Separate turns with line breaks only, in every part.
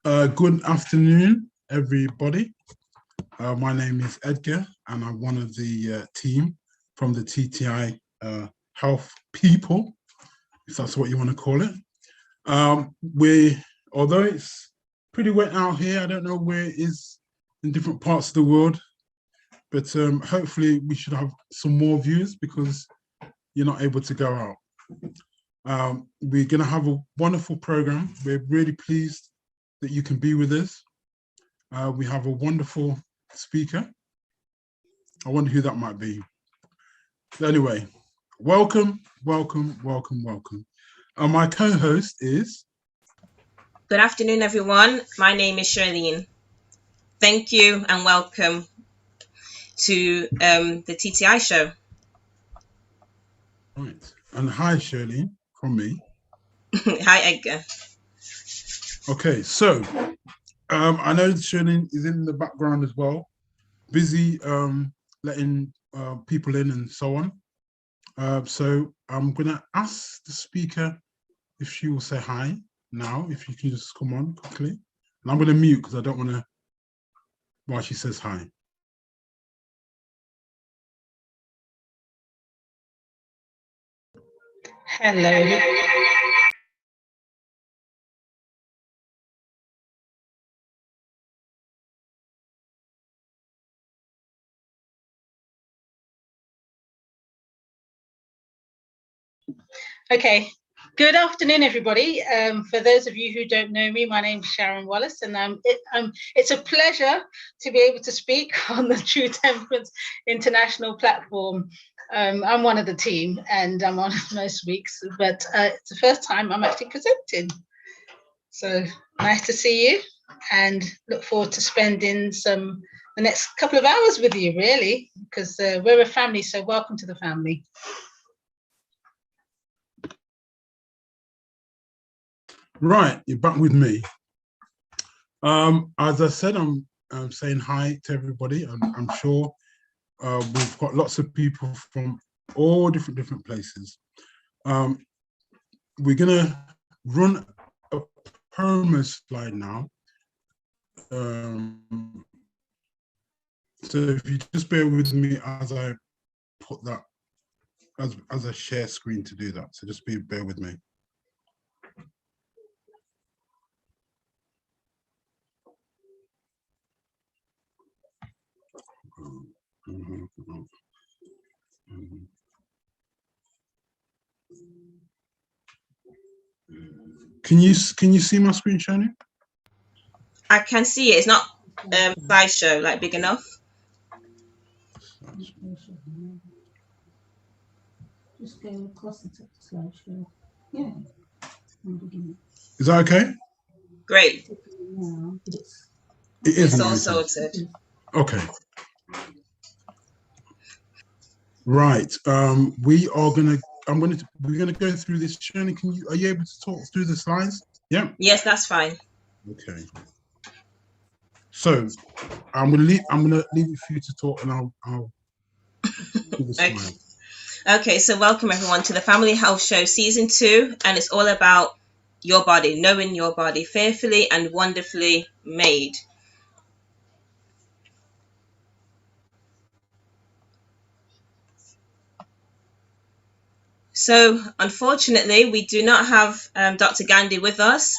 Good afternoon, everybody. My name is Edgar, and I'm one of the team from the TTI Health People, if that's what you want to call it. Although it's pretty wet out here, I don't know where it is in different parts of the world, but hopefully we should have some more views because you're not able to go out. We're going to have a wonderful program. We're really pleased that you can be with us. We have a wonderful speaker. I wonder who that might be. But anyway, welcome. My co-host is...
Good afternoon, everyone. My name is Sharon. Thank you and welcome to the TTI show.
Right. And hi, Shirley, from me.
Hi, Edgar.
Okay, so I know Shirley is in the background as well, busy letting people in and so on. So I'm going to ask the speaker if she will say hi now, if you can just come on quickly. And I'm going to mute because I don't want to, while she says hi.
Hello. Okay, good afternoon, everybody. For those of you who don't know me, my name is Sharon Wallace, and it's a pleasure to be able to speak on the True Temperance International platform. I'm one of the team, and I'm on most weeks, but it's the first time I'm actually presenting. So nice to see you, and look forward to spending the next couple of hours with you, really, because we're a family, so welcome to the family.
Right, you're back with me. As I said, I'm saying hi to everybody. I'm sure we've got lots of people from all different places. We're gonna run a promo slide now. So if you just bear with me as I put that, as I share screen to do that. So just bear with me. Can you see my screen, Sharon?
I can see it. It's not slideshow, like big enough.
Just go across the top of the slideshow. Yeah.
Is that okay?
Great.
It is.
It's all sorted.
Okay. Right. We're gonna go through this. Sharon, are you able to talk through the slides? Yeah.
Yes, that's fine.
Okay. So I'm gonna leave it for you to talk, and I'll do the slide.
Okay, so welcome everyone to the Family Health Show Season 2, and it's all about your body, knowing your body, fearfully and wonderfully made. So unfortunately, we do not have Dr. Gandhi with us,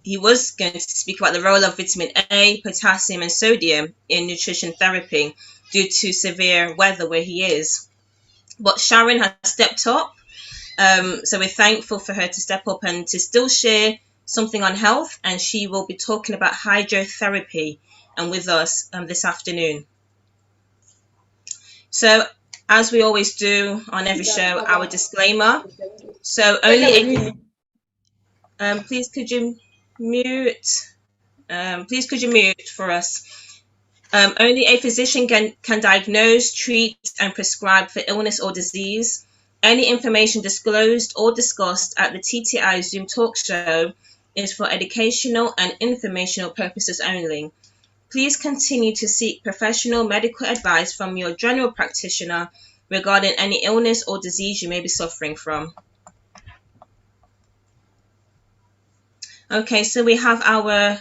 he was going to speak about the role of vitamin A, potassium and sodium in nutrition therapy due to severe weather where he is. But Sharon has stepped up, so we're thankful for her to step up and to still share something on health, and she will be talking about hydrotherapy and with us this afternoon. So as we always do on every show, our disclaimer. So only please could you mute for us. Only a physician can diagnose, treat, and prescribe for illness or disease. Any information disclosed or discussed at the TTI Zoom talk show is for educational and informational purposes only. Please continue to seek professional medical advice from your general practitioner regarding any illness or disease you may be suffering from. Okay, so we have our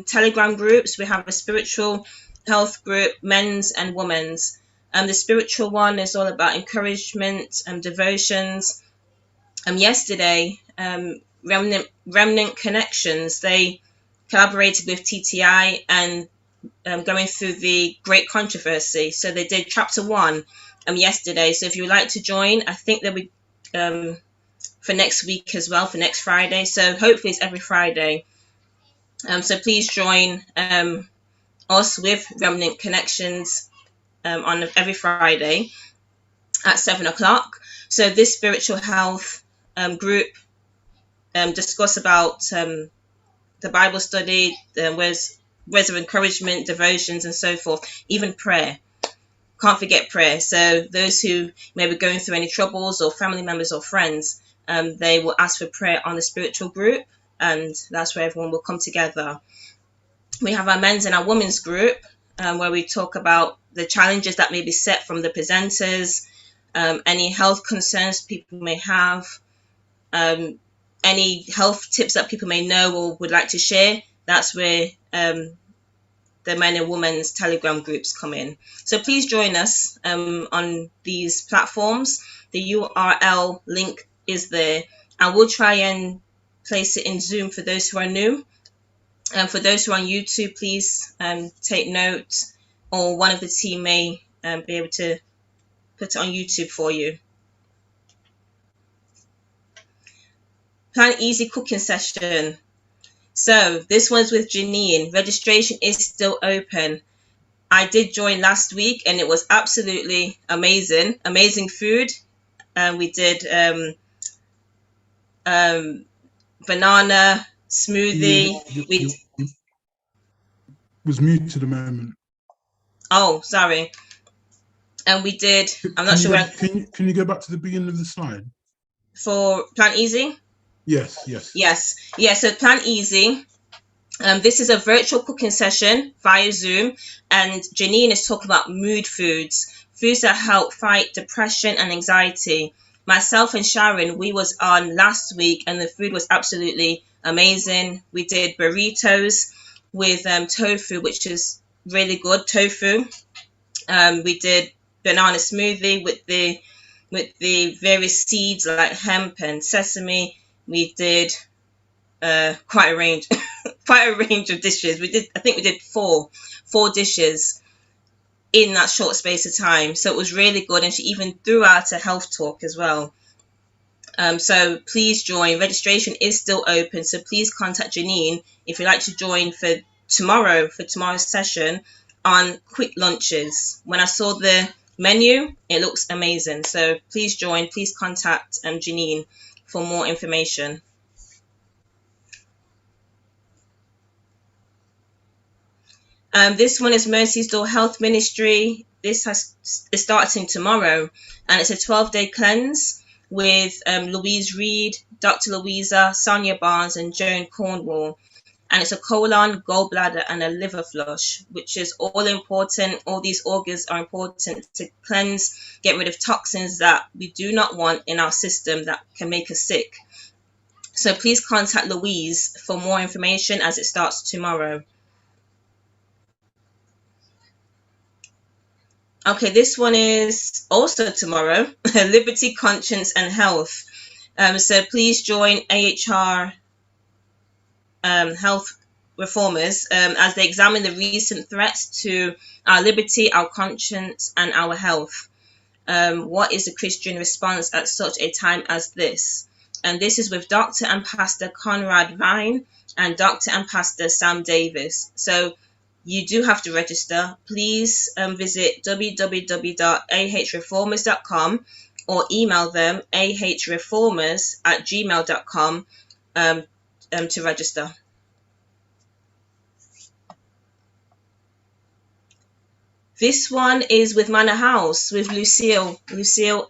Telegram groups. We have a spiritual health group, men's and women's. The spiritual one is all about encouragement and devotions. Yesterday, Remnant Connections, they collaborated with TTI and going through the Great Controversy. So they did chapter 1 yesterday. So if you would like to join, I think there'll be for next week as well, for next Friday. So hopefully it's every Friday. So please join us with Remnant Connections on every Friday at 7 o'clock. So this spiritual health group discuss about the Bible study, words of encouragement, devotions, and so forth, even prayer. Can't forget prayer. So those who may be going through any troubles, or family members or friends, they will ask for prayer on the spiritual group, and that's where everyone will come together. We have our men's and our women's group, where we talk about the challenges that may be set from the presenters, any health concerns people may have, any health tips that people may know or would like to share. That's where the men and women's Telegram groups come in. So please join us on these platforms. The URL link is there. I will try and place it in Zoom for those who are new. And for those who are on YouTube, please take note, or one of the team may be able to put it on YouTube for you. Plan Easy Cooking Session. So this one's with Janine. Registration is still open. I did join last week and it was absolutely amazing. Amazing food. We did banana smoothie.
You was muted a moment.
Oh, sorry. And we did. I'm not sure.
Can you go back to the beginning of the slide?
For Plan Easy?
Yes.
Yeah, so Plan Easy. This is a virtual cooking session via Zoom, and Janine is talking about mood foods that help fight depression and anxiety. Myself and Sharon, we was on last week, and the food was absolutely amazing. We did burritos with tofu, which is really good, tofu. We did banana smoothie with the various seeds like hemp and sesame. We did quite a range of dishes. I think we did four dishes in that short space of time. So it was really good, and she even threw out a health talk as well. So please join. Registration is still open, so please contact Janine if you'd like to join for tomorrow's session on quick lunches. When I saw the menu, it looks amazing. So please join. Please contact Janine for more information. This one is Mercy's Door Health Ministry. This is starting tomorrow, and it's a 12-day cleanse with Louise Reed, Dr. Louisa, Sonia Barnes, and Joan Cornwall. And it's a colon, gallbladder, and a liver flush, which is all important. All these organs are important to cleanse, get rid of toxins that we do not want in our system that can make us sick. So please contact Louise for more information as it starts tomorrow. Okay, this one is also tomorrow, Liberty, Conscience and Health. So please join AHR health reformers as they examine the recent threats to our liberty, our conscience and our health. What is the Christian response at such a time as this? And this is with Dr. and Pastor Conrad Vine and Dr. and Pastor Sam Davis. So you do have to register. Please visit www.ahreformers.com or email them ahreformers@gmail.com to register. This one is with Manor House, with Lucille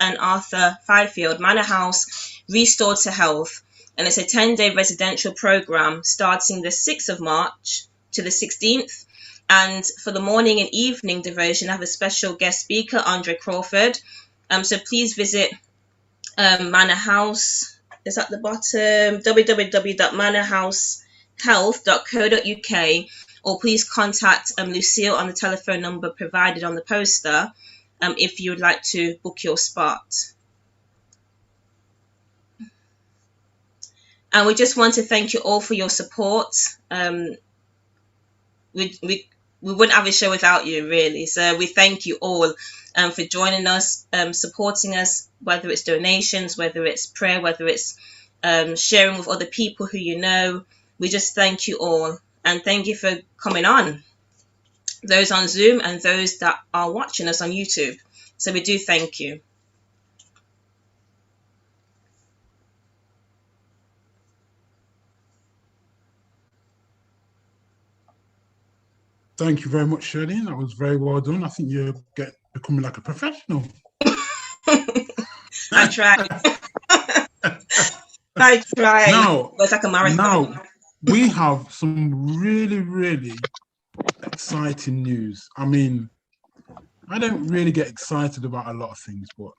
and Arthur Fifield. Manor House Restored to Health, and it's a 10-day residential program starting the 6th of March to the 16th. And for the morning and evening devotion, I have a special guest speaker, Andre Crawford. So please visit Manor House. It's at the bottom, www.manorhouse untitled.health.co.uk, or please contact Lucille on the telephone number provided on the poster if you would like to book your spot. And we just want to thank you all for your support. We wouldn't have a show without you, really. So we thank you all for joining us, supporting us, whether it's donations, whether it's prayer, whether it's sharing with other people who you know. We just thank you all, and thank you for coming on, those on Zoom and those that are watching us on YouTube. So we do thank you.
Thank you very much, Shirley. That was very well done. I think you're becoming like a professional.
I tried. I tried.
Now,
it's like a marathon.
Now, we have some really, really exciting news. I mean, I don't really get excited about a lot of things, but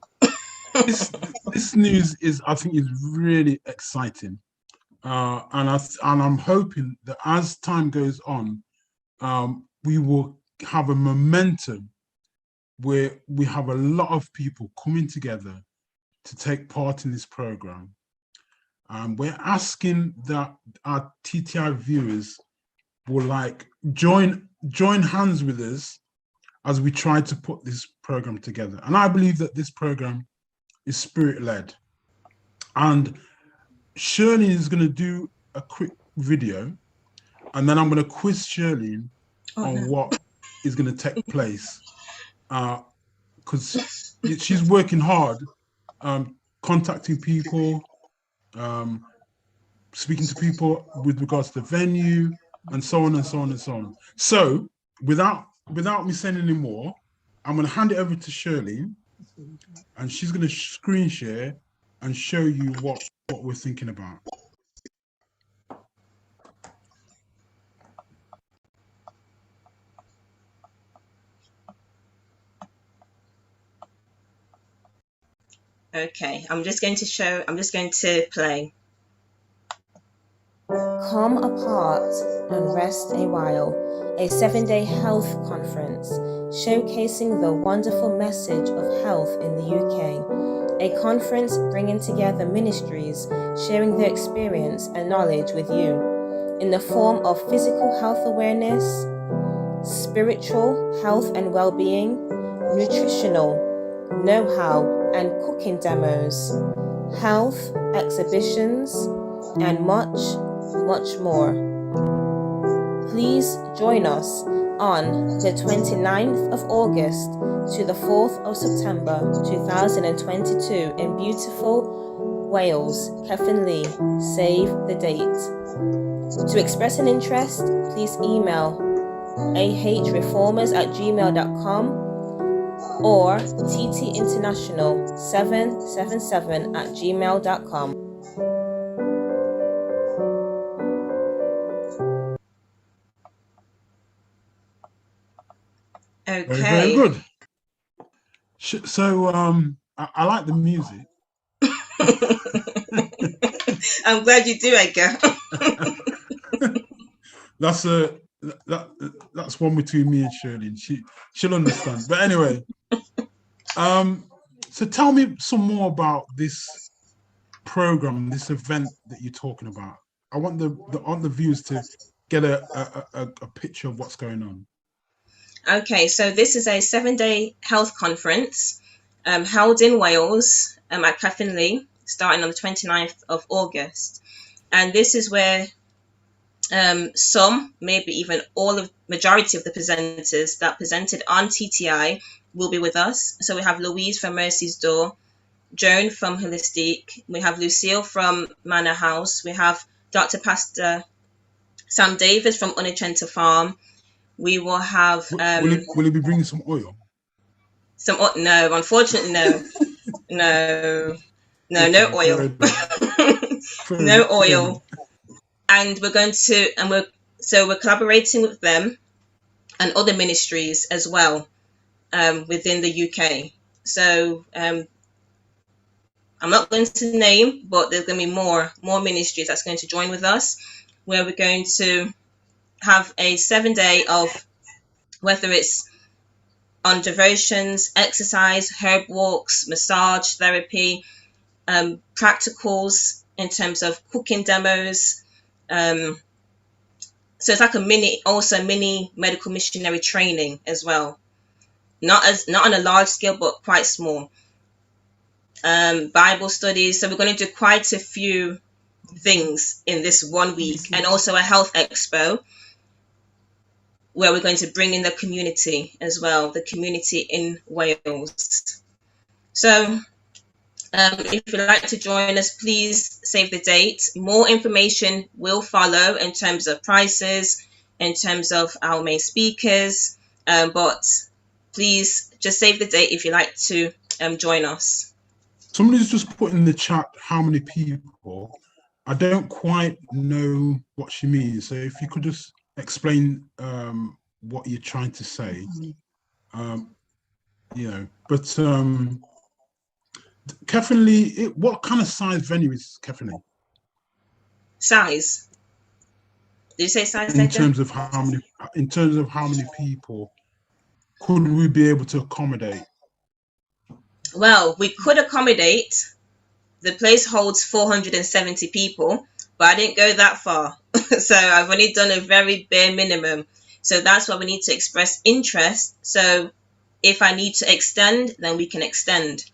this news is, I think, is really exciting. And I'm hoping that as time goes on, we will have a momentum where we have a lot of people coming together to take part in this program. We're asking that our TTI viewers will join hands with us as we try to put this program together. And I believe that this program is spirit-led. And Shirley is going to do a quick video, and then I'm going to quiz Shirley on what is going to take place, because she's working hard, contacting people, speaking to people with regards to the venue, and so on and so on and so on. So without me saying any more, I'm going to hand it over to Shirley, and she's going to screen share and show you what we're thinking about.
Okay, I'm just going to play.
Come apart and rest a while, a 7-day health conference showcasing the wonderful message of health in the UK. A conference bringing together ministries, sharing their experience and knowledge with you in the form of physical health awareness, spiritual health and well-being, nutritional know-how and cooking demos, health exhibitions, and much more. Please join us on the 29th of August to the 4th of September 2022 in beautiful Wales, Cefn-Lee. Save the date. To express an interest, please email ahreformers@gmail.com or ttinternational777@gmail.com.
Okay.
Very good. So I like the music.
I'm glad you do, Edgar.
That's one between me and Shirley, and she'll understand. But anyway, so tell me some more about this program, this event that you're talking about. I want the viewers to get a picture of what's going on.
Okay, so this is a 7-day health conference held in Wales at Cefn-Lee, starting on the 29th of August. And this is where some, maybe even majority of the presenters that presented on TTI will be with us. So we have Louise from Mercy's Door, Joan from Holistic, we have Lucille from Manor House, we have Dr. Pastor Sam Davis from Untitled Farm. We will have...
will he be bringing some oil?
No, unfortunately, no. No oil. No oil. And we're collaborating with them and other ministries as well within the UK. So I'm not going to name, but there's going to be more ministries that's going to join with us. where we're going to have a 7-day of, whether it's on devotions, exercise, herb walks, massage therapy, practicals in terms of cooking demos. So it's like a mini medical missionary training as well. Not on a large scale, but quite small. Bible studies. So we're going to do quite a few things in this 1 week, and also a health expo where we're going to bring in the community as well, the community in Wales. So if you'd like to join us, please save the date. More information will follow in terms of prices, in terms of our main speakers, but please just save the date if you'd like to join us.
Somebody's just put in the chat how many people. I don't quite know what she means. So if you could just explain what you're trying to say. Definitely, what kind of size venue is Definitely?
Size? Did you say size?
In terms of how many people could we be able to accommodate?
Well, we could accommodate. The place holds 470 people, but I didn't go that far. So I've only done a very bare minimum. So that's why we need to express interest. So if I need to extend, then we can extend.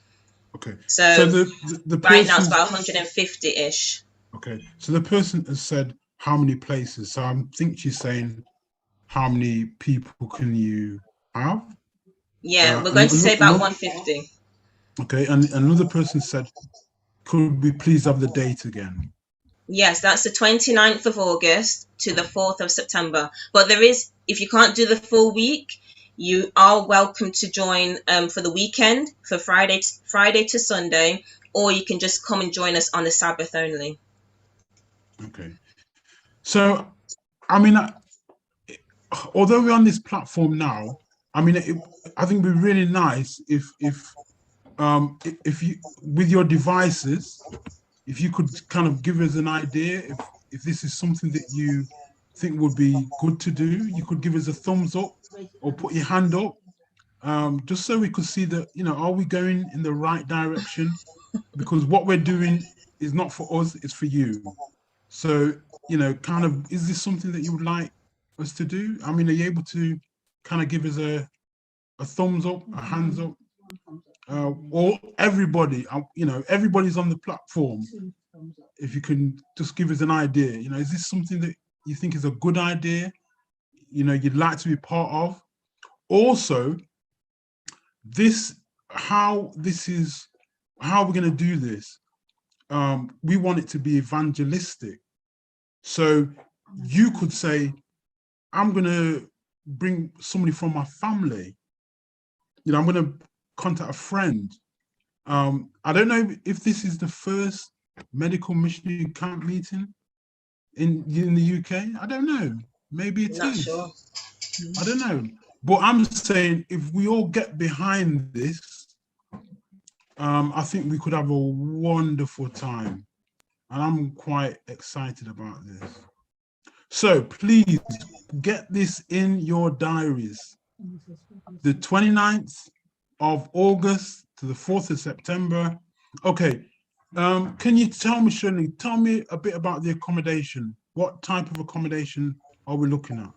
Okay.
So
the
right now it's about 150-ish.
Okay. So the person has said how many places. So I think she's saying how many people can you have?
Yeah, we're going to say about 150.
Okay. And another person said, could we please have the date again?
Yes, that's the 29th of August to the 4th of September. But there is, if you can't do the full week, you are welcome to join for the weekend, for Friday to Sunday, or you can just come and join us on the Sabbath only. Okay.
So, I mean, although we're on this platform now, I mean, I think it'd be really nice if you, with your devices, if you could kind of give us an idea if this is something that you think would be good to do. You could give us a thumbs up or put your hand up, just so we could see that, are we going in the right direction? Because what we're doing is not for us, it's for you. So, kind of, is this something that you would like us to do? I mean, are you able to kind of give us a thumbs up, a hands up? Or everybody, everybody's on the platform. If you can just give us an idea, is this something that you think is a good idea? You'd like to be part of. Also, how we're going to do this. We want it to be evangelistic. So you could say, I'm going to bring somebody from my family. I'm going to contact a friend. I don't know if this is the first medical missionary camp meeting in the UK. I don't know. Maybe it
Not
is.
Sure.
I don't know. But I'm saying if we all get behind this, I think we could have a wonderful time. And I'm quite excited about this. So please get this in your diaries. The 29th of August to the 4th of September. Okay. Can you tell me, Shirley, tell me a bit about the accommodation. What type of accommodation are we looking at?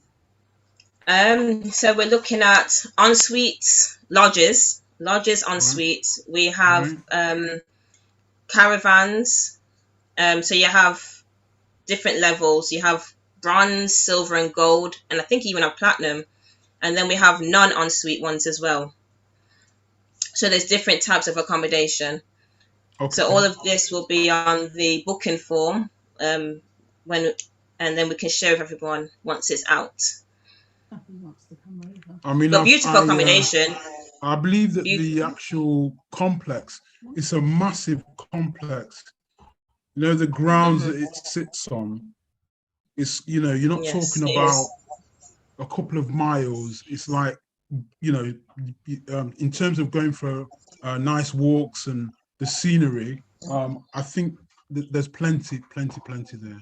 So we're looking at en-suites, lodges en-suites. Right. We have caravans. So you have different levels. You have bronze, silver, and gold, and I think you even have platinum. And then we have non-en-suite ones as well. So there's different types of accommodation. Okay. So all of this will be on the booking form, and then we can share with everyone once it's out.
I mean,
but beautiful accommodation.
I believe that the actual complex is a massive complex. The grounds that it sits on. It's you're not talking about a couple of miles. It's like in terms of going for nice walks and the scenery. I think that there's plenty there.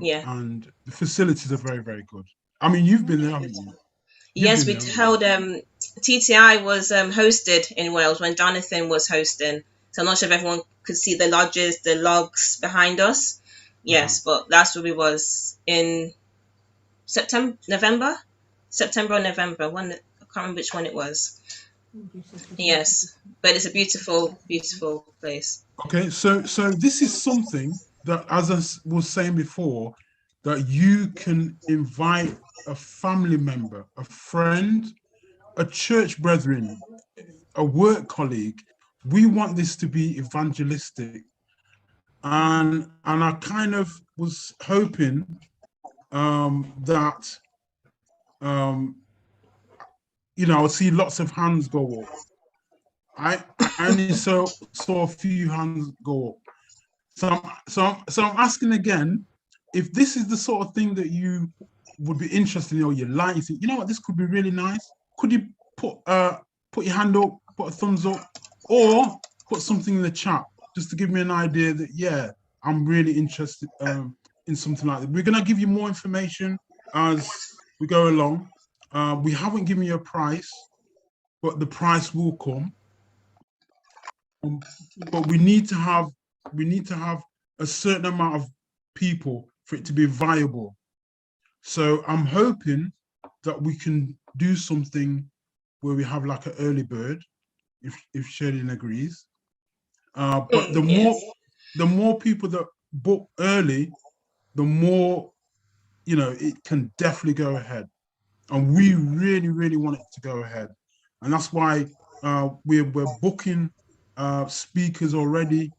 Yeah.
And the facilities are very, very good. I mean, you've been there, haven't you?
Yes, we held TTI was hosted in Wales when Jonathan was hosting. So I'm not sure if everyone could see the lodges, the logs behind us. Yes, but that's where we was in September or November. One, I can't remember which one it was. Yes, but it's a beautiful, beautiful place.
Okay, so this is something that, as I was saying before, that you can invite a family member, a friend, a church brethren, a work colleague. We want this to be evangelistic, and I kind of was hoping that I'll see lots of hands go up. I only saw a few hands go up. So I'm asking again, if this is the sort of thing that you would be interested in, or you like, you think, you know what, this could be really nice. Could you put your hand up, put a thumbs up, or put something in the chat just to give me an idea that, yeah, I'm really interested in something like that. We're gonna give you more information as we go along. We haven't given you a price, but the price will come. But we need to have a certain amount of people for it to be viable. So I'm hoping that we can do something where we have like an early bird, if Sharon agrees. But the more people that book early, the more, it can definitely go ahead. And we really, really want it to go ahead. And that's why we're booking speakers already.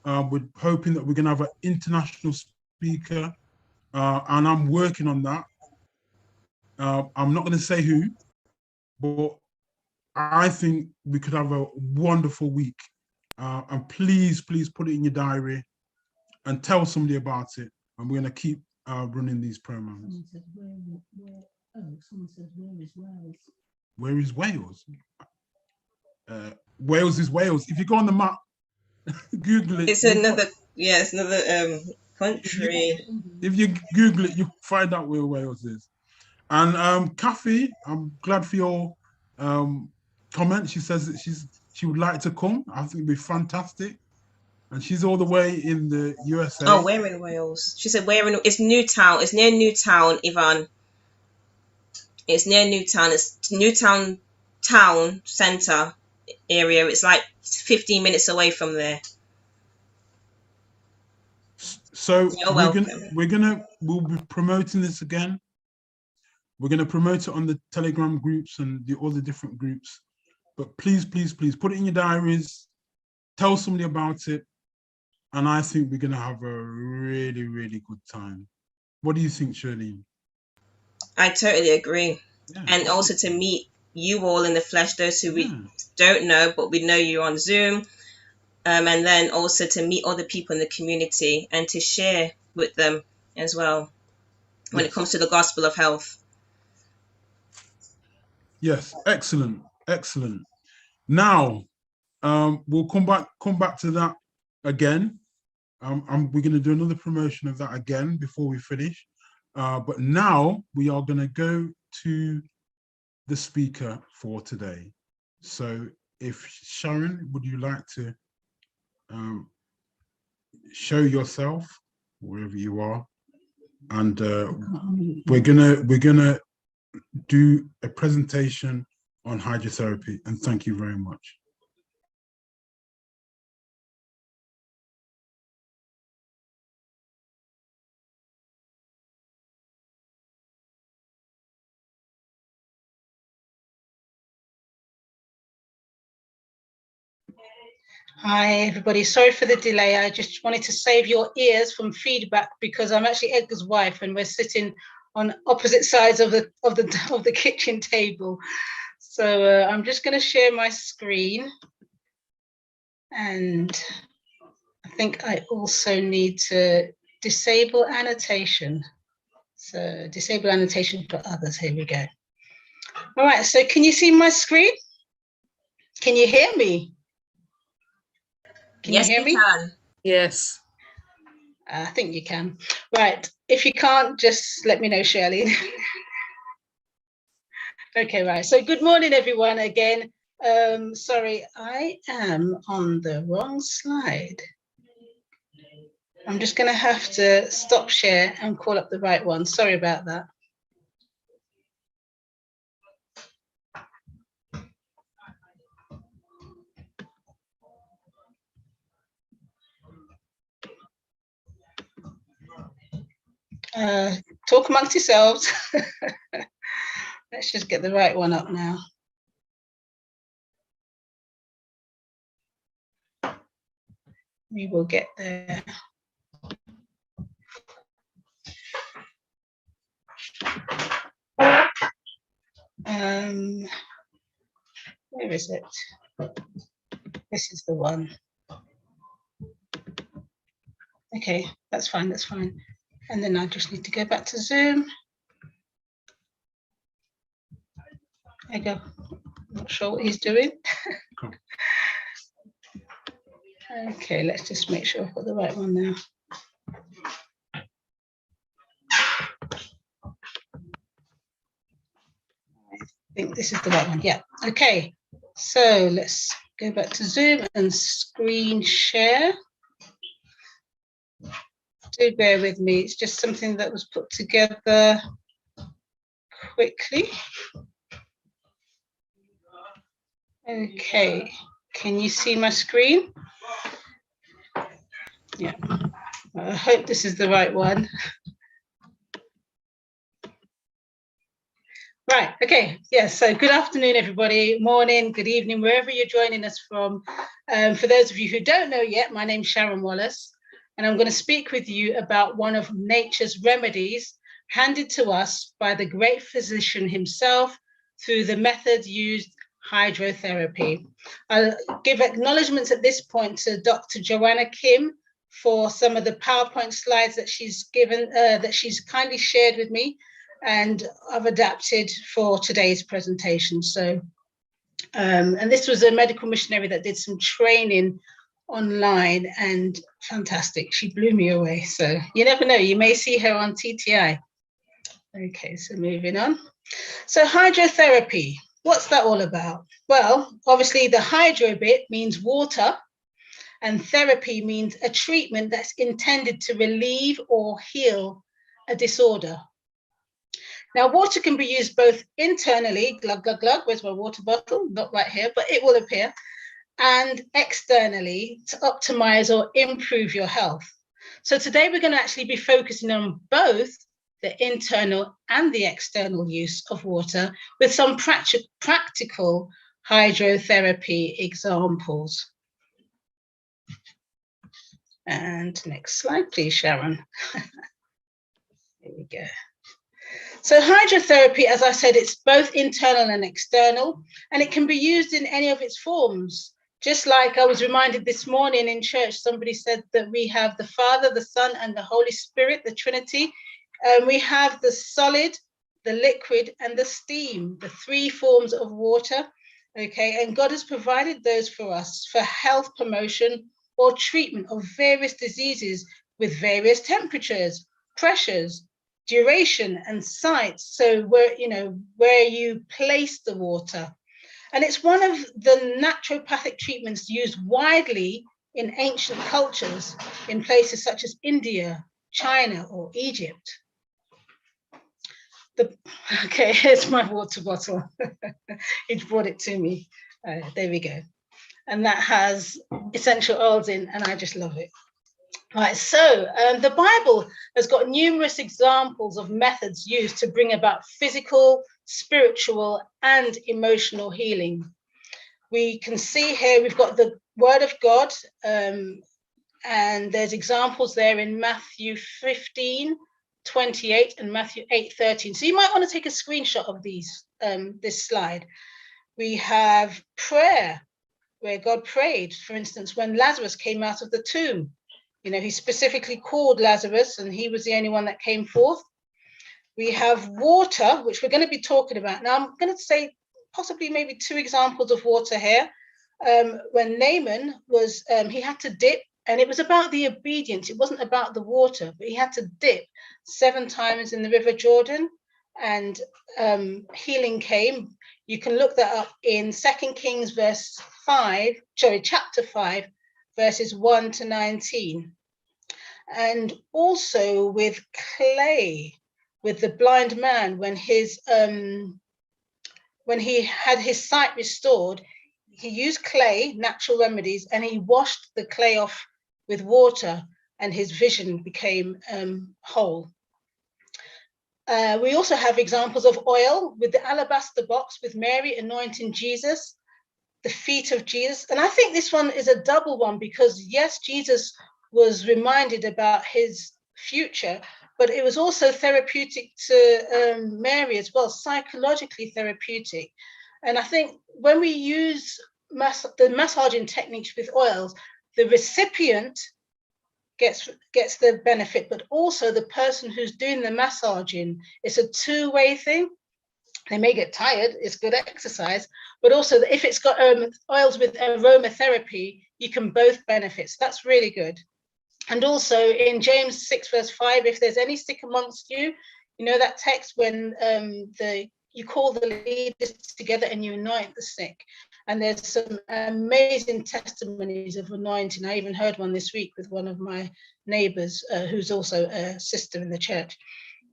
We're hoping that we're going to have an international speaker, and I'm working on that. I'm not going to say who, but I think we could have a wonderful week. And please put it in your diary and tell somebody about it. And we're going to keep running these programs.
Someone says, where is Wales?
Where is Wales? Wales is Wales. If you go on the map, Google it.
It's another country.
If you Google it, you find out where Wales is. And Kathy, I'm glad for your comment. She says that she would like to come. I think it'd be fantastic. And she's all the way in the USA.
Oh, we're in Wales. She said it's Newtown. It's near Newtown, Yvonne. It's near Newtown. It's Newtown town centre area. It's like 15 minutes away from there.
So we'll be promoting this again. We're going to promote it on the Telegram groups and all the different groups. But please put it in your diaries. Tell somebody about it. And I think we're going to have a really, really good time. What do you think, Shirley?
I totally agree. Yeah. And also to meet you all in the flesh, those who we don't know, but we know you on Zoom. And then also to meet other people in the community and to share with them as well when it comes to the gospel of health.
Yes, excellent. Now, we'll come back to that again. We're going to do another promotion of that again before we finish. But now we are going to go to the speaker for today. So if Sharon, would you like to show yourself wherever you are? And we're gonna do a presentation on hydrotherapy. And thank you very much.
Hi, everybody. Sorry for the delay. I just wanted to save your ears from feedback because I'm actually Edgar's wife and we're sitting on opposite sides of the kitchen table. So I'm just going to share my screen. And I think I also need to disable annotation. So disable annotation for others. Here we go. All right. So can you see my screen? Can you hear me? Can you hear me?
Can.
Yes.
I think you can. Right. If you can't, just let me know, Shirley. Okay, right. So good morning, everyone, again. Sorry, I am on the wrong slide. I'm just going to have to stop share and call up the right one. Sorry about that. Talk amongst yourselves. Let's just get the right one up now. We will get there. Where is it? This is the one. Okay, that's fine, that's fine. And then I just need to go back to Zoom. There you go. Not sure what he's doing.
Cool.
Okay, let's just make sure I've got the right one now. I think this is the right one. Yeah. Okay. So let's go back to Zoom and screen share. Do bear with me. It's just something that was put together quickly. Okay. Can you see my screen? Yeah. I hope this is the right one. Right, okay, yes, so good afternoon, everybody, morning, good evening, wherever you're joining us from. For those of you who don't know yet, my name's Sharon Wallace, and I'm going to speak with you about one of nature's remedies handed to us by the great physician himself through the method used, hydrotherapy. I'll give acknowledgements at this point to Dr. Joanna Kim for some of the PowerPoint slides that she's given, that she's kindly shared with me, and I've adapted for today's presentation. So, and this was a medical missionary that did some training online, and fantastic. She blew me away. So you never know, you may see her on TTI. Okay, so moving on. So hydrotherapy, what's that all about? Well, obviously the hydro bit means water, and therapy means a treatment that's intended to relieve or heal a disorder. Now, water can be used both internally, glug, glug, glug, where's my water bottle? Not right here, but it will appear, and externally to optimize or improve your health. So today we're going to actually be focusing on both the internal and the external use of water with some practical hydrotherapy examples. And next slide, please, Sharon. Here we go. So hydrotherapy, as I said, it's both internal and external, and it can be used in any of its forms. Just like I was reminded this morning in church, somebody said that we have the Father, the Son, and the Holy Spirit, the Trinity. We have the solid, the liquid, and the steam, the three forms of water. Okay, and God has provided those for us for health promotion or treatment of various diseases with various temperatures, pressures, duration, and sites. So where you place the water. And it's one of the naturopathic treatments used widely in ancient cultures in places such as India, China, or Egypt. Okay, here's my water bottle. He brought it to me. There we go. And that has essential oils in, and I just love it. Right, so the Bible has got numerous examples of methods used to bring about physical, spiritual, and emotional healing. We can see here we've got the Word of God, and there's examples there in Matthew 15:28 and Matthew 8:13. So you might want to take a screenshot of these, this slide. We have prayer, where God prayed, for instance, when Lazarus came out of the tomb. You know, he specifically called Lazarus, and he was the only one that came forth. We have water, which we're going to be talking about. Now, I'm going to say possibly maybe two examples of water here. When Naaman was, he had to dip And it was about the obedience. It wasn't about the water, but he had to dip 7 times in the River Jordan, and healing came. You can look that up in 2 Kings chapter 5, verses 1 to 19. And also with clay, with the blind man, when he had his sight restored, he used clay, natural remedies, and he washed the clay off with water, and his vision became whole. We also have examples of oil with the alabaster box, with Mary anointing Jesus, the feet of Jesus. And I think this one is a double one, because yes, Jesus was reminded about his future, but it was also therapeutic to Mary as well, psychologically therapeutic. And I think when we use the massaging techniques with oils, the recipient gets the benefit, but also the person who's doing the massaging. It's a two-way thing. They may get tired, it's good exercise, but also if it's got oils with aromatherapy, you can both benefit. So that's really good. And also in James 6 verse 5, if there's any sick amongst you, you know that text when you call the leaders together and you anoint the sick. And there's some amazing testimonies of anointing. I even heard one this week with one of my neighbors who's also a sister in the church,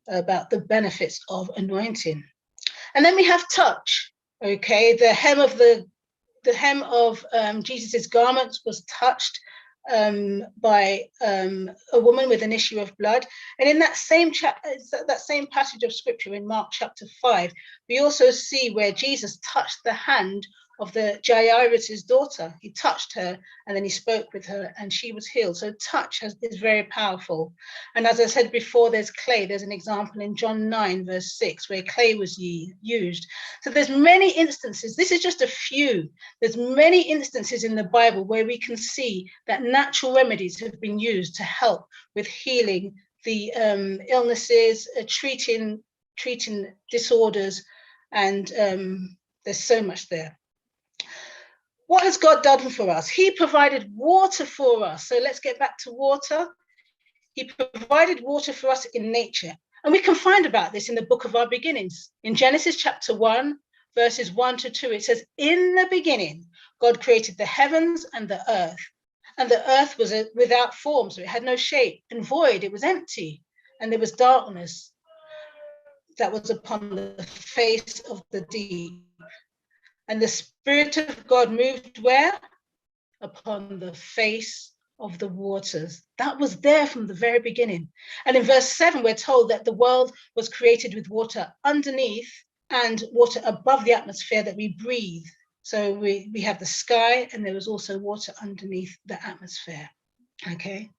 about the benefits of anointing. And then we have touch. Okay, the hem of Jesus's garments was touched by a woman with an issue of blood. And in that same passage of scripture in Mark chapter 5, we also see where Jesus touched the hand of the Jairus' daughter. He touched her and then he spoke with her and she was healed. So touch is very powerful. And as I said before, there's clay. There's an example in John 9 verse 6 where clay was used. So there's many instances. This is just a few. There's many instances in the Bible where we can see that natural remedies have been used to help with healing the illnesses, treating disorders, and there's so much there. What has God done for us? He provided water for us. So let's get back to water. He provided water for us in nature. And we can find about this in the book of our beginnings. In Genesis chapter 1, verses 1 to 2, it says, in the beginning, God created the heavens and the earth. And the earth was without form, so it had no shape, and void, it was empty. And there was darkness that was upon the face of the deep. And the Spirit of God moved where? Upon the face of the waters. That was there from the very beginning. And in verse 7, we're told that the world was created with water underneath and water above the atmosphere that we breathe. So we have the sky, and there was also water underneath the atmosphere. Okay.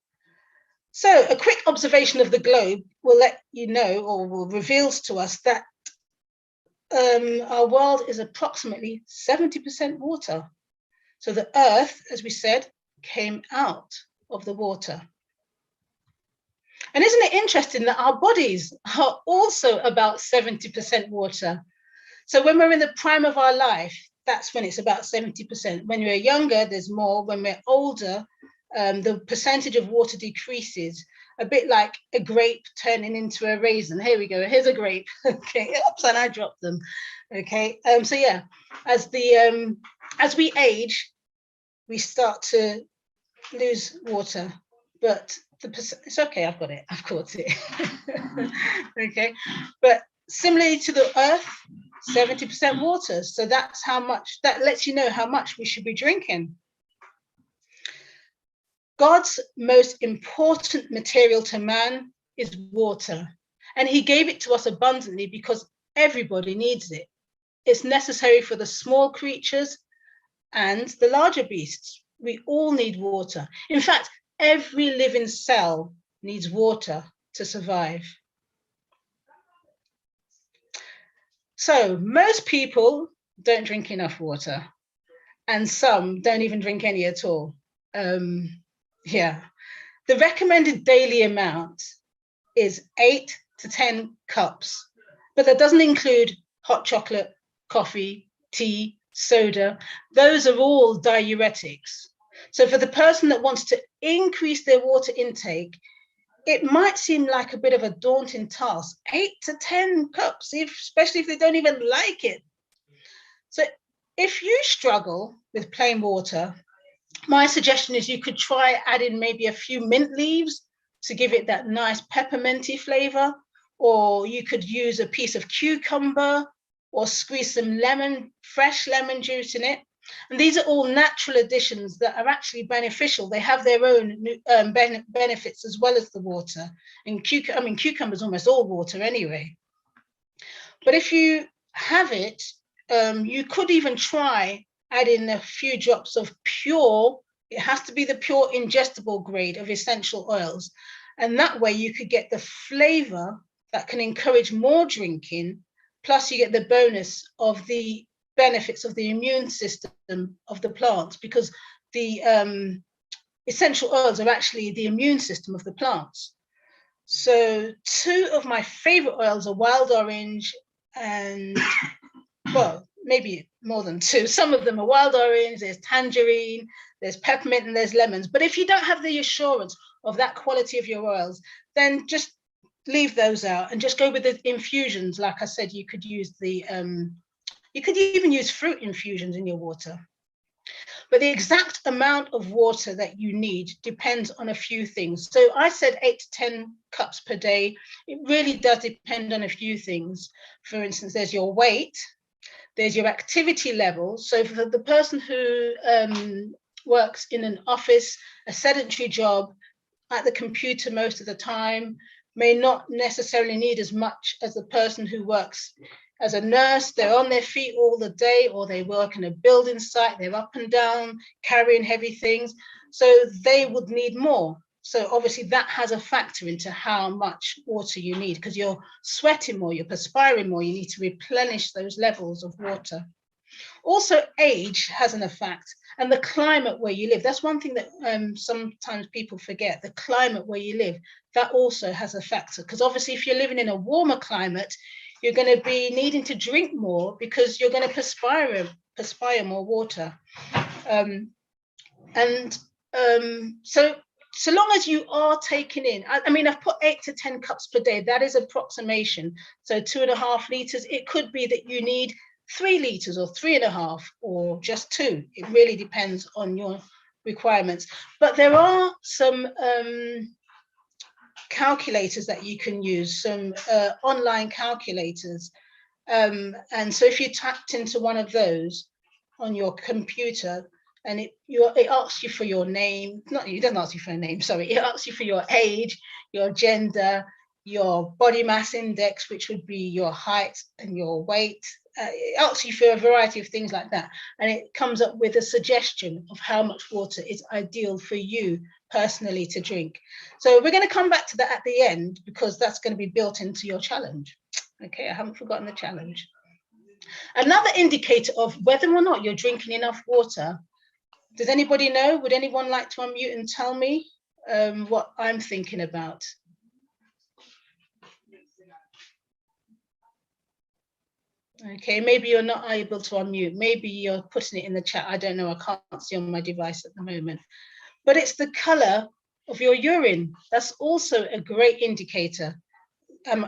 So a quick observation of the globe will let you know, or reveals to us, that our world is approximately 70% water. So the earth, as we said, came out of the water. And isn't it interesting that our bodies are also about 70% water? So when we're in the prime of our life, that's when it's about 70%. When we're younger, there's more. When we're older, the percentage of water decreases, a bit like a grape turning into a raisin. Here we go. Here's a grape. Okay. Oops, and I dropped them. Okay. So yeah, as we age, we start to lose water, but it's okay. I've got it. I've caught it. Okay. But similarly to the earth, 70% water. So that's how much, that lets you know how much we should be drinking. God's most important material to man is water, and he gave it to us abundantly because everybody needs it. It's necessary for the small creatures and the larger beasts. We all need water. In fact, every living cell needs water to survive. So most people don't drink enough water, and some don't even drink any at all. Yeah, the recommended daily amount is 8 to 10 cups, but that doesn't include hot chocolate, coffee, tea, soda. Those are all diuretics. So for the person that wants to increase their water intake, it might seem like a bit of a daunting task, 8 to 10 cups, especially if they don't even like it. So if you struggle with plain water, my suggestion is you could try adding maybe a few mint leaves to give it that nice pepperminty flavor, or you could use a piece of cucumber or squeeze some fresh lemon juice in it. And these are all natural additions that are actually beneficial. They have their own benefits as well as the water. And cucumber is almost all water anyway. But if you have it, you could even try adding a few drops of pure, it has to be the pure ingestible grade of essential oils. And that way you could get the flavor that can encourage more drinking, plus you get the bonus of the benefits of the immune system of the plants, because the essential oils are actually the immune system of the plants. So 2 of my favorite oils are wild orange and, well, maybe more than 2. Some of them are wild orange, there's tangerine, there's peppermint, and there's lemons. But if you don't have the assurance of that quality of your oils, then just leave those out and just go with the infusions. Like I said, you could use you could even use fruit infusions in your water. But the exact amount of water that you need depends on a few things. So I said 8 to 10 cups per day. It really does depend on a few things. For instance, there's your weight, there's your activity level. So for the person who works in an office, a sedentary job, at the computer most of the time, may not necessarily need as much as the person who works as a nurse. They're on their feet all the day, or they work in a building site, they're up and down, carrying heavy things. So they would need more. So obviously that has a factor into how much water you need, because you're sweating more, you're perspiring more, you need to replenish those levels of water. Also, age has an effect, and the climate where you live. That's one thing that sometimes people forget. The climate where you live, that also has a factor, because obviously if you're living in a warmer climate, you're going to be needing to drink more because you're going to perspire more water. So long as you are taking in, I mean, I've put 8 to 10 cups per day. That is approximation. So 2.5 liters. It could be that you need 3 liters or 3.5 or just 2. It really depends on your requirements. But there are some calculators that you can use, some online calculators. And so if you tapped into one of those on your computer, and it asks you for your name, it doesn't ask you for a name, sorry, it asks you for your age, your gender, your body mass index, which would be your height and your weight. It asks you for a variety of things like that. And it comes up with a suggestion of how much water is ideal for you personally to drink. So we're going to come back to that at the end, because that's going to be built into your challenge. Okay, I haven't forgotten the challenge. Another indicator of whether or not you're drinking enough water. Does anybody know? Would anyone like to unmute and tell me what I'm thinking about? Okay, maybe you're not able to unmute. Maybe you're putting it in the chat. I don't know. I can't see on my device at the moment. But it's the color of your urine. That's also a great indicator.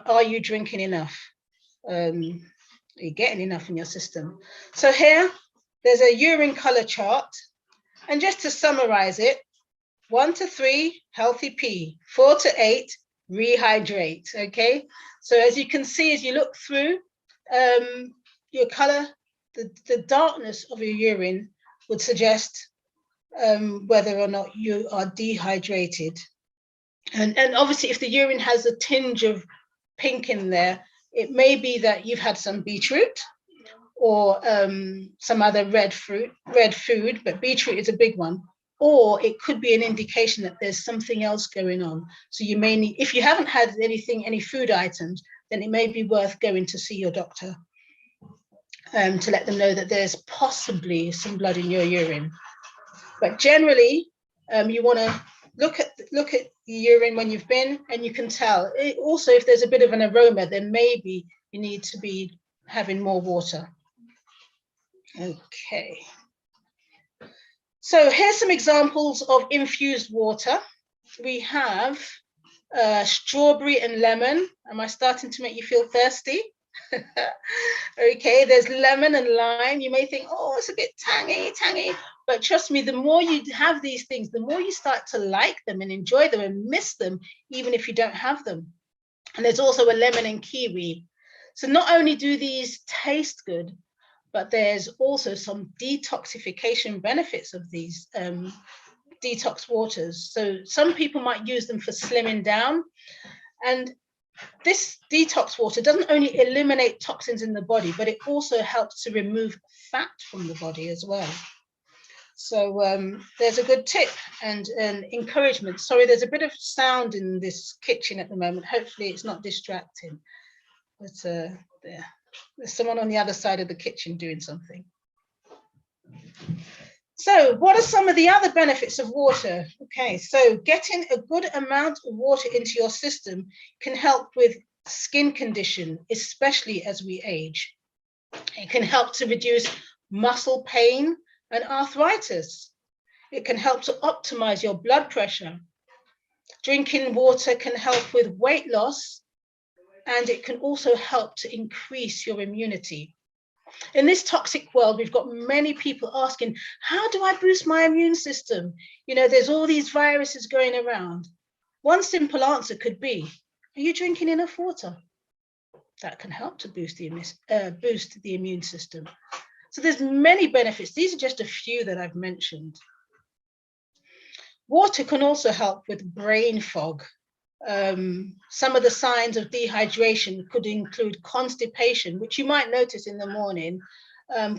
Are you drinking enough? Are you getting enough in your system? So here, there's a urine color chart. And just to summarize it, 1 to 3, healthy pee. 4 to 8, rehydrate, okay? So as you can see, as you look through, your color, the darkness of your urine would suggest whether or not you are dehydrated. And obviously, if the urine has a tinge of pink in there, it may be that you've had some beetroot or some other red food, but beetroot is a big one. Or it could be an indication that there's something else going on. So you may need, if you haven't had any food items, then it may be worth going to see your doctor to let them know that there's possibly some blood in your urine. But generally, you want to look at the urine when you've been, and you can tell. Also, if there's a bit of an aroma, then maybe you need to be having more water. Okay. So here's some examples of infused water. We have strawberry and lemon. Am I starting to make you feel thirsty? Okay, there's lemon and lime. You may think, oh, it's a bit tangy. But trust me, the more you have these things, the more you start to like them and enjoy them and miss them, even if you don't have them. And there's also a lemon and kiwi. So not only do these taste good, but there's also some detoxification benefits of these detox waters. So some people might use them for slimming down. And this detox water doesn't only eliminate toxins in the body, but it also helps to remove fat from the body as well. So there's a good tip and an encouragement. Sorry, there's a bit of sound in this kitchen at the moment. Hopefully it's not distracting. But there's someone on the other side of the kitchen doing something. So what are some of the other benefits of water? Okay, so getting a good amount of water into your system can help with skin condition, especially as we age. It can help to reduce muscle pain and arthritis. It can help to optimize your blood pressure. Drinking water can help with weight loss, and it can also help to increase your immunity. In this toxic world, we've got many people asking, how do I boost my immune system? You know, there's all these viruses going around. One simple answer could be, are you drinking enough water? That can help to boost the immune system. So there's many benefits. These are just a few that I've mentioned. Water can also help with brain fog. Some of the signs of dehydration could include constipation, which you might notice in the morning,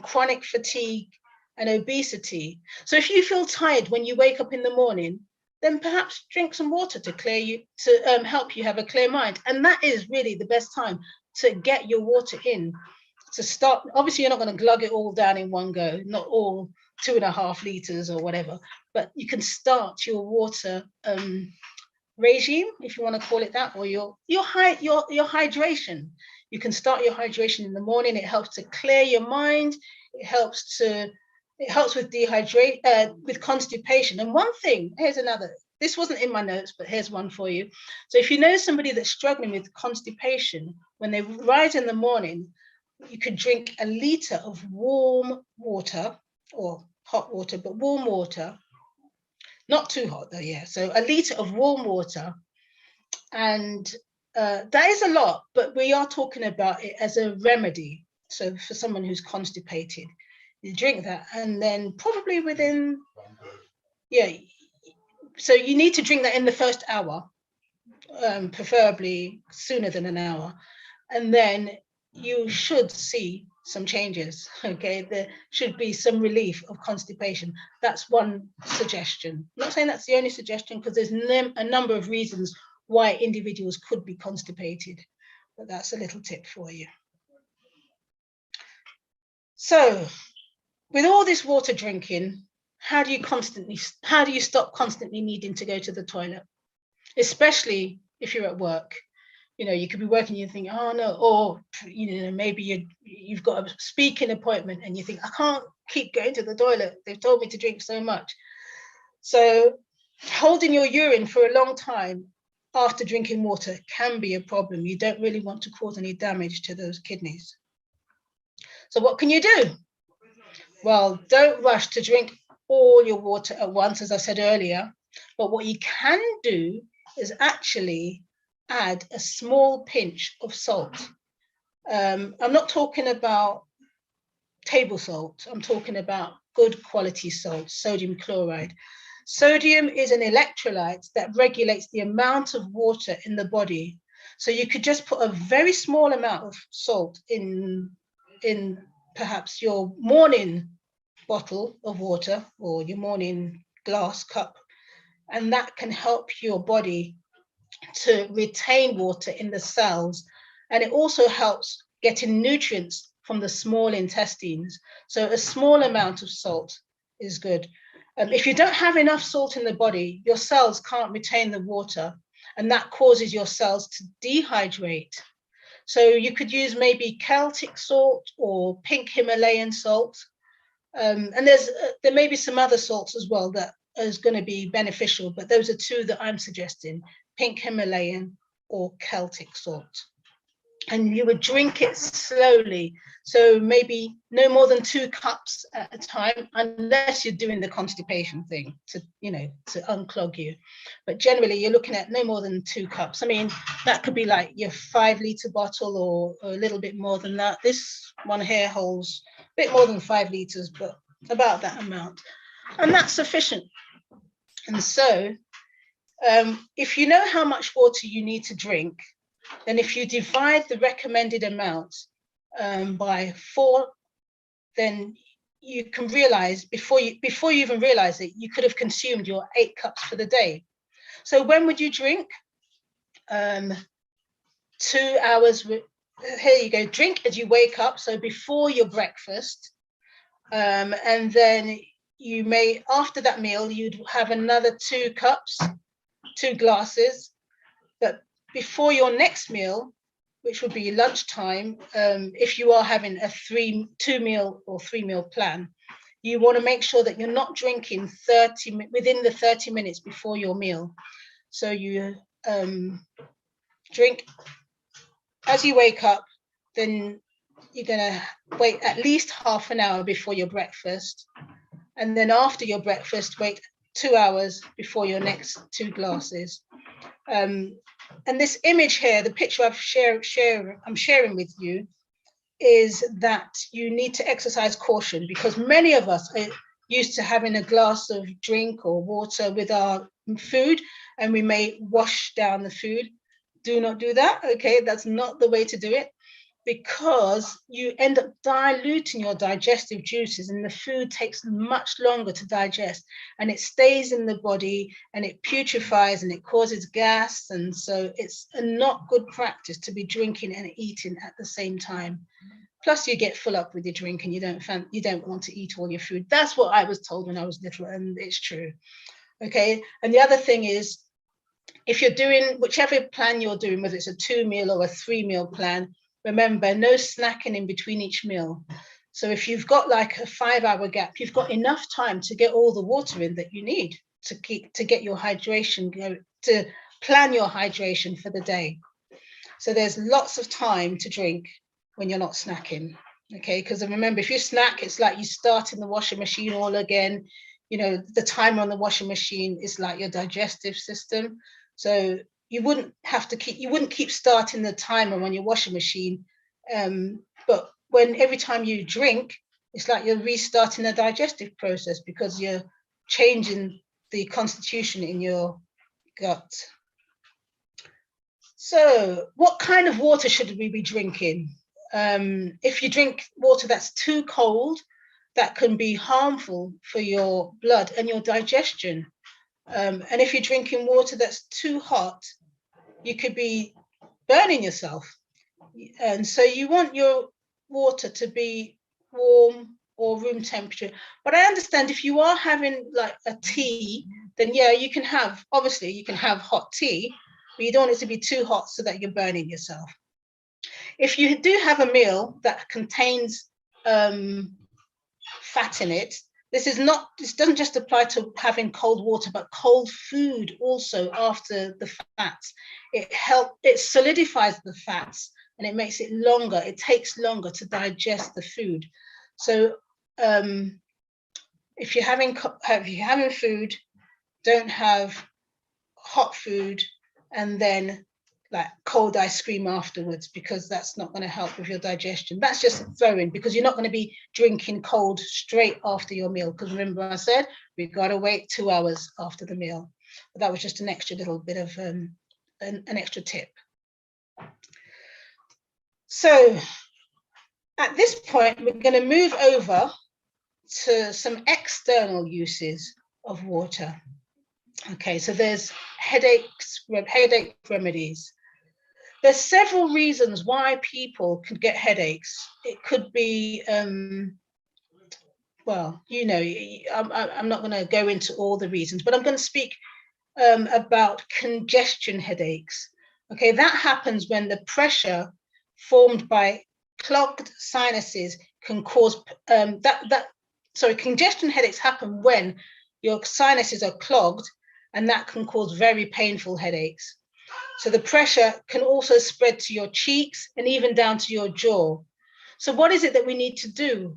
chronic fatigue, and obesity. So if you feel tired when you wake up in the morning, then perhaps drink some water to clear you, to help you have a clear mind. And that is really the best time to get your water in. To start, obviously you're not going to glug it all down in one go, not all 2.5 liters or whatever, but you can start your water regime, if you want to call it that, or your hydration. You can start your hydration in the morning. It helps to clear your mind. It helps with with constipation. And one thing, here's another. This wasn't in my notes, but here's one for you. So if you know somebody that's struggling with constipation, when they rise in the morning, you could drink 1 liter of warm water, or hot water, but warm water. Not too hot though, yeah. So 1 liter of warm water, and that is a lot, but we are talking about it as a remedy. So for someone who's constipated, you drink that, and then probably within, so you need to drink that in the first hour, preferably sooner than an hour, and then you should see some changes. Okay, there should be some relief of constipation. That's one suggestion. I'm not saying that's the only suggestion, because there's a number of reasons why individuals could be constipated, but that's a little tip for you. So with all this water drinking, how do you stop constantly needing to go to the toilet, especially if you're at work? You know, you could be working, you think, oh no, or you know, maybe you've got a speaking appointment and you think, I can't keep going to the toilet. They've told me to drink so much. So holding your urine for a long time after drinking water can be a problem. You don't really want to cause any damage to those kidneys. So what can you do? Well, don't rush to drink all your water at once, as I said earlier. But what you can do is actually add a small pinch of salt. I'm not talking about table salt. I'm talking about good quality salt, sodium chloride. Sodium is an electrolyte that regulates the amount of water in the body. So you could just put a very small amount of salt in perhaps your morning bottle of water or your morning glass cup, and that can help your body to retain water in the cells. And it also helps getting nutrients from the small intestines. So a small amount of salt is good. If you don't have enough salt in the body, your cells can't retain the water, and that causes your cells to dehydrate. So you could use maybe Celtic salt or pink Himalayan salt. And there may be some other salts as well that is going to be beneficial, but those are two that I'm suggesting: pink Himalayan or Celtic salt. And you would drink it slowly, so maybe no more than 2 cups at a time, unless you're doing the constipation thing to unclog you. But generally you're looking at no more than 2 cups. I mean, that could be like your 5-litre bottle or a little bit more than that. This one here holds a bit more than 5 litres, but about that amount, and that's sufficient. And so if you know how much water you need to drink, then if you divide the recommended amount by 4, then you can realize before you even realize it, you could have consumed your 8 cups for the day. So when would you drink? 2 hours. Here you go. Drink as you wake up, so before your breakfast, and then you may, after that meal, you'd have another 2 cups, 2 glasses. But before your next meal, which would be lunchtime, if you are having a 2-meal or 3-meal plan, you want to make sure that you're not drinking within the 30 minutes before your meal. So you drink as you wake up, then you're going to wait at least half an hour before your breakfast. And then after your breakfast, wait 2 hours before your next 2 glasses. And this image here, the picture I'm sharing with you, is that you need to exercise caution, because many of us are used to having a glass of drink or water with our food, and we may wash down the food. Do not do that, okay? That's not the way to do it, because you end up diluting your digestive juices, and the food takes much longer to digest, and it stays in the body and it putrefies and it causes gas. And so it's a not good practice to be drinking and eating at the same time. Plus you get full up with your drink and you don't want to eat all your food. That's what I was told when I was little, and it's true. Okay. And the other thing is, if you're doing whichever plan you're doing, whether it's a 2-meal or a 3-meal plan, remember, no snacking in between each meal. So if you've got like a 5-hour gap, you've got enough time to get all the water in that you need to get your hydration, to plan your hydration for the day. So there's lots of time to drink when you're not snacking, okay? Because remember, if you snack, it's like you start in the washing machine all again. The timer on the washing machine is like your digestive system. So you wouldn't keep starting the timer on your washing machine, but every time you drink, it's like you're restarting the digestive process, because you're changing the constitution in your gut. So what kind of water should we be drinking? If you drink water that's too cold, that can be harmful for your blood and your digestion. And if you're drinking water that's too hot, you could be burning yourself. And so you want your water to be warm or room temperature. But I understand if you are having like a tea, then yeah, you can have hot tea, but you don't want it to be too hot so that you're burning yourself. If you do have a meal that contains fat in it, this doesn't just apply to having cold water, but cold food also after the fats. It solidifies the fats and it makes it longer. It takes longer to digest the food. So if you're having food, don't have hot food and then like cold ice cream afterwards, because that's not going to help with your digestion. That's just throwing, because you're not going to be drinking cold straight after your meal, because remember I said we've got to wait 2 hours after the meal. But that was just an extra little bit of an extra tip. So at this point, we're going to move over to some external uses of water. Okay, so there's headache remedies. There's several reasons why people could get headaches. It could be, well, I'm not going to go into all the reasons, but I'm going to speak about congestion headaches. Okay, that happens when the pressure formed by clogged sinuses can cause that congestion headaches happen when your sinuses are clogged, and that can cause very painful headaches. So the pressure can also spread to your cheeks and even down to your jaw. So what is it that we need to do?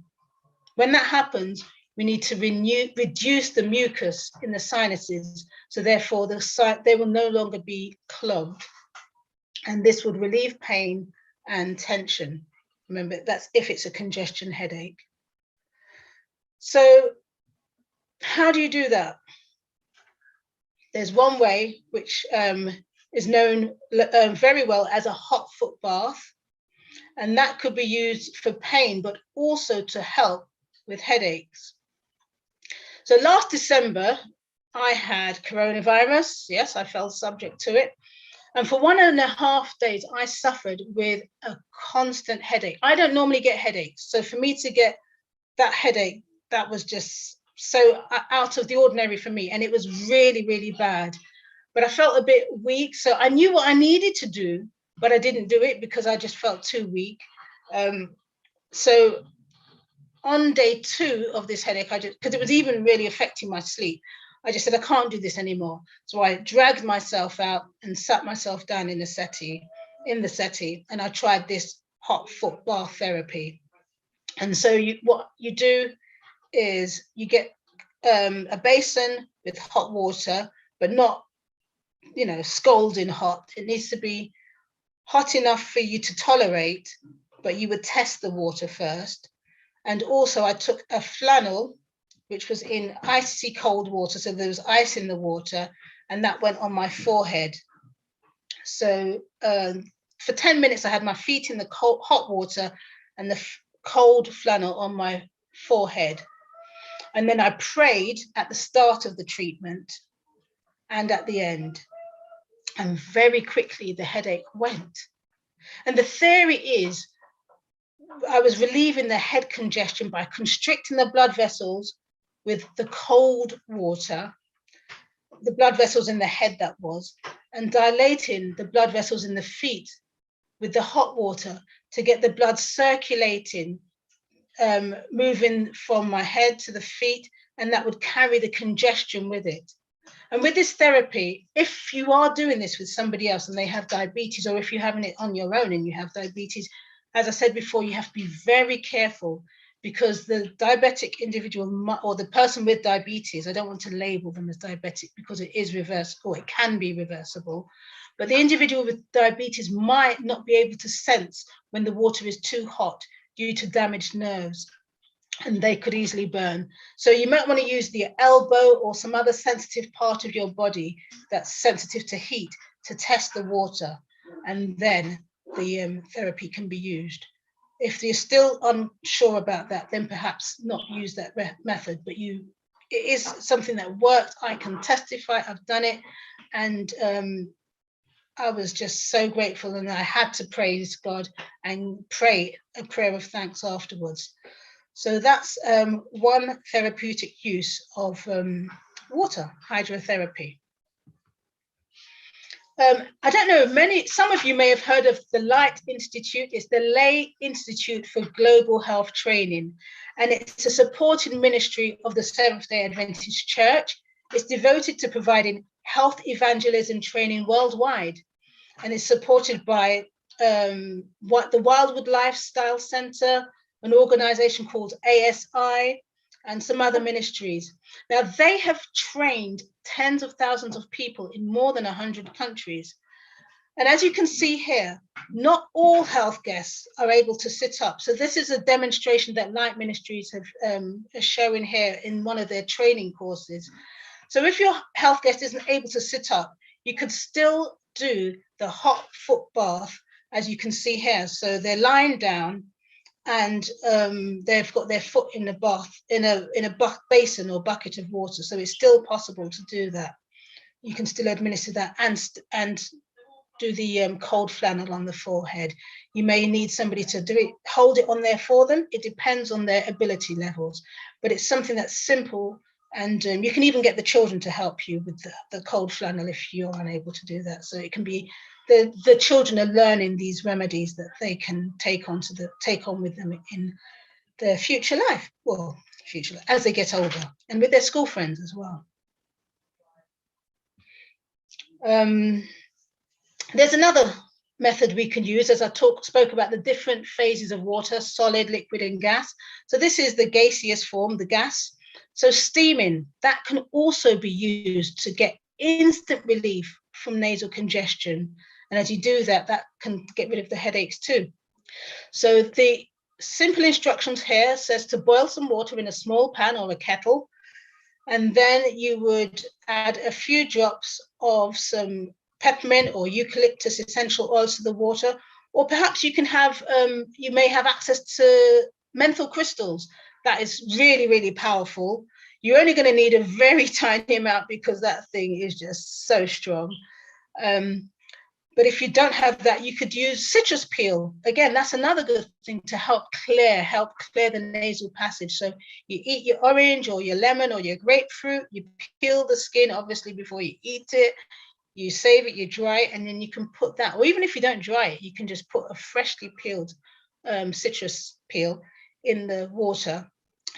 When that happens, we need to reduce the mucus in the sinuses, so therefore they will no longer be clogged. And this would relieve pain and tension. Remember, that's if it's a congestion headache. So how do you do that? There's one way, which is known very well as a hot foot bath. And that could be used for pain, but also to help with headaches. So last December, I had coronavirus. Yes, I fell subject to it. And for 1.5 days, I suffered with a constant headache. I don't normally get headaches. So for me to get that headache, that was just so out of the ordinary for me. And it was really, really bad. But I felt a bit weak. So I knew what I needed to do, but I didn't do it because I just felt too weak. So on day 2 of this headache, because it was even really affecting my sleep, I just said, I can't do this anymore. So I dragged myself out and sat myself down in the settee, and I tried this hot foot bath therapy. And so what you do is you get a basin with hot water, but not, scalding hot. It needs to be hot enough for you to tolerate, but you would test the water first. And also I took a flannel, which was in icy cold water. So there was ice in the water, and that went on my forehead. So for 10 minutes, I had my feet in the cold, hot water and the cold flannel on my forehead. And then I prayed at the start of the treatment and at the end. And very quickly, the headache went. And the theory is, I was relieving the head congestion by constricting the blood vessels with the cold water, the blood vessels in the head that was, and dilating the blood vessels in the feet with the hot water to get the blood circulating, moving from my head to the feet, and that would carry the congestion with it. And with this therapy, if you are doing this with somebody else and they have diabetes, or if you're having it on your own and you have diabetes, as I said before, you have to be very careful, because the diabetic individual or the person with diabetes, I don't want to label them as diabetic because it is reversible, it can be reversible, but the individual with diabetes might not be able to sense when the water is too hot due to damaged nerves, and they could easily burn. So you might want to use the elbow or some other sensitive part of your body that's sensitive to heat to test the water, and then the therapy can be used. If you're still unsure about that, then perhaps not use that method, but it is something that worked. I can testify, I've done it, and I was just so grateful, and I had to praise God and pray a prayer of thanks afterwards. So that's one therapeutic use of water, hydrotherapy. I don't know, some of you may have heard of the Light Institute. It's the Lay Institute for Global Health Training, and it's a supporting ministry of the Seventh-day Adventist Church. It's devoted to providing health evangelism training worldwide, and it's supported by the Wildwood Lifestyle Center, an organization called ASI, and some other ministries. Now, they have trained tens of thousands of people in more than 100 countries. And as you can see here, not all health guests are able to sit up. So this is a demonstration that Light Ministries have showing here in one of their training courses. So if your health guest isn't able to sit up, you could still do the hot foot bath, as you can see here. So they're lying down, and they've got their foot in a bath, in a basin or bucket of water. So it's still possible to do that. You can still administer that and do the cold flannel on the forehead. You may need somebody to do it, hold it on there for them. It depends on their ability levels, but it's something that's simple, and you can even get the children to help you with the cold flannel if you're unable to do that. So it can be the children are learning these remedies that they can take on with them in their future life, well, future as they get older, and with their school friends as well. There's another method we can use, as I spoke about the different phases of water, solid, liquid, and gas. So this is the gaseous form, the gas. So steaming, that can also be used to get instant relief from nasal congestion. And as you do that, that can get rid of the headaches too. So the simple instructions here says to boil some water in a small pan or a kettle, and then you would add a few drops of some peppermint or eucalyptus essential oils to the water, or perhaps you can have, you may have access to menthol crystals. That is really, really powerful. You're only going to need a very tiny amount because that thing is just so strong. But if you don't have that, you could use citrus peel. Again, that's another good thing to help clear the nasal passage. So you eat your orange or your lemon or your grapefruit, you peel the skin, obviously, before you eat it. You save it, you dry it, and then you can put that, or even if you don't dry it, you can just put a freshly peeled citrus peel in the water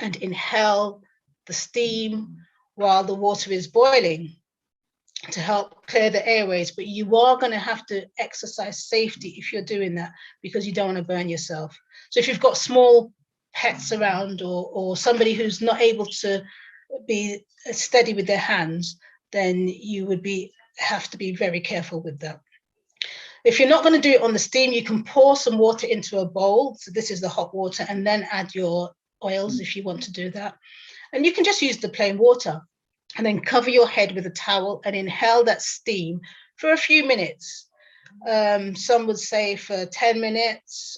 and inhale the steam while the water is boiling to help clear the airways. But you are going to have to exercise safety if you're doing that, because you don't want to burn yourself. So if you've got small pets around, or somebody who's not able to be steady with their hands, then you would have to be very careful with that. If you're not going to do it on the steam, you can pour some water into a bowl. So this is the hot water, and then add your oils if you want to do that. And you can just use the plain water, and then cover your head with a towel and inhale that steam for a few minutes. Some would say for 10 minutes,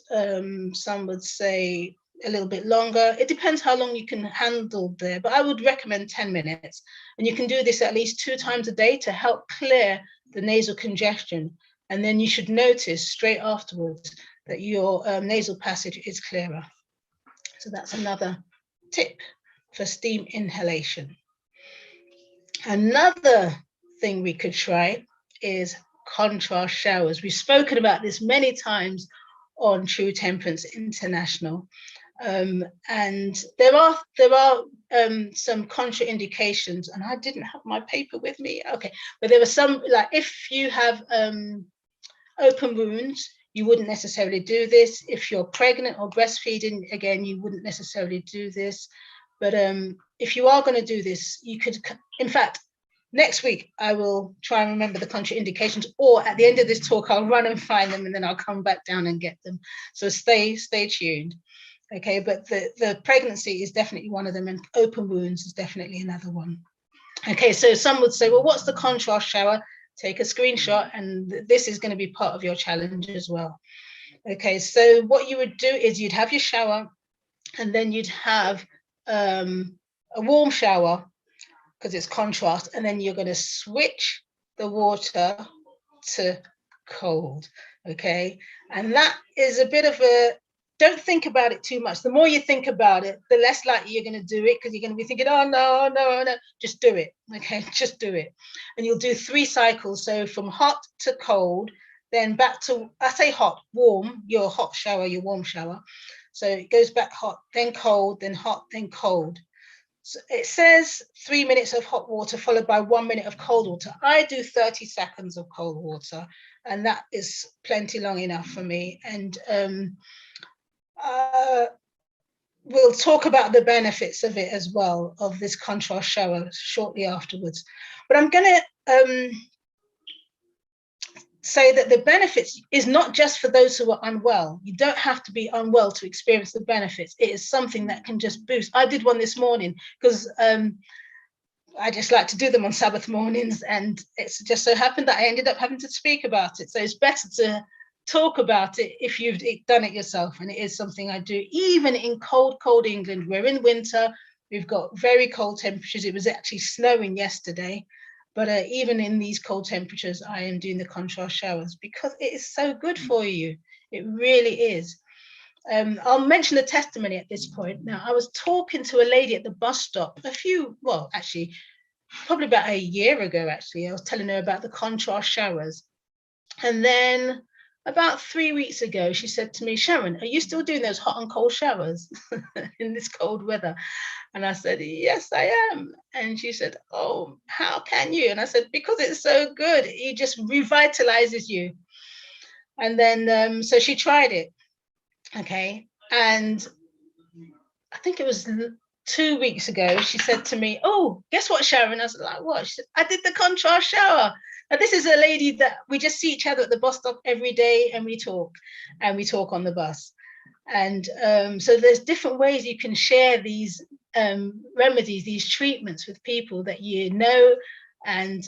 some would say a little bit longer. It depends how long you can handle there, but I would recommend 10 minutes. And you can do this at least 2 times a day to help clear the nasal congestion. And then you should notice straight afterwards that your nasal passage is clearer. So that's another tip for steam inhalation. Another thing we could try is contrast showers. We've spoken about this many times on True Temperance International. And there are some contraindications, and I didn't have my paper with me. Okay, but there were some, like if you have open wounds, you wouldn't necessarily do this. If you're pregnant or breastfeeding, again, you wouldn't necessarily do this. But if you are going to do this, you could, in fact, next week, I will try and remember the contraindications, or at the end of this talk, I'll run and find them, and then I'll come back down and get them. So stay tuned. Okay, but the pregnancy is definitely one of them, and open wounds is definitely another one. Okay, so some would say, well, what's the contrast shower? Take a screenshot, and this is going to be part of your challenge as well. Okay, so what you would do is you'd have your shower, and then you'd have a warm shower, because it's contrast, and then you're going to switch the water to cold. Okay, and that is a bit of a, don't think about it too much. The more you think about it, the less likely you're going to do it, because you're going to be thinking, oh no, just do it. Okay, just do it. And you'll do 3 cycles. So from hot to cold, then back to, I say hot, warm, your hot shower, your warm shower. So it goes back hot, then cold, then hot, then cold. So it says 3 minutes of hot water followed by 1 minute of cold water. I do 30 seconds of cold water, and that is plenty long enough for me. And we'll talk about the benefits of it as well, of this contrast shower, shortly afterwards. But I'm going to say that the benefits is not just for those who are unwell. You don't have to be unwell to experience the benefits. It is something that can just boost. I did one this morning because I just like to do them on Sabbath mornings, and it's just so happened that I ended up having to speak about it. So it's better to talk about it if you've done it yourself. And it is something I do even in cold England. We're in winter, we've got very cold temperatures. It was actually snowing yesterday, but even in these cold temperatures, I am doing the contrast showers because it is so good for you. It really is. I'll mention a testimony at this point. Now, I was talking to a lady at the bus stop probably about a year ago, actually. I was telling her about the contrast showers. And then about 3 weeks ago, she said to me, Sharon, are you still doing those hot and cold showers in this cold weather? And I said, yes, I am. And she said, oh, how can you? And I said, because it's so good. It just revitalizes you. And then, so she tried it. Okay. And I think it was 2 weeks ago, she said to me, oh, guess what, Sharon? I was like, what? She said, I did the Contra shower. And this is a lady that we just see each other at the bus stop every day, and we talk on the bus. And so there's different ways you can share these remedies, these treatments with people that you know. And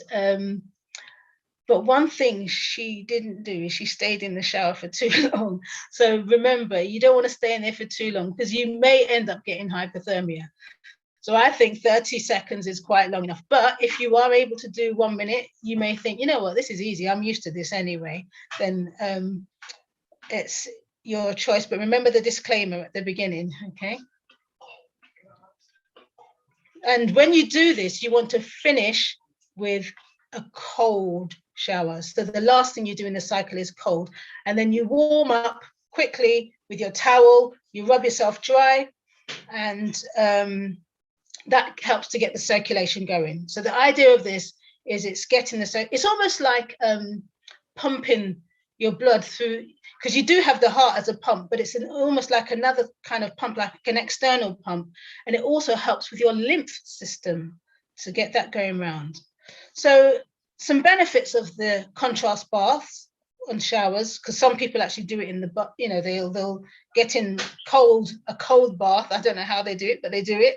but one thing she didn't do is she stayed in the shower for too long. So remember, you don't want to stay in there for too long because you may end up getting hypothermia. So I think 30 seconds is quite long enough. But if you are able to do 1 minute, you may think, you know what, this is easy. I'm used to this anyway. Then it's your choice. But remember the disclaimer at the beginning, okay? And when you do this, you want to finish with a cold shower. So the last thing you do in the cycle is cold. And then you warm up quickly with your towel, you rub yourself dry, and that helps to get the circulation going. So the idea of this is it's getting it's almost like pumping your blood through, because you do have the heart as a pump, but it's almost like another kind of pump, like an external pump. And it also helps with your lymph system to get that going around. So some benefits of the contrast baths and showers, because some people actually do it in the, you know, they'll get in a cold bath. I don't know how they do it, but they do it.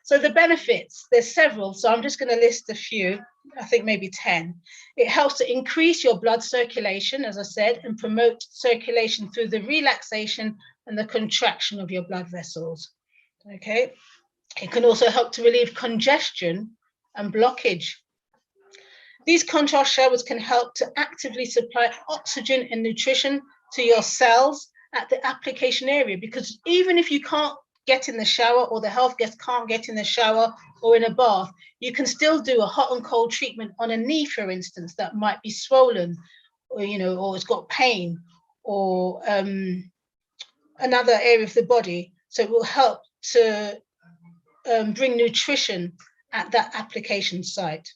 So the benefits, there's several. So I'm just going to list a few, I think maybe 10. It helps to increase your blood circulation, as I said, and promote circulation through the relaxation and the contraction of your blood vessels. Okay. It can also help to relieve congestion and blockage. These contrast showers can help to actively supply oxygen and nutrition to your cells at the application area, because even if you can't get in the shower, or the health guest can't get in the shower or in a bath, you can still do a hot and cold treatment on a knee, for instance, that might be swollen, or, you know, or it's got pain, or another area of the body. So it will help to bring nutrition at that application site.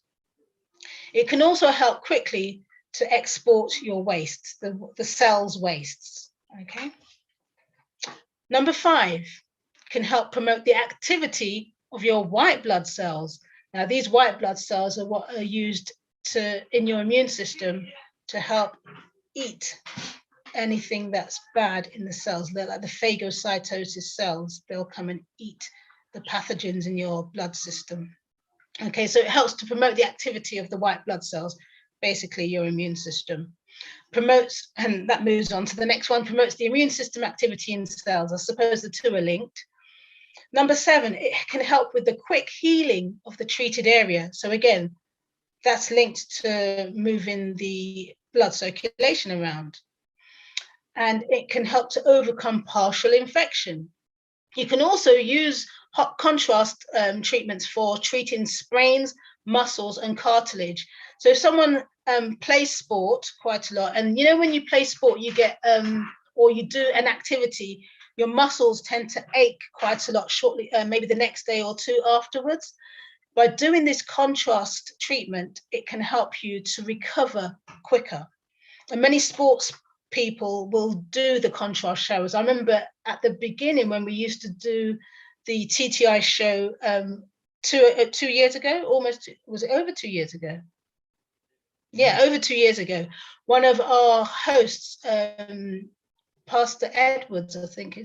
It can also help quickly to export your waste, the cell's wastes. Okay. Number 5, can help promote the activity of your white blood cells. Now, these white blood cells are what are used in your immune system to help eat anything that's bad in the cells. They're like the phagocytosis cells. They'll come and eat the pathogens in your blood system. Okay, so it helps to promote the activity of the white blood cells, basically your immune system. Promotes, and that moves on to the next one, promotes the immune system activity in cells. I suppose the two are linked. Number 7, it can help with the quick healing of the treated area. So again, that's linked to moving the blood circulation around. And it can help to overcome partial infection. You can also use hot contrast treatments for treating sprains, muscles, and cartilage. So if someone plays sport quite a lot, and you know, when you play sport, you get, or you do an activity, your muscles tend to ache quite a lot shortly, maybe the next day or two afterwards. By doing this contrast treatment, it can help you to recover quicker. And many sports people will do the contrast showers. I remember at the beginning when we used to do the TTI show 2 years ago, almost, was it over 2 years ago? Yeah, over 2 years ago. One of our hosts, Pastor Edwards, I think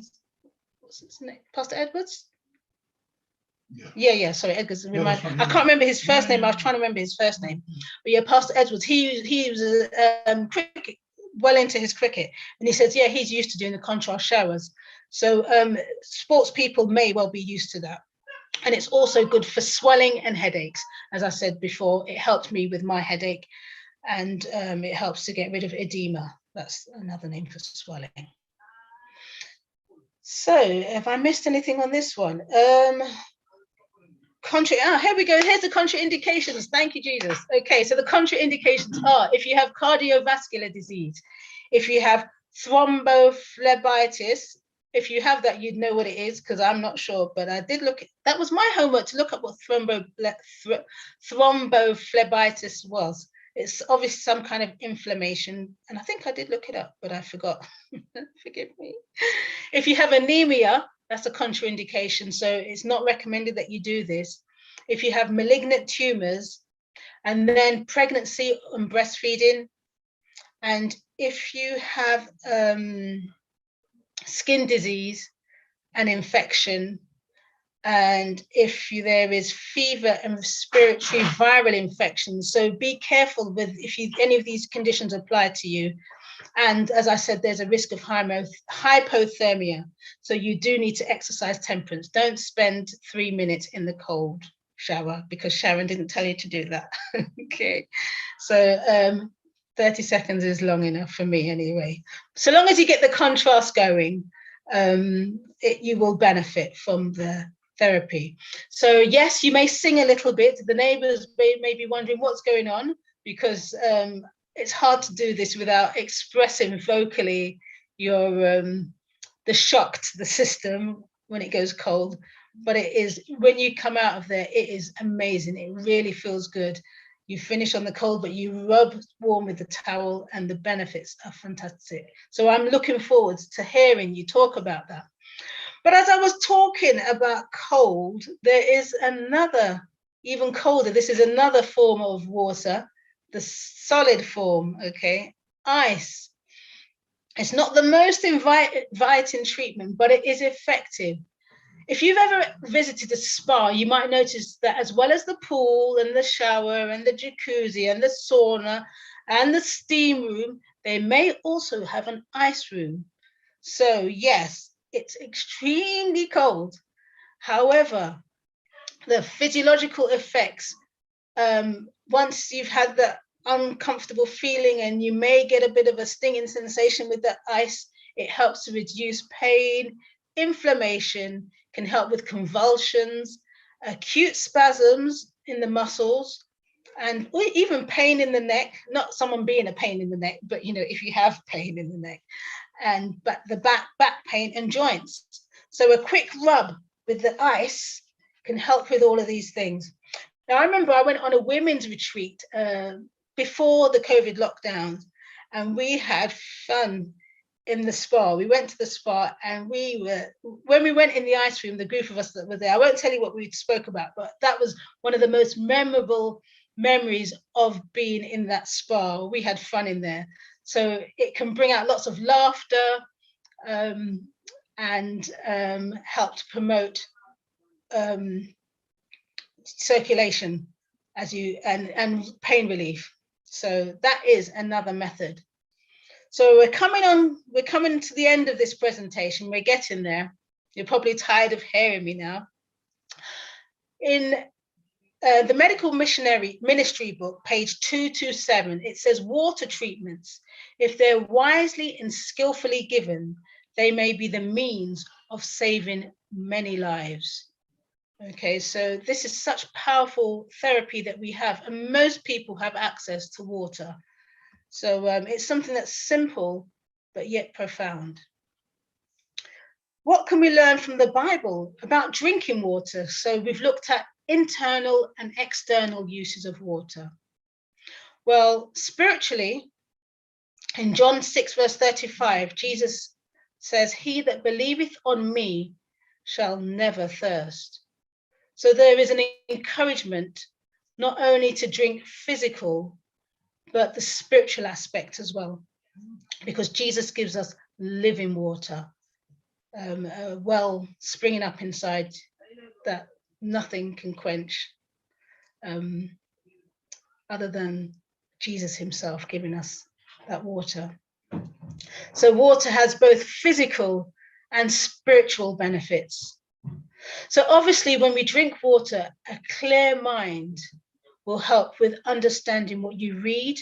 what's his name? Pastor Edwards? Yeah, sorry, Edwards. I can't remember his first name. I was trying to remember his first name. But yeah, Pastor Edwards, he was a cricket, well into his cricket. And he says, yeah, he's used to doing the contrast showers. So sports people may well be used to that. And it's also good for swelling and headaches. As I said before, it helped me with my headache, and it helps to get rid of edema. That's another name for swelling. So have I missed anything on this one? Here we go. Here's the contraindications. Thank you, Jesus. Okay, so the contraindications are if you have cardiovascular disease, if you have thrombophlebitis. If you have that, you'd know what it is, because I'm not sure, but I did look. That was my homework, to look up what thrombophlebitis was. It's obviously some kind of inflammation, and I think I did look it up, but I forgot. Forgive me. If you have anemia, that's a contraindication, so it's not recommended that you do this. If you have malignant tumors, and then pregnancy and breastfeeding, and if you have skin disease and infection, and if there is fever and respiratory viral infections. So be careful with if any of these conditions apply to you. And as I said, there's a risk of hypothermia. So you do need to exercise temperance. Don't spend 3 minutes in the cold shower, because Sharon didn't tell you to do that. Okay, so 30 seconds is long enough for me anyway. So long as you get the contrast going, you will benefit from the therapy. So yes, you may sing a little bit. The neighbors may be wondering what's going on, because it's hard to do this without expressing vocally your the shock to the system when it goes cold. But it is, when you come out of there, it is amazing. It really feels good. You finish on the cold, but you rub warm with the towel, and the benefits are fantastic. So I'm looking forward to hearing you talk about that. But as I was talking about cold, there is another, even colder. This is another form of water, the solid form, okay? Ice. It's not the most inviting treatment, but it is effective. If you've ever visited a spa, you might notice that as well as the pool and the shower and the jacuzzi and the sauna and the steam room, they may also have an ice room. So yes, it's extremely cold. However, the physiological effects, once you've had the uncomfortable feeling and you may get a bit of a stinging sensation with the ice, it helps to reduce pain, inflammation, can help with convulsions, acute spasms in the muscles, and even pain in the neck. Not someone being a pain in the neck, but if you have pain in the neck, but the back pain and joints. So a quick rub with the ice can help with all of these things. Now, I remember I went on a women's retreat before the COVID lockdowns, and we had fun in the spa. We went to the spa, and when we went in the ice room, the group of us that were there, I won't tell you what we spoke about, but that was one of the most memorable memories of being in that spa. We had fun in there. So it can bring out lots of laughter and help to promote circulation and pain relief. So that is another method. So we're coming to the end of this presentation. We're getting there. You're probably tired of hearing me now. In the Medical Ministry book, page 227, it says water treatments, if they're wisely and skillfully given, they may be the means of saving many lives. Okay, so this is such powerful therapy that we have, and most people have access to water. So it's something that's simple, but yet profound. What can we learn from the Bible about drinking water? So we've looked at internal and external uses of water. Well, spiritually, in John 6, verse 35, Jesus says, "He that believeth on me shall never thirst." So there is an encouragement not only to drink physical, but the spiritual aspect as well, because Jesus gives us living water, a well springing up inside that nothing can quench, other than Jesus himself giving us that water. So water has both physical and spiritual benefits. So obviously, when we drink water, a clear mind will help with understanding what you read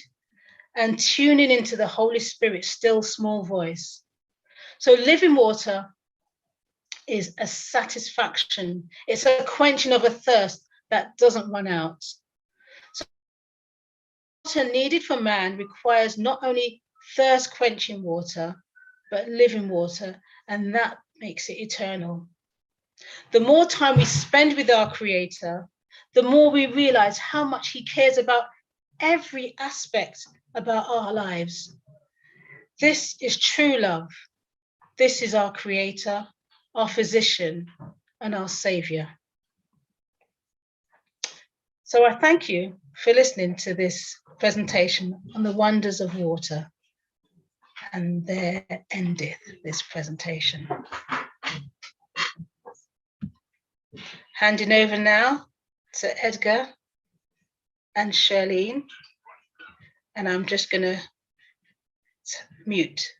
and tuning into the Holy Spirit's still small voice. So living water is a satisfaction. It's a quenching of a thirst that doesn't run out. So water needed for man requires not only thirst quenching water, but living water, and that makes it eternal. The more time we spend with our Creator, the more we realize how much He cares about every aspect about our lives. This is true love. This is our Creator, our physician, and our Savior. So I thank you for listening to this presentation on the wonders of water. And there endeth this presentation. Handing over now to Edgar and Charlene, and I'm just going to mute.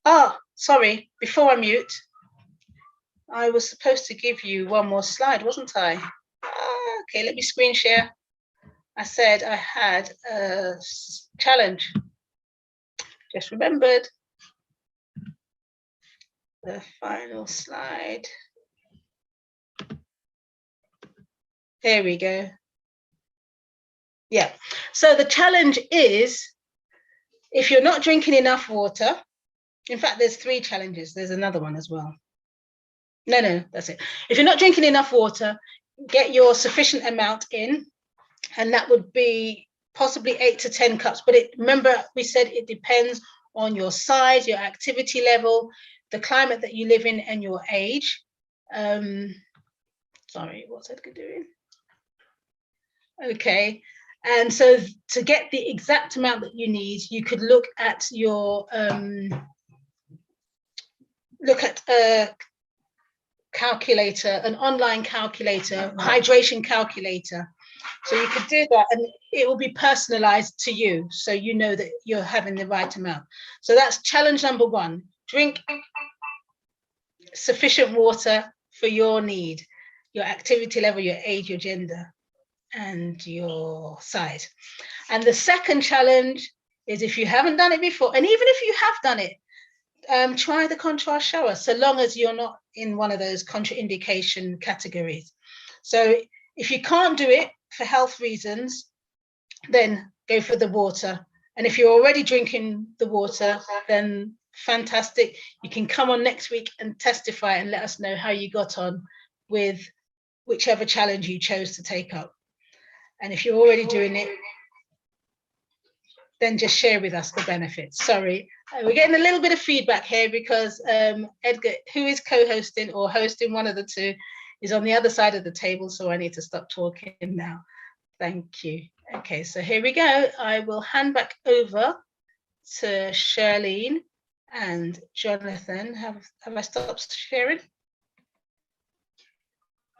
Oh, sorry, before I mute, I was supposed to give you one more slide, wasn't I? Okay, let me screen share. I said I had a challenge. Just remembered. The final slide. There we go. Yeah, so the challenge is, if you're not drinking enough water, in fact, there's 3 challenges. There's another one as well. No, that's it. If you're not drinking enough water, get your sufficient amount in, and that would be possibly 8 to 10 cups. But remember, we said it depends on your size, your activity level, the climate that you live in, and your age. Sorry, what's Edgar doing? Okay, and so to get the exact amount that you need, you could look at your calculator, an online calculator, hydration calculator. So you could do that, and it will be personalized to you, so you know that you're having the right amount. So that's challenge number 1. Drink sufficient water for your need, your activity level, your age, your gender, and your size. And the second challenge is, if you haven't done it before, and even if you have done it, try the contrast shower, so long as you're not in one of those contraindication categories. So if you can't do it for health reasons, then go for the water. And if you're already drinking the water, then fantastic. You can come on next week and testify and let us know how you got on with whichever challenge you chose to take up. And if you're already doing it, then just share with us the benefits. Sorry, we're getting a little bit of feedback here because Edgar, who is co-hosting or hosting, one of the two, is on the other side of the table, so I need to stop talking now. Thank you. Okay, so here we go. I will hand back over to Charlene and Jonathan. Have I stopped sharing?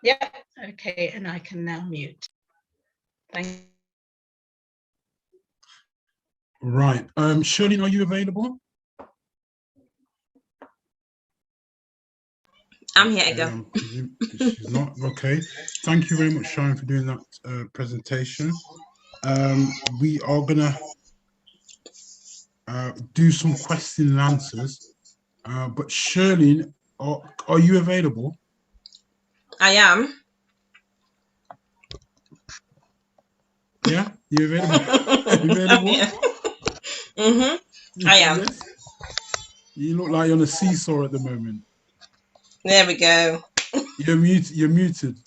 Yeah, okay, and I can now mute. Thank you.
Right. Charlene, are you available?
I'm here, Edgar.
She's not. Okay. Thank you very much, Sharon, for doing that presentation. We are going to do some question and answers. But Charlene, are you available?
I am.
Yeah, you available? You available?
Yeah. I am.
Yes. You look like you're on a seesaw at the moment.
There we go.
You're muted.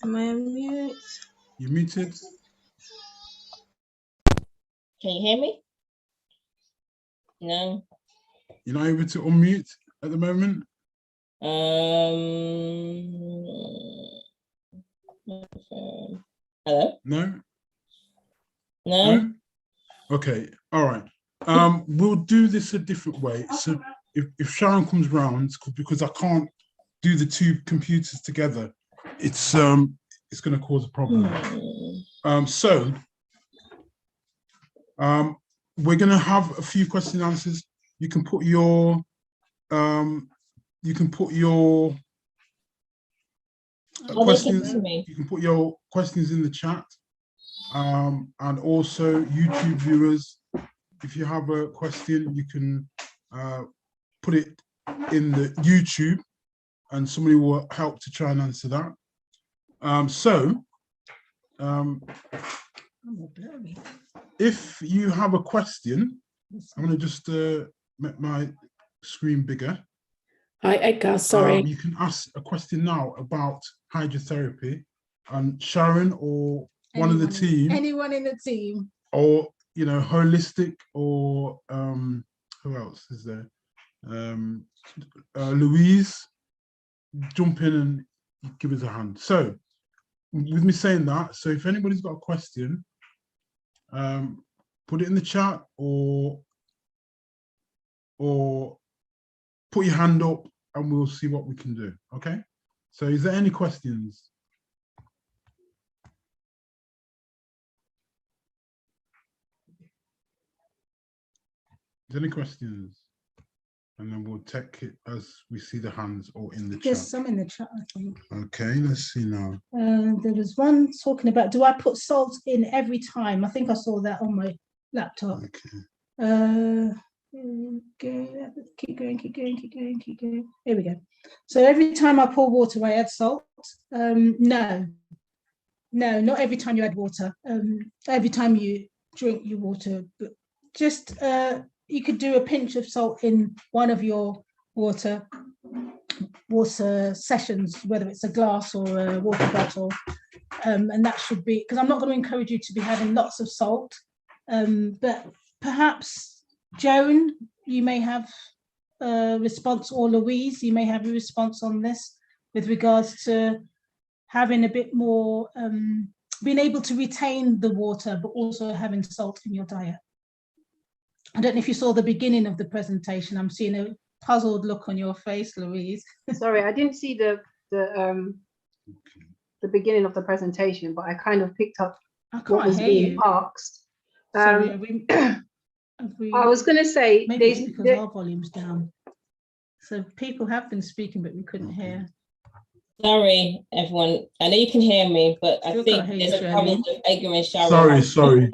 Am I on mute?
You're muted.
Can you hear me? No.
You're not able to unmute at the moment?
Hello?
No?
No?
Okay, all right. We'll do this a different way. So if Sharon comes round, because I can't do the 2 computers together, it's going to cause a problem. We're going to have a few question and answers. You can put your questions. You can put your questions in the chat, and also YouTube viewers. If you have a question, you can put it in the YouTube, and somebody will help to try and answer that. If you have a question, I'm going to just make my screen bigger.
Hi, Edgar, sorry.
You can ask a question now about hydrotherapy, and Sharon or one of the team.
Anyone in the team.
Or, you know, holistic, or who else is there? Louise, jump in and give us a hand. So, with me saying that, so if anybody's got a question, put it in the chat, or put your hand up and we'll see what we can do. Okay, so is there any questions? Is there any questions? And then we'll take it as we see the hands or in the chat.
There's some in the chat, I think.
Okay, let's see now.
There was one talking about, do I put salt in every time? I think I saw that on my laptop.
Okay.
Keep going. Here we go. So every time I pour water, I add salt. No, not every time you add water. Every time you drink your water, but just you could do a pinch of salt in one of your water sessions, whether it's a glass or a water bottle, and that should be, because I'm not going to encourage you to be having lots of salt, but perhaps Joan, you may have a response, or Louise, you may have a response on this with regards to having a bit more, being able to retain the water, but also having salt in your diet. I don't know if you saw the beginning of the presentation. I'm seeing a puzzled look on your face, Louise.
Sorry, I didn't see the beginning of the presentation, but I kind of picked up what was being asked.
Sorry,
I was going to say,
maybe it's because our volume's down. So people have been speaking, but we couldn't hear.
Sorry, everyone. I know you can hear me, but I think there's a problem with Edgar and Sharon.
Sorry.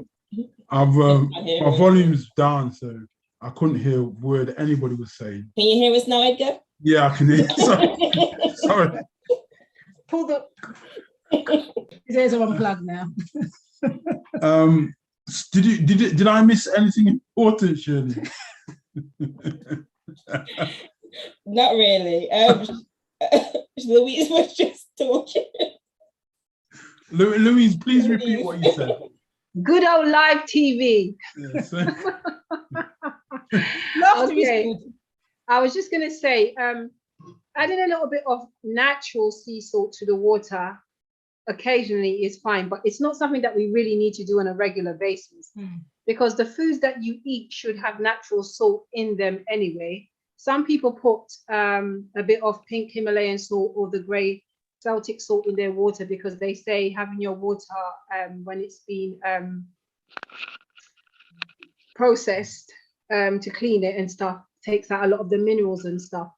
My volume's down, so I couldn't hear a word anybody was saying.
Can you hear us now, Edgar?
Yeah, I can hear you. Sorry.
Pull the... His ears are unplugged now.
Did I miss anything important, Shirley?
Not really. Louise was just talking.
Louise, please repeat what you said.
Good old live TV.
Yes.
Okay. I was just going to say, adding a little bit of natural sea salt to the water occasionally is fine, but it's not something that we really need to do on a regular basis, because the foods that you eat should have natural salt in them anyway. Some people put a bit of pink Himalayan salt or the grey Celtic salt in their water because they say having your water when it's been processed to clean it and stuff takes out a lot of the minerals and stuff.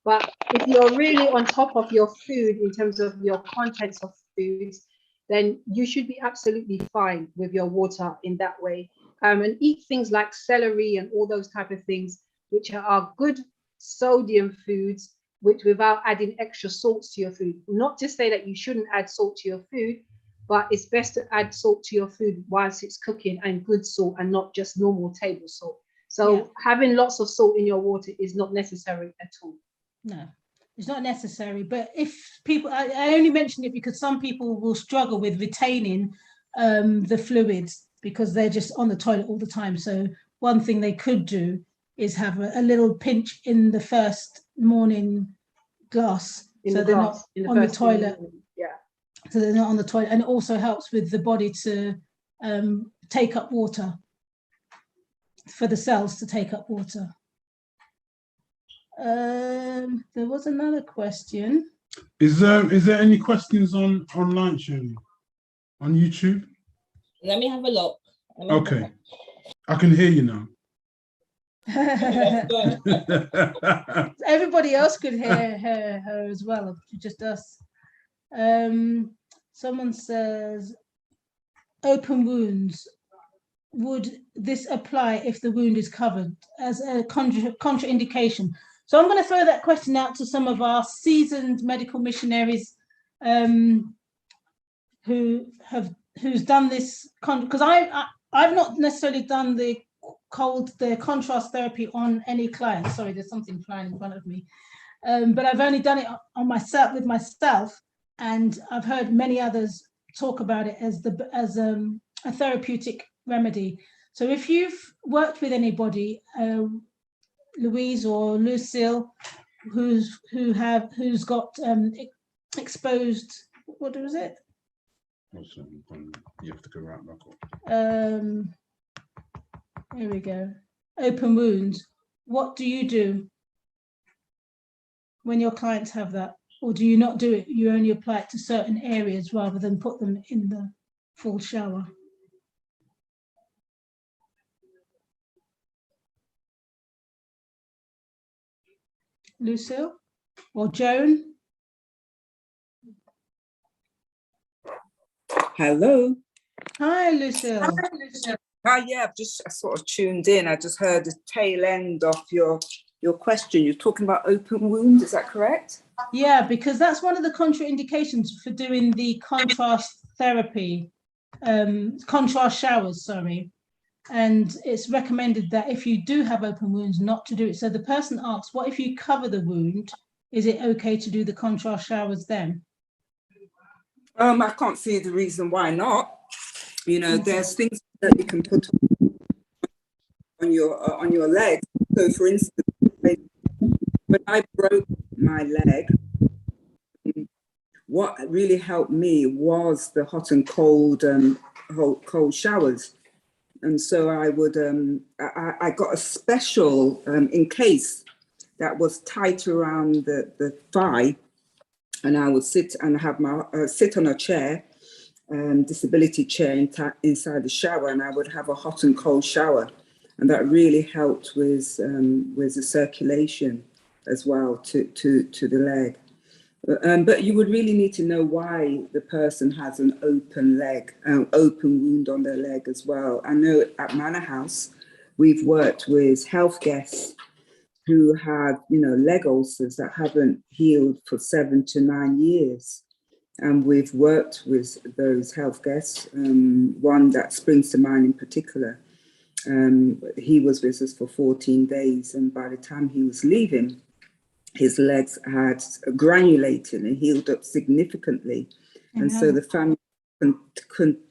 But if you're really on top of your food in terms of your contents of foods, then you should be absolutely fine with your water in that way. And eat things like celery and all those type of things, which are good sodium foods, which without adding extra salts to your food. Not to say that you shouldn't add salt to your food, but it's best to add salt to your food whilst it's cooking, and good salt and not just normal table salt. So having lots of salt in your water is not necessary at all.
No, it's not necessary. But if people, I only mention it because some people will struggle with retaining the fluids because they're just on the toilet all the time. So one thing they could do is have a little pinch in the first morning glass, so they're not on the toilet. So they're not on the toilet, and it also helps with the body to take up water, for the cells to take up water. There was another question.
Is there any questions online, Shirley? On YouTube?
Let me have a look.
Okay, I can hear you now.
Everybody else could hear her as well, just us. Someone says, open wounds, would this apply if the wound is covered as a contraindication? So I'm going to throw that question out to some of our seasoned medical missionaries who's done this, because I've not necessarily done the contrast therapy on any client. Sorry, there's something flying in front of me. But I've only done it on myself, with myself, and I've heard many others talk about it as a therapeutic remedy. So if you've worked with anybody, Louise or Lucille, who's got exposed, what was it?
You have to go right back up.
Here we go. Open wounds. What do you do when your clients have that? Or do you not do it? You only apply it to certain areas rather than put them in the full shower? Lucille or Joan?
Hello.
Hi, Lucille.
Hi, yeah, I've just sort of tuned in. I just heard the tail end of your question. You're talking about open wounds, is that correct?
Yeah, because that's one of the contraindications for doing the contrast therapy, contrast showers, sorry. And it's recommended that if you do have open wounds, not to do it. So the person asks, what if you cover the wound? Is it okay to do the contrast showers then?
I can't see the reason why not. You know, there's things that you can put on your leg. So, for instance, when I broke my leg, what really helped me was the hot and cold showers. And so I would, I got a special encase that was tight around the thigh, and I would sit and have my sit on a chair, disability chair inside the shower, and I would have a hot and cold shower, and that really helped with the circulation as well to the leg. But you would really need to know why the person has an open wound on their leg as well. I know at Manor House, we've worked with health guests who have, leg ulcers that haven't healed for 7 to 9 years. And we've worked with those health guests, one that springs to mind in particular. He was with us for 14 days, and by the time he was leaving, his legs had granulated and healed up significantly. And so the family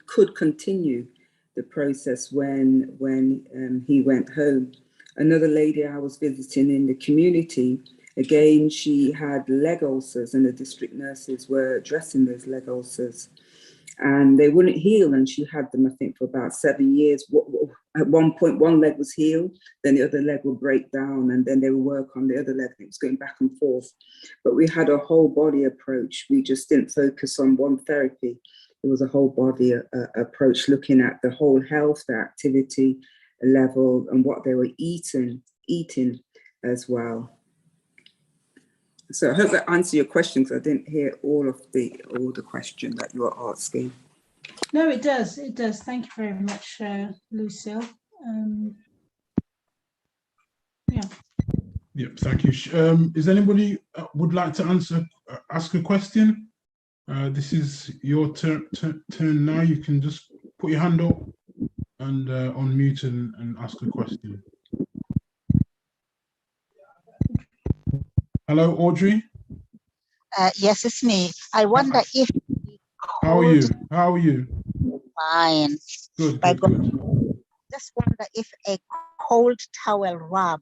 could continue the process when he went home. Another lady I was visiting in the community, again, she had leg ulcers, and the district nurses were addressing those leg ulcers. And they wouldn't heal, and she had them, I think, for about 7 years. At one point, one leg was healed, then the other leg would break down, and then they would work on the other leg. It was going back and forth. But we had a whole body approach. We just didn't focus on one therapy. It was a whole body approach, looking at the whole health, the activity level, and what they were eating as well. So I hope that answers your question, because I didn't hear all the question that you were asking.
No, it does. It does. Thank you very much, Lucille. Yeah.
Yep. Thank you. Is anybody would like to ask a question? This is your turn now. You can just put your hand up and unmute and ask a question. Hello, Audrey.
Yes, it's me. I wonder if.
How are you? How are you?
Fine.
Good.
Just wonder if a cold towel rub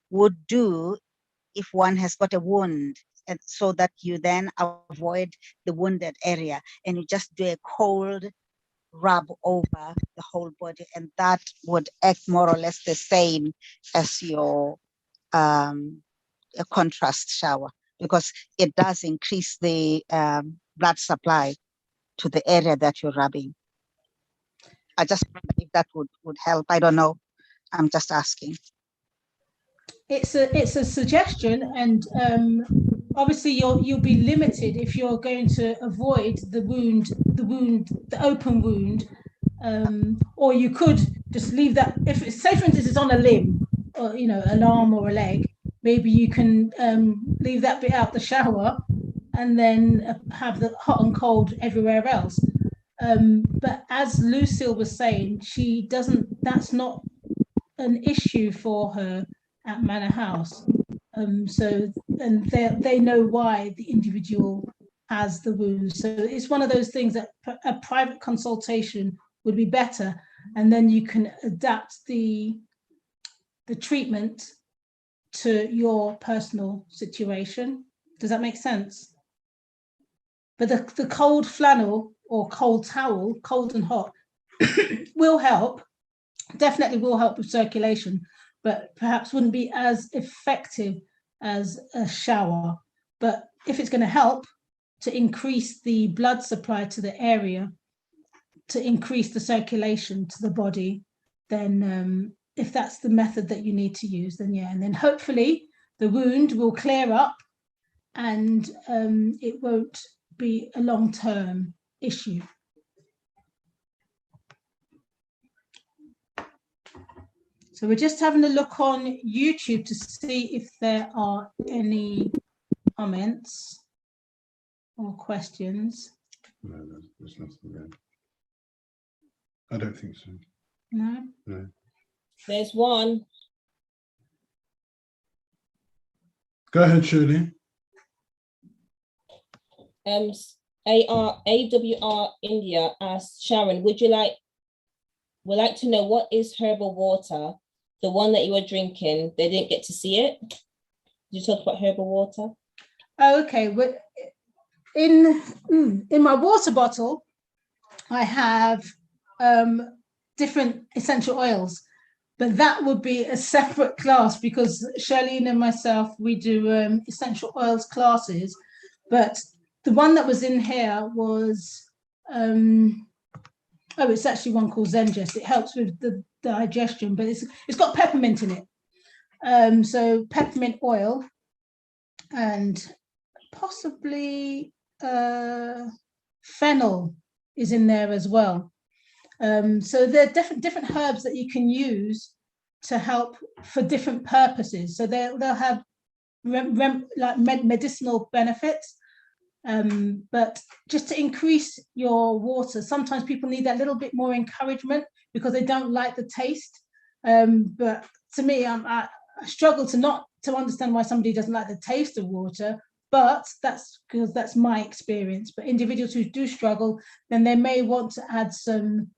would do if one has got a wound, and so that you then avoid the wounded area, and you just do a cold rub over the whole body, and that would act more or less the same as your a contrast shower, because it does increase the blood supply to the area that you're rubbing. I just wonder if that would help. I don't know. I'm just asking.
It's a suggestion, and obviously you'll be limited if you're going to avoid the open wound, or you could just leave that. If say for instance it's on a limb, or an arm or a leg, maybe you can leave that bit out the shower and then have the hot and cold everywhere else. But as Lucille was saying, that's not an issue for her at Manor House. And they know why the individual has the wound. So it's one of those things that a private consultation would be better, and then you can adapt the treatment to your personal situation. Does that make sense? But the cold flannel or cold towel, cold and hot, will help, definitely will help with circulation, but perhaps wouldn't be as effective as a shower. But if it's going to help to increase the blood supply to the area, to increase the circulation to the body, then if that's the method that you need to use, then yeah, and then hopefully the wound will clear up and it won't be a long-term issue. So we're just having a look on YouTube to see if there are any comments or questions.
No, there's nothing there. I don't think so.
No?
No.
There's one.
Go ahead, Shirley.
AWR India asked Sharon, would like to know what is herbal water, the one that you were drinking? They didn't get to see it. Did you talk about herbal water?
Oh, okay. Well, in my water bottle, I have different essential oils, but that would be a separate class because Charlene and myself, we do essential oils classes, but the one that was in here was, it's actually one called Zengest. It helps with the digestion, but it's got peppermint in it. So peppermint oil and possibly fennel is in there as well. So there are different herbs that you can use to help for different purposes. So they'll have like medicinal benefits. But just to increase your water, sometimes people need that little bit more encouragement because they don't like the taste. But to me, I struggle to understand why somebody doesn't like the taste of water, but that's because that's my experience. But individuals who do struggle, then they may want to add some,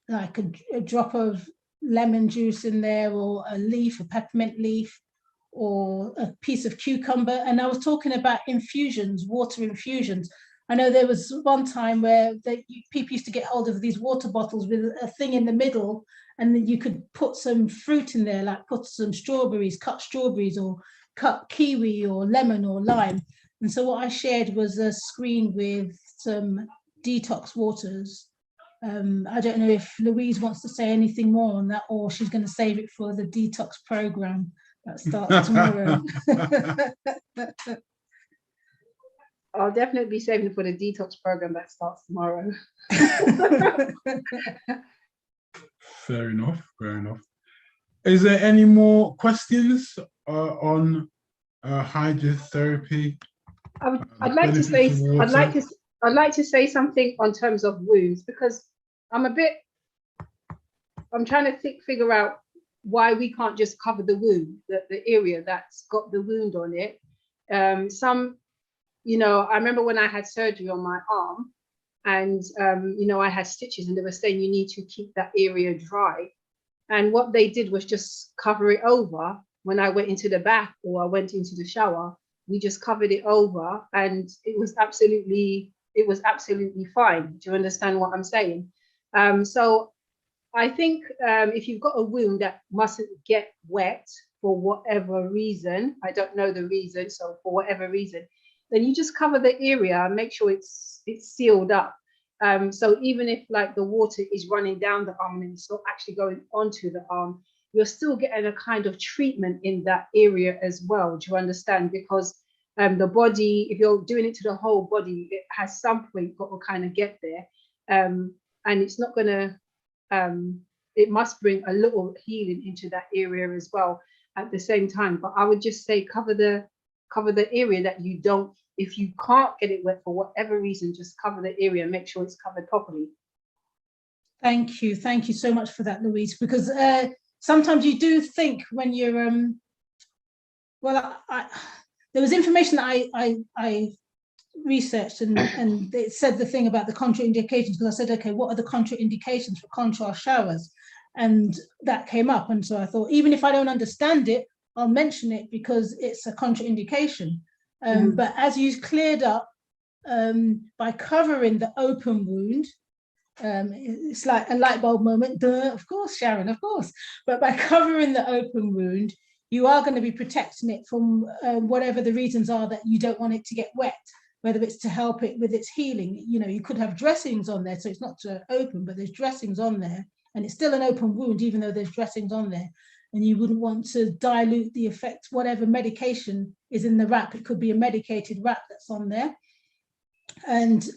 like a drop of lemon juice in there, or a peppermint leaf, or a piece of cucumber. And I was talking about infusions, water infusions. I know there was one time where people used to get hold of these water bottles with a thing in the middle, and then you could put some fruit in there, like put some strawberries, cut strawberries, or cut kiwi or lemon or lime. And so what I shared was a screen with some detox waters. I don't know if Louise wants to say anything more on that, or she's going to save it for the detox program that starts tomorrow.
I'll definitely be saving it for the detox program that starts tomorrow.
Fair enough. Fair enough. Is there any more questions on hydrotherapy?
I'd like to say something on terms of wounds, because I'm trying to figure out why we can't just cover the wound, the area that's got the wound on it. I remember when I had surgery on my arm, and I had stitches, and they were saying you need to keep that area dry. And what they did was just cover it over. When I went into the bath or I went into the shower, we just covered it over, and it was absolutely fine. Do you understand what I'm saying? So I think if you've got a wound that mustn't get wet for whatever reason, I don't know the reason, so for whatever reason, then you just cover the area and make sure it's sealed up. So even if like the water is running down the arm and it's not actually going onto the arm, you're still getting a kind of treatment in that area as well. Do you understand? Because the body, if you're doing it to the whole body, it has some point got to kind of get there. And it's not going to, it must bring a little healing into that area as well. at the same time. But I would just say cover the area that you don't. If you can't get it wet for whatever reason, just cover the area and make sure it's covered properly.
Thank you so much for that, Louise, because sometimes you do think when you're well, there was information that I researched, and it said the thing about the contraindications, because I said, okay, what are the contraindications for contrast showers? And that came up, and so I thought, even if I don't understand it, I'll mention it because it's a contraindication. But as you cleared up, by covering the open wound, it's like a light bulb moment, duh, of course, Sharon, of course. But by covering the open wound, you are going to be protecting it from whatever the reasons are that you don't want it to get wet, whether it's to help it with its healing. You know, you could have dressings on there, so it's not open, but there's dressings on there, and it's still an open wound, even though there's dressings on there. And you wouldn't want to dilute the effect, whatever medication is in the wrap. It could be a medicated wrap that's on there. And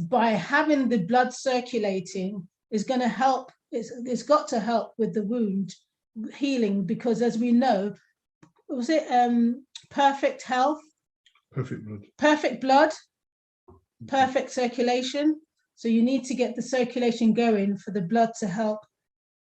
by having the blood circulating is going to help, it's got to help with the wound healing, because as we know, was it perfect health?
Perfect blood.
Perfect blood, perfect circulation. So you need to get the circulation going for the blood to help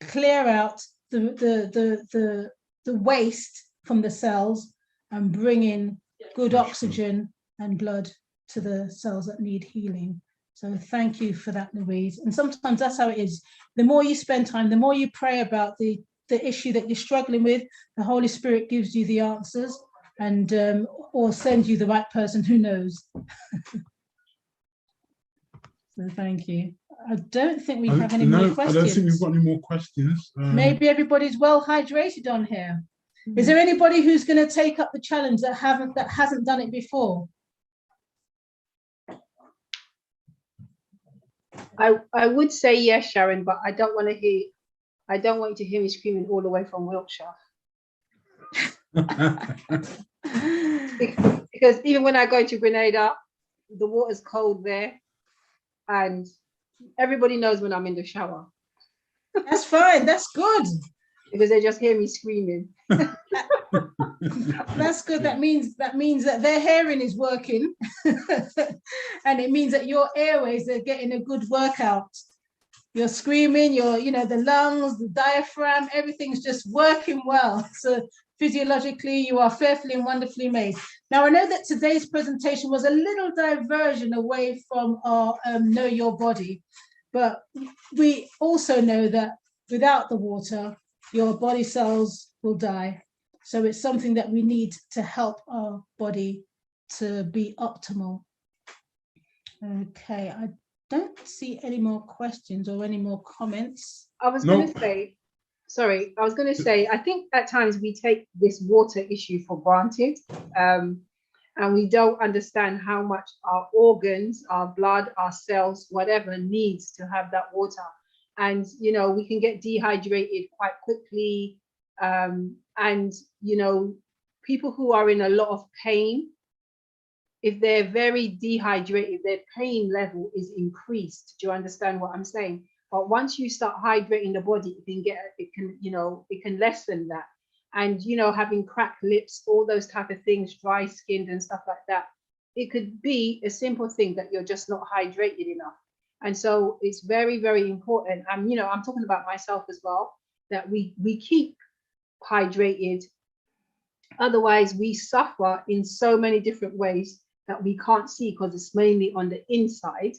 clear out the waste from the cells and bring in good oxygen and blood to the cells that need healing. So thank you for that, Louise. And sometimes that's how it is. The more you spend time, the more you pray about the issue that you're struggling with, the Holy Spirit gives you the answers, and or sends you the right person who knows. So thank you. I don't think we have any more questions.
I don't think we've got any more questions.
Maybe everybody's well hydrated on here. Is there anybody who's going to take up the challenge that hasn't done it before?
I would say yes, Sharon, but I don't want you to hear me screaming all the way from Wiltshire. Because even when I go to Grenada, the water's cold there, and everybody knows when I'm in the shower.
That's fine. That's good.
Because they just hear me screaming.
That's good. That means that their hearing is working, and it means that your airways are getting a good workout. You're screaming. The lungs, the diaphragm, everything's just working well. So physiologically, you are fearfully and wonderfully made. Now, I know that today's presentation was a little diversion away from our Know Your Body, but we also know that without the water, your body cells will die. So it's something that we need to help our body to be optimal. Okay, I don't see any more questions or any more comments.
I was going to say, I think at times we take this water issue for granted, and we don't understand how much our organs, our blood, our cells, whatever needs to have that water. And, we can get dehydrated quite quickly. And, people who are in a lot of pain, if they're very dehydrated, their pain level is increased. Do you understand what I'm saying? But once you start hydrating the body, it can lessen that. And, having cracked lips, all those type of things, dry skinned and stuff like that, it could be a simple thing that you're just not hydrated enough. And so it's very, very important. I'm talking about myself as well, that we keep hydrated. Otherwise, we suffer in so many different ways that we can't see, because it's mainly on the inside.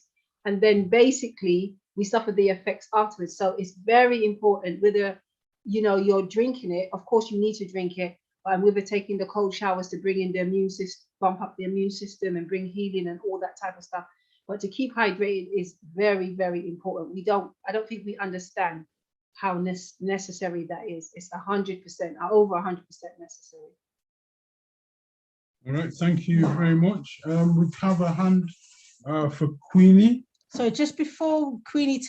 And then basically we suffer the effects afterwards. So it's very important, whether you're drinking it, of course you need to drink it, and whether taking the cold showers to bring in the immune system, bump up the immune system and bring healing and all that type of stuff. But to keep hydrated is very, very important. I don't think we understand how necessary that is. It's 100%, over 100% necessary.
All right, thank you very much. We have a hand for Queenie.
So just before Queenie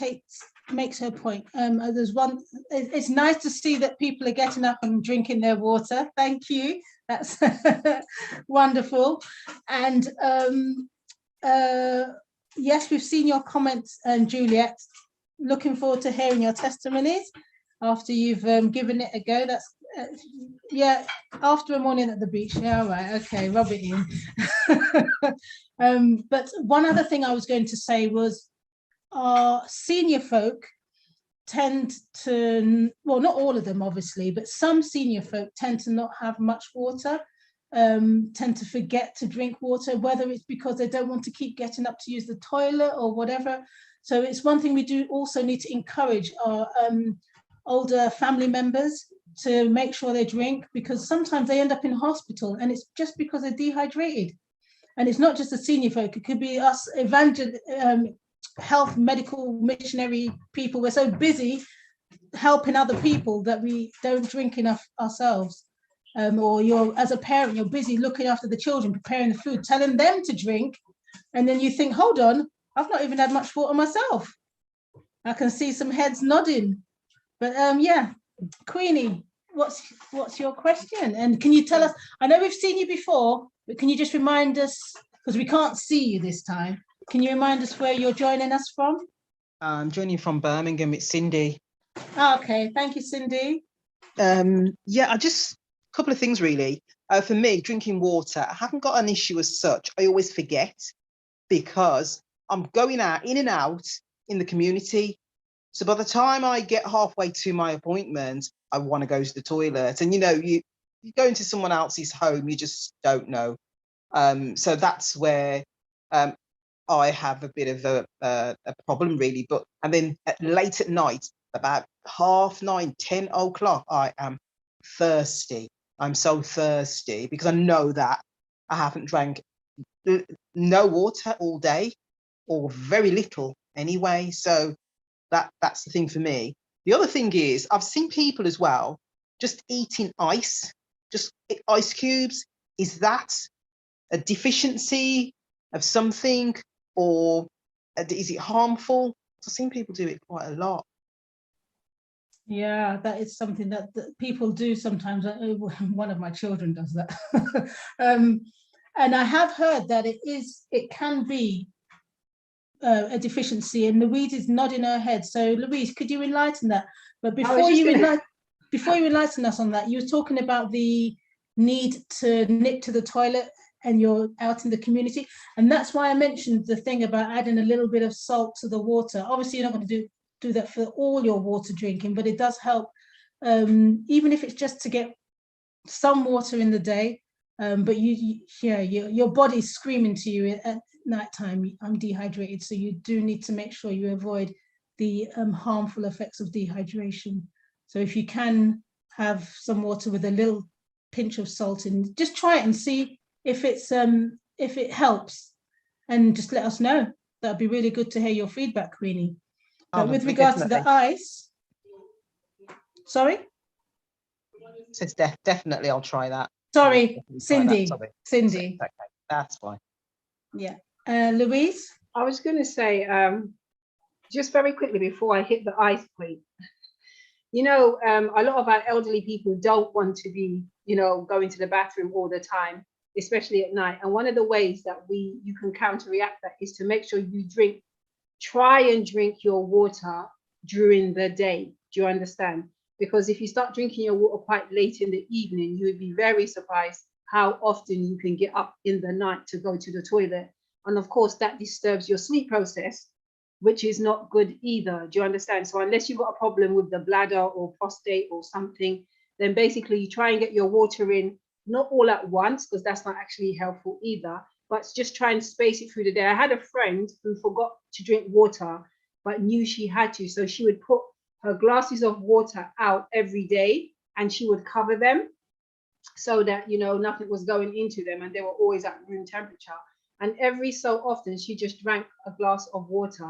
makes her point, there's one. It's nice to see that people are getting up and drinking their water. Thank you. That's wonderful. And yes, we've seen your comments, Juliet. Looking forward to hearing your testimonies after you've given it a go. That's Yeah, after a morning at the beach. Yeah, all right, okay, rub it in. But one other thing I was going to say was our senior folk tend to, well, not all of them obviously, but some senior folk tend to not have much water, tend to forget to drink water, whether it's because they don't want to keep getting up to use the toilet or whatever. So it's one thing we do also need to encourage our older family members to make sure they drink, because sometimes they end up in hospital and it's just because they're dehydrated. And it's not just the senior folk, it could be us health medical missionary people. We're so busy helping other people that we don't drink enough ourselves. Or you're, as a parent, you're busy looking after the children, preparing the food, telling them to drink, and then you think, hold on, I've not even had much water myself. I can see some heads nodding. But yeah, Queenie, what's your question? And can you tell us, I know we've seen you before, but can you just remind us, because we can't see you this time, can you remind us where you're joining us from?
I'm joining from Birmingham. It's Cindy.
Oh, okay, thank you, Cindy.
Yeah, a couple of things really. For me, drinking water, I haven't got an issue as such. I always forget because I'm going out, in and out in the community. So by the time I get halfway to my appointment, I want to go to the toilet. And, you know, you go into someone else's home, you just don't know. So that's where I have a bit of a problem, really. And then late at night, about 9:30, 10 o'clock, I am thirsty. I'm so thirsty because I know that I haven't drank no water all day, or very little anyway. So that's the thing for me. The other thing is, I've seen people as well just eating ice, just ice cubes. Is that a deficiency of something, or is it harmful? I've seen people do it quite a lot.
Yeah, that is something that people do sometimes. One of my children does that. And I have heard that it can be a deficiency, and Louise is nodding her head. So Louise, could you enlighten that? But before you enlighten us on that, you were talking about the need to nip to the toilet and you're out in the community. And that's why I mentioned the thing about adding a little bit of salt to the water. Obviously, you're not going to do that for all your water drinking, but it does help, even if it's just to get some water in the day. But your body's screaming to you at nighttime, I'm dehydrated. So you do need to make sure you avoid the harmful effects of dehydration. So if you can have some water with a little pinch of salt in, just try it and see if it helps, and just let us know. That'd be really good to hear your feedback, Queenie. But with regards to the ice, sorry?
Says definitely, I'll try that.
Sorry, Cindy. Cindy.
Okay, that's fine.
Yeah. Louise?
I was going to say, just very quickly before I hit the ice point, you know, a lot of our elderly people don't want to be, you know, going to the bathroom all the time, especially at night. And one of the ways that you can counteract that is to make sure you try and drink your water during the day. Do you understand? Because if you start drinking your water quite late in the evening, you would be very surprised how often you can get up in the night to go to the toilet. And of course, that disturbs your sleep process, which is not good either. Do you understand? So unless you've got a problem with the bladder or prostate or something, then basically you try and get your water in, not all at once, because that's not actually helpful either, but just try and space it through the day. I had a friend who forgot to drink water, but knew she had to. So she would put her glasses of water out every day and she would cover them so that, you know, nothing was going into them and they were always at room temperature. And every so often she just drank a glass of water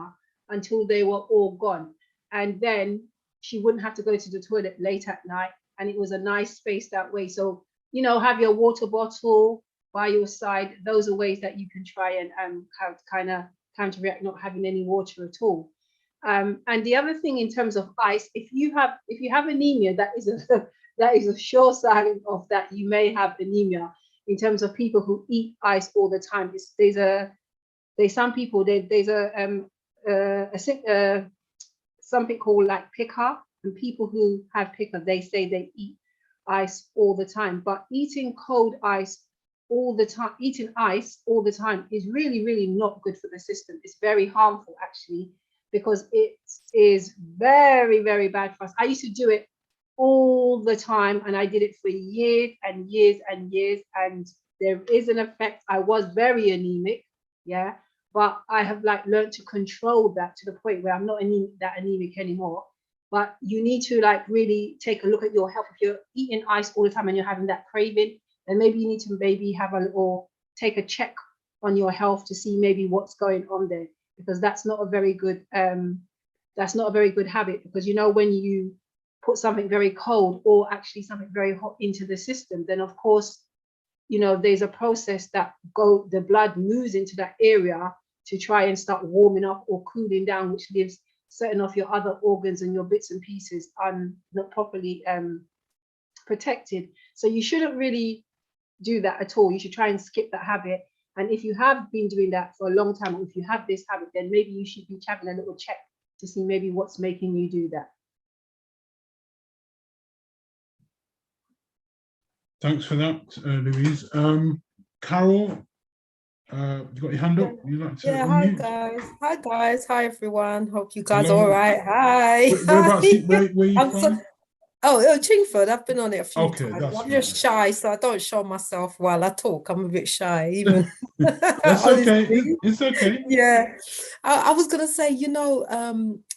until they were all gone. And then she wouldn't have to go to the toilet late at night. And it was a nice space that way. So, you know, have your water bottle by your side. Those are ways that you can try and kind of counteract not having any water at all. And the other thing in terms of ice, if you have anemia, that is a sure sign of that you may have anemia. In terms of people who eat ice all the time, there's something called like pica, and people who have pica, they say they eat ice all the time, but eating cold ice all the time, eating ice all the time is really, really not good for the system. It's very harmful actually, because it is very, very bad for us. I used to do it all the time, and I did it for years and years and years, and there is an effect. I was very anemic, yeah, but I have like learned to control that to the point where I'm not that anemic anymore. But you need to like really take a look at your health. If you're eating ice all the time and you're having that craving, then maybe you need to maybe have a little, take a check on your health to see maybe what's going on there, because that's not a very good habit. Because you know, when you put something very cold or actually something very hot into the system, then of course, you know, there's a process that the blood moves into that area to try and start warming up or cooling down, which leaves certain of your other organs and your bits and pieces are not properly protected. So you shouldn't really do that at all. You should try and skip that habit. And if you have been doing that for a long time, or if you have this habit, then maybe you should be having a little check to see maybe what's making you do that.
Thanks for that, Louise. Carol, you got your hand up? You'd like to unmute?
Hi guys, hi everyone. Hope you guys
Hello.
are all right. Hi.
Where you
I'm
from?
Chingford. I've been on it a few
Okay,
times.
that's
I'm just shy, so I don't show myself while I talk. I'm a bit shy, even.
That's okay. It's okay.
Yeah. I was gonna say, you know,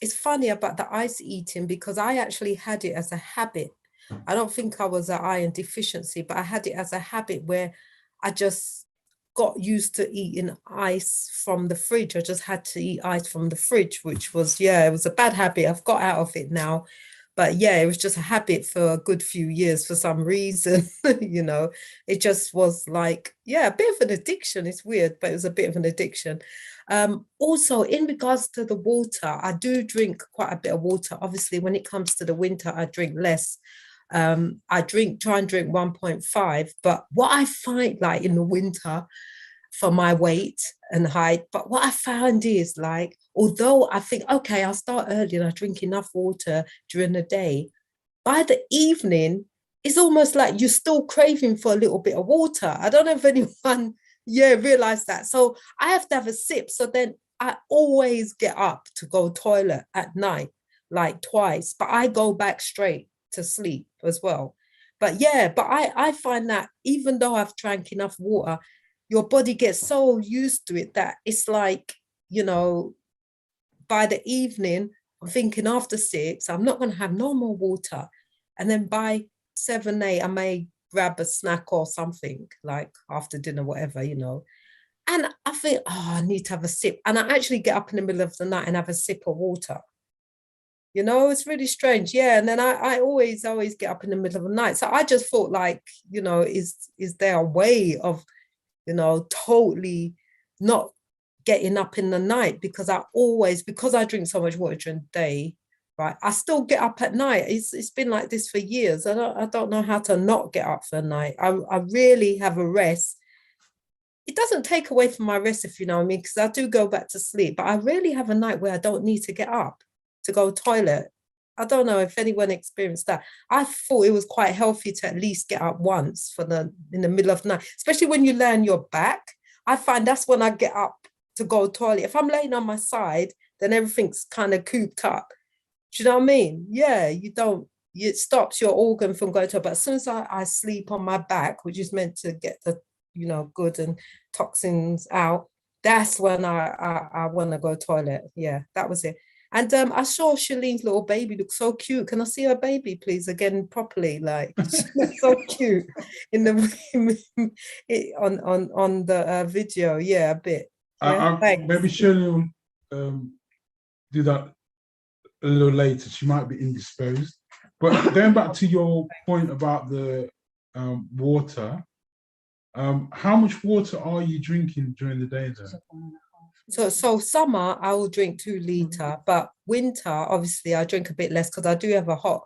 it's funny about the ice eating, because I actually had it as a habit. I don't think I was an iron deficiency, but I had it as a habit where I just got used to eating ice from the fridge. I just had to eat ice from the fridge, which was, it was a bad habit. I've got out of it now. But yeah, it was just a habit for a good few years for some reason. You know, it just was like, a bit of an addiction. It's weird, but it was a bit of an addiction. Also, in regards to the water, I do drink quite a bit of water. Obviously, when it comes to the winter, I drink less. I try and drink 1.5, but what I find, like, in the winter, for my weight and height, but what I found is, like, although I think, okay, I'll start early and I drink enough water during the day, by the evening it's almost like you're still craving for a little bit of water. I don't know if anyone realized that. So I have to have a sip. So then I always get up to go toilet at night, like twice, but I go back straight to sleep as well. But I find that even though I've drank enough water, your body gets so used to it that it's like, you know, by the evening, I'm thinking after 6, I'm not going to have no more water. And then by 7, 8, I may grab a snack or something, like after dinner, whatever, you know. And I think, I need to have a sip. And I actually get up in the middle of the night and have a sip of water. You know, it's really strange. Yeah. And then I always get up in the middle of the night. So I just thought, like, you know, is there a way of, you know, totally not getting up in the night? Because I drink so much water during the day, right, I still get up at night. It's been like this for years. I don't know how to not get up for the night. I really have a rest. It doesn't take away from my rest, if you know what I mean, because I do go back to sleep, but I really have a night where I don't need to get up to go to the toilet. I don't know if anyone experienced that. I thought it was quite healthy to at least get up once in the middle of the night, especially when you lay on your back. I find that's when I get up to go to the toilet. If I'm laying on my side, then everything's kind of cooped up. Do you know what I mean? Yeah, it stops your organ from going to, but as soon as I sleep on my back, which is meant to get the, you know, good and toxins out, that's when I want to go to the toilet. Yeah, that was it. And I saw Shalene's little baby look so cute. Can I see her baby, please, again properly? Like, she looks so cute in the on the video. Yeah, a bit. Yeah,
maybe Sharon will do that a little later. She might be indisposed. But going back to your point about the water, how much water are you drinking during the day then?
So summer, I will drink 2 litre, but winter, obviously, I drink a bit less because I do have a hot,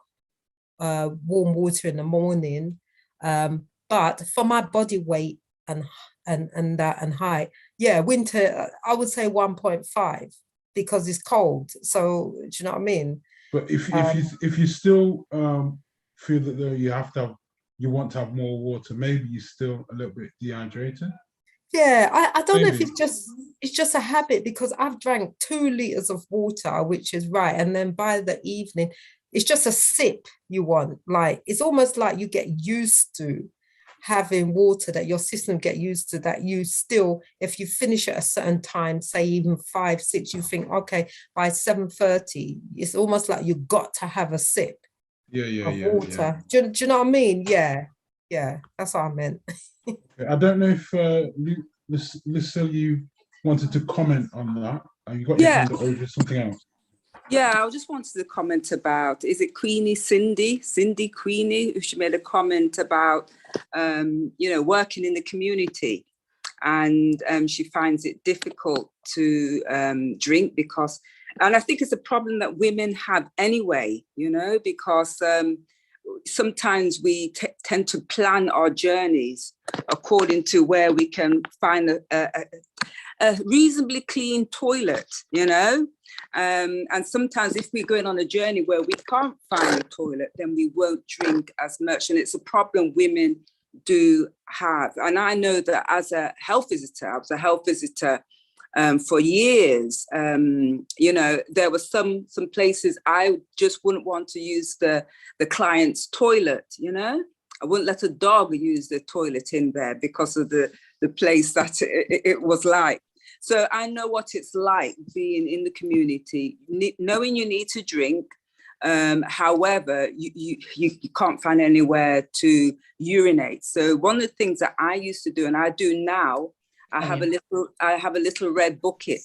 warm water in the morning. But for my body weight and height, winter, I would say 1.5 because it's cold. So do you know what I mean?
But if you still feel that though you have to have you want to have more water. Maybe you're still a little bit dehydrated.
Yeah, I don't know if
Maybe.
it's just a habit, because I've drank 2 liters of water, which is right. And then by the evening, it's just a sip you want. Like, it's almost like you get used to having water, that your system get used to, that you still, if you finish at a certain time, say even 5, 6, you think, okay, by 7:30, it's almost like you got to have a sip of water. Do you know what I mean? Yeah, that's what I meant.
I don't know if Lucille, you wanted to comment on that. You got your hand up, or just something else?
Yeah, I just wanted to comment about, is it Cindy Queenie, she made a comment about, working in the community, and she finds it difficult to drink because, and I think it's a problem that women have anyway, because sometimes we tend to plan our journeys according to where we can find a reasonably clean toilet, and sometimes if we're going on a journey where we can't find a toilet, then we won't drink as much. And it's a problem women do have. And I know that as a health visitor, I was a health visitor for years. There were some places I just wouldn't want to use the client's toilet, I wouldn't let a dog use the toilet in there because of the place that it was like. So I know what it's like being in the community, knowing you need to drink. However, you can't find anywhere to urinate. So one of the things that I used to do, and I do now, I have a little red bucket,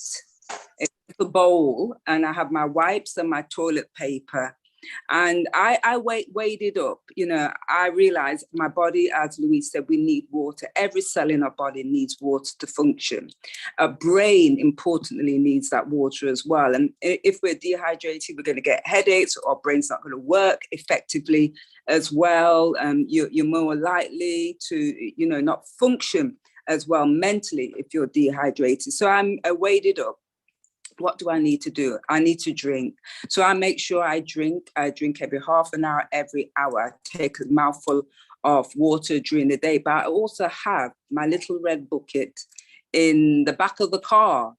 a little bowl, and I have my wipes and my toilet paper. And I weighed it up. I realized my body, as Louise said, we need water. Every cell in our body needs water to function. Our brain, importantly, needs that water as well. And if we're dehydrated, we're going to get headaches, or our brain's not going to work effectively as well. You're more likely to, not function as well mentally if you're dehydrated. So I weighed it up. What do I need to do? I need to drink. So I make sure I drink. I drink every half an hour, every hour. I take a mouthful of water during the day, but I also have my little red bucket in the back of the car.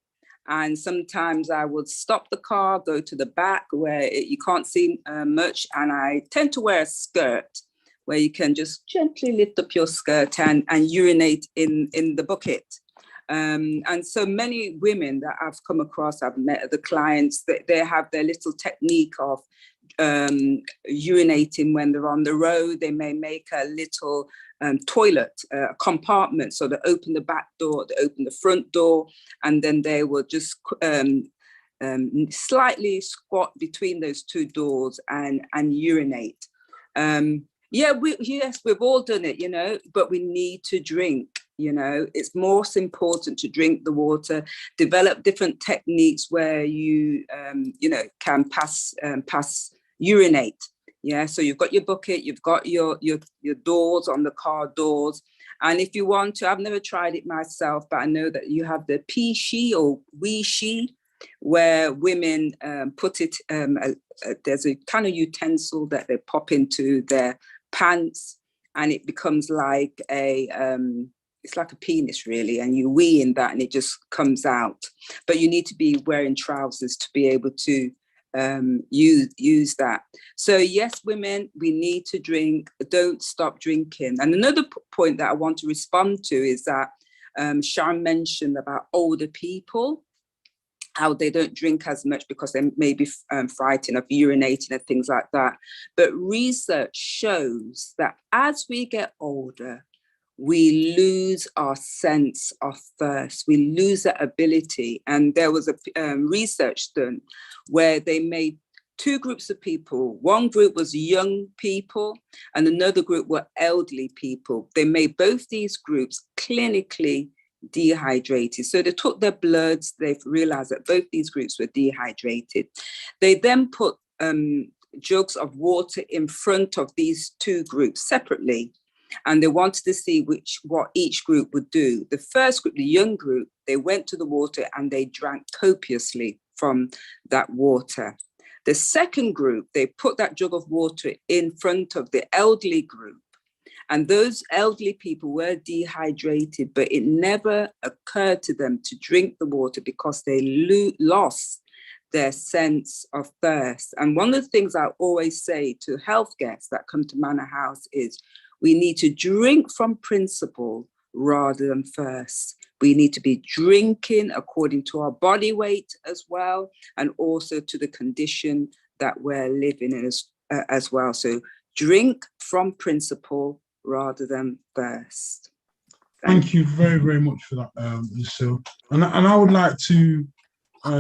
And sometimes I would stop the car, go to the back where you can't see much. And I tend to wear a skirt where you can just gently lift up your skirt and urinate in the bucket. And so many women that I've come across, I've met the clients, they have their little technique of urinating when they're on the road. They may make a little toilet compartment. So they open the back door, they open the front door, and then they will just slightly squat between those two doors and urinate. Yes, we've all done it, but we need to drink. It's most important to drink the water, develop different techniques where you, can pass urinate. Yeah, so you've got your bucket, you've got your doors on the car doors. And if you want to, I've never tried it myself, but I know that you have the pee-she or wee-she, where women put it, there's a kind of utensil that they pop into their pants, and it becomes like it's like a penis really, and you wee in that and it just comes out. But you need to be wearing trousers to be able to use that. So yes, women, we need to drink. Don't stop drinking. And another point that I want to respond to is that Sharon mentioned about older people, how they don't drink as much because they may be frightened of urinating and things like that. But research shows that as we get older, we lose our sense of thirst. We lose that ability. And there was a research done where they made 2 groups of people. One group was young people and another group were elderly people. They made both these groups clinically dehydrated. So they took their bloods, they've realized that both these groups were dehydrated. They then put jugs of water in front of these 2 groups separately, and they wanted to see what each group would do. The first group, the young group, they went to the water and they drank copiously from that water. The second group, they put that jug of water in front of the elderly group, And those elderly people were dehydrated, but it never occurred to them to drink the water because they lost their sense of thirst. And one of the things I always say to health guests that come to Manor House is we need to drink from principle rather than thirst. We need to be drinking according to our body weight as well, and also to the condition that we're living in as well. So drink from principle rather than thirst.
Thank you very, very much for that, Lucille. And I would like to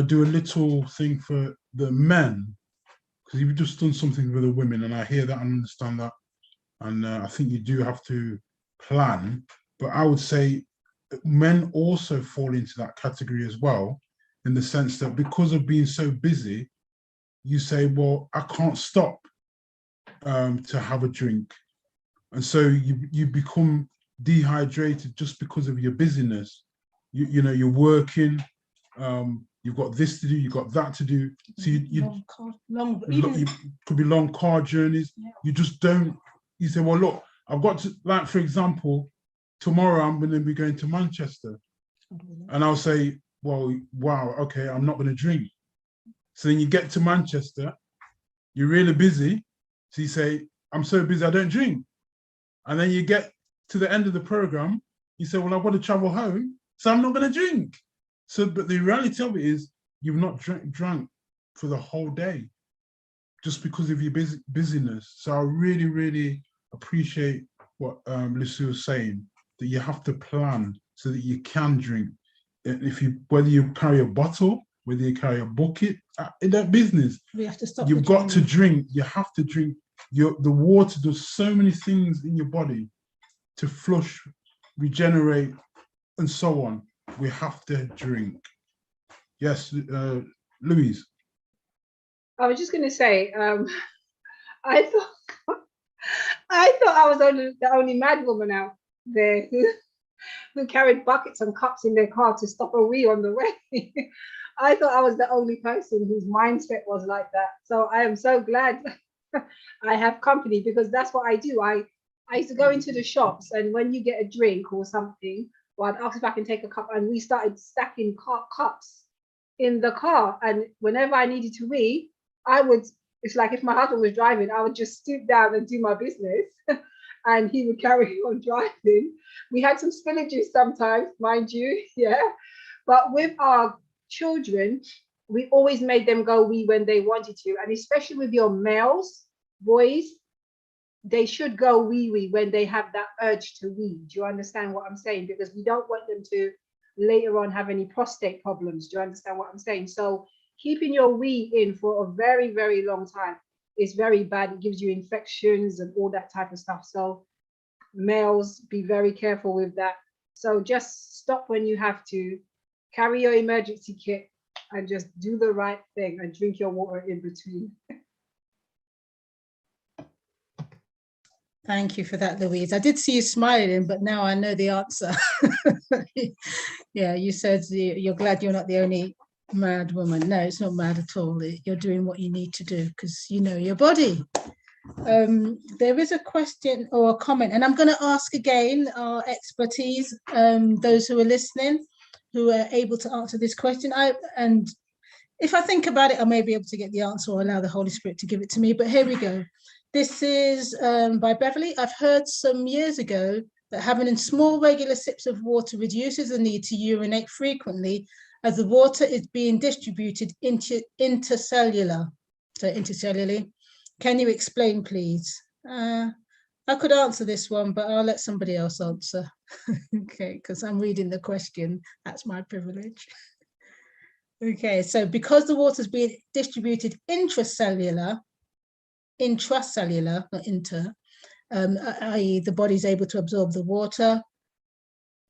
do a little thing for the men, because you've just done something for the women, and I hear that and understand that. And I think you do have to plan, but I would say men also fall into that category as well, in the sense that because of being so busy, you say, well, I can't stop to have a drink. And so you become dehydrated just because of your busyness. You know, you're working, you've got this to do, you've got that to do. So you could be long car journeys. Yeah. You just don't, you say, well, look, I've got to, like, for example, tomorrow I'm going to be going to Manchester. And I'll say, well, wow, okay, I'm not going to drink. So then you get to Manchester, you're really busy. So you say, I'm so busy, I don't drink. And then you get to the end of the program, you say, well, I've got to travel home, so I'm not going to drink. So, but the reality of it is you've not drank for the whole day just because of your busyness. So I really, really appreciate what Lucille was saying, that you have to plan so that you can drink. If you, whether you carry a bottle, whether you carry a bucket, in that business,
we have to stop.
You've got to drink. You have to drink. The water does so many things in your body to flush, regenerate, and so on. We have to drink. Yes, Louise.
I was just going to say, I thought I was the only mad woman out there who carried buckets and cups in their car to stop a wee on the way. I thought I was the only person whose mindset was like that. So I am so glad I have company, because that's what I do. I used to go into the shops, and when you get a drink or something, well, I'd ask if I can take a cup, and we started stacking cups in the car. And whenever I needed to wee, it's like if my husband was driving, I would just stoop down and do my business and he would carry on driving. We had some spillages sometimes, mind you, yeah. But with our children, we always made them go wee when they wanted to. And especially with your boys, they should go wee when they have that urge to wee. Do you understand what I'm saying? Because we don't want them to later on have any prostate problems. Do you understand what I'm saying? So keeping your wee in for a very, very long time is very bad. It gives you infections and all that type of stuff. So males, be very careful with that. So just stop when you have to, carry your emergency kit, and just do the right thing and drink your water in between.
Thank you for that, Louise. I did see you smiling, but now I know the answer. Yeah, you said you're glad you're not the only mad woman. No, it's not mad at all. You're doing what you need to do because you know your body. There is a question or a comment, and I'm going to ask again our expertise, those who are listening, who are able to answer this question. And if I think about it, I may be able to get the answer or allow the Holy Spirit to give it to me. But here we go. This is by Beverly. I've heard some years ago that having small regular sips of water reduces the need to urinate frequently, as the water is being distributed intercellularly. Can you explain, please? I could answer this one, but I'll let somebody else answer. Okay, because I'm reading the question. That's my privilege. Okay, so because the water is being distributed intracellular, not inter, i.e. the body's able to absorb the water,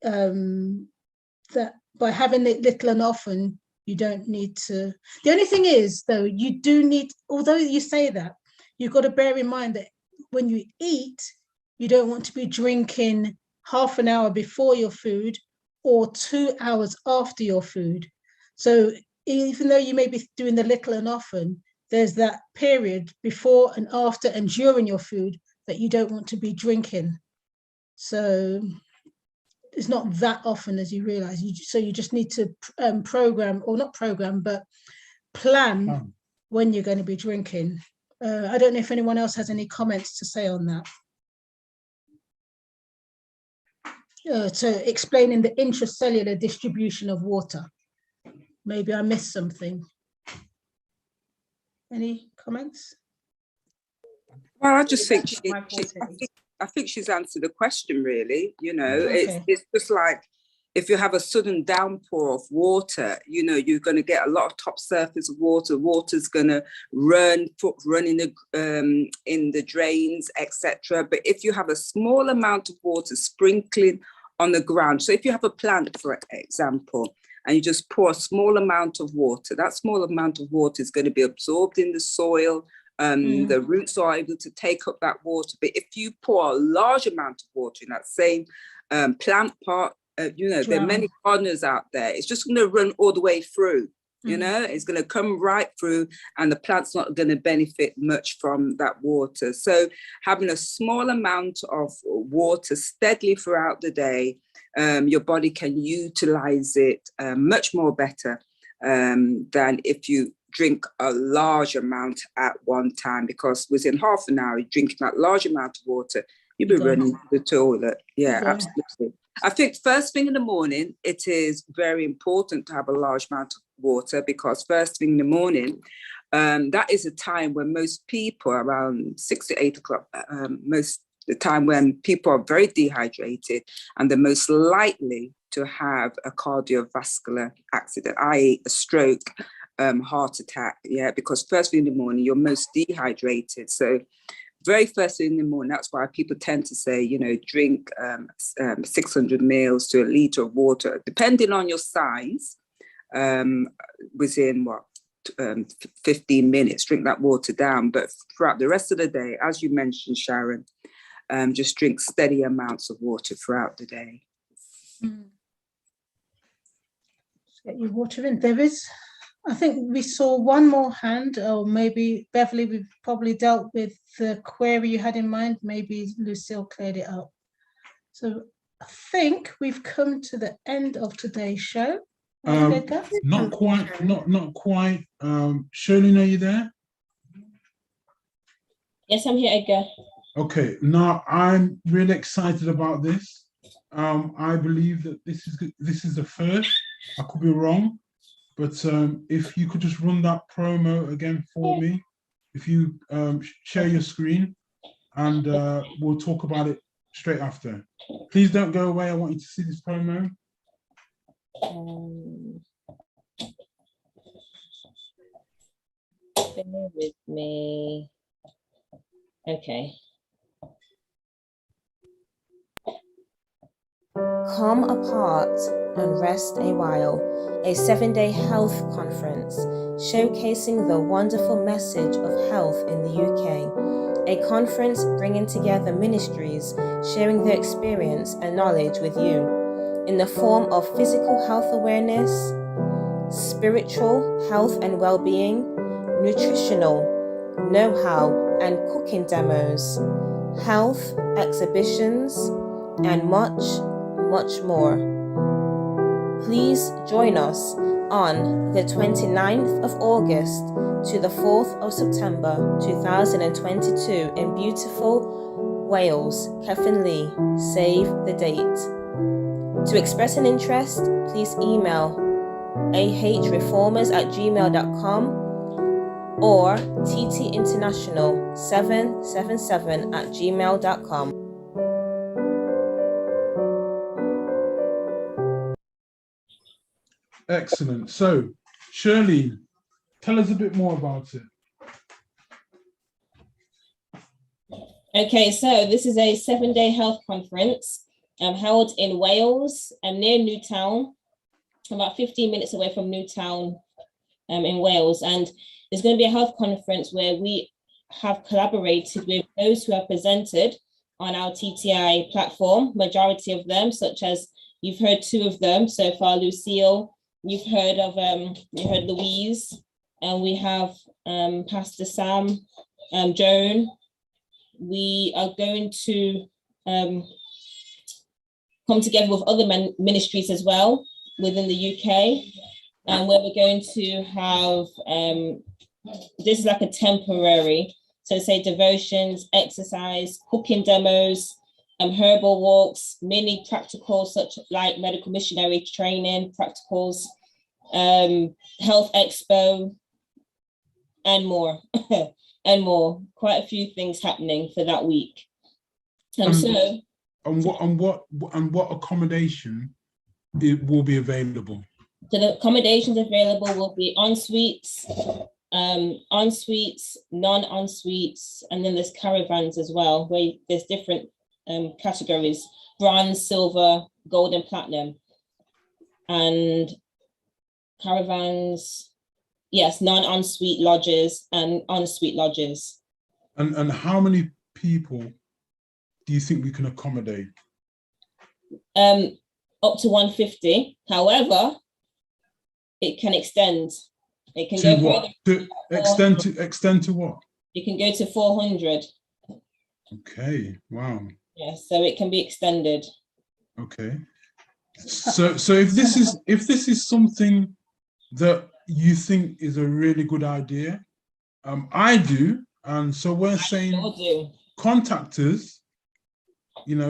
that by having it little and often, you don't need to. The only thing is, though, you do need, although you say that, you've got to bear in mind that when you eat, you don't want to be drinking half an hour before your food or 2 hours after your food. So even though you may be doing the little and often, there's that period before and after and during your food that you don't want to be drinking. So it's not that often as you realize. So you just need to program, or not program, but plan when you're going to be drinking. I don't know if anyone else has any comments to say on that. So explaining the intracellular distribution of water. Maybe I missed something. Any comments?
Well, I just think I think she's answered the question, really. You know,
Okay.
it's just like if you have a sudden downpour of water, you know, you're going to get a lot of top surface water. Water's going to run in the drains, etc. But if you have a small amount of water sprinkling on the ground, so if you have a plant, for example, and you just pour a small amount of water, that small amount of water is going to be absorbed in the soil. The roots are able to take up that water. But if you pour a large amount of water in that same plant part, you know, there are many gardeners out there, it's just going to run all the way through. You know, it's going to come right through, and the plant's not going to benefit much from that water. So having a small amount of water steadily throughout the day, your body can utilize it much more better than if you drink a large amount at one time, because within half an hour, drinking that large amount of water, you'll be running to the toilet. Yeah, absolutely. I think first thing in the morning, it is very important to have a large amount of water, because first thing in the morning, that is a time when most people, around 6 to 8 o'clock, most the time when people are very dehydrated and they're most likely to have a cardiovascular accident, i.e. a stroke, heart attack, yeah, because first thing in the morning, you're most dehydrated. So very first thing in the morning, that's why people tend to say, you know, drink 600 mils to a litre of water, depending on your size, within 15 minutes, drink that water down. But throughout the rest of the day, as you mentioned, Sharon, just drink steady amounts of water throughout the day.
Let's get your water in. There is, I think we saw one more hand, or maybe Beverly, we've probably dealt with the query you had in mind. Maybe Lucille cleared it up. So I think we've come to the end of today's show.
Not quite, not quite. Shirley, are you there?
Yes, I'm here, Edgar.
Okay, now I'm really excited about this. I believe that this is the first. I could be wrong, but if you could just run that promo again for me, if you share your screen, and we'll talk about it straight after. Please don't go away. I want you to see this promo.
Bear with me. Okay.
Come apart and rest a while, a 7-day health conference showcasing the wonderful message of health in the UK. A conference bringing together ministries, sharing their experience and knowledge with you in the form of physical health awareness, spiritual health and well-being, nutritional know-how and cooking demos, health exhibitions, and much more. Please join us on the 29th of August to the 4th of September 2022 in beautiful Wales, Cefn-Lee. Save the date. To express an interest, please email ahreformers@gmail.com or ttinternational777@gmail.com.
Excellent. So, Shirley, tell us a bit more about it.
Okay, so this is a 7-day health conference held in Wales, near Newtown, about 15 minutes away from Newtown in Wales. And there's going to be a health conference where we have collaborated with those who have presented on our TTI platform, majority of them, such as you've heard 2 of them so far, Lucille, you've heard of Louise, and we have Pastor Sam, Joan. We are going to come together with other ministries as well within the UK, and where we're going to have, this is like a temporary, so say devotions, exercise, cooking demos, herbal walks, mini practicals such like medical missionary training practicals, health expo, and more, and more. Quite a few things happening for that week. So,
what accommodation it will be available?
So the accommodations available will be en-suites, non-en-suites, and then there's caravans as well, where there's different categories: bronze, silver, gold, and platinum. And caravans, yes, non-en-suite lodges and en-suite lodges.
And how many people do you think we can accommodate?
Up to 150. However, it can extend. It can
to
go
what? To extend to what?
It can go to 400.
Okay. Wow.
Yeah, so it can be extended.
Okay. So if this is something that you think is a really good idea, I do, and so we're saying contact us.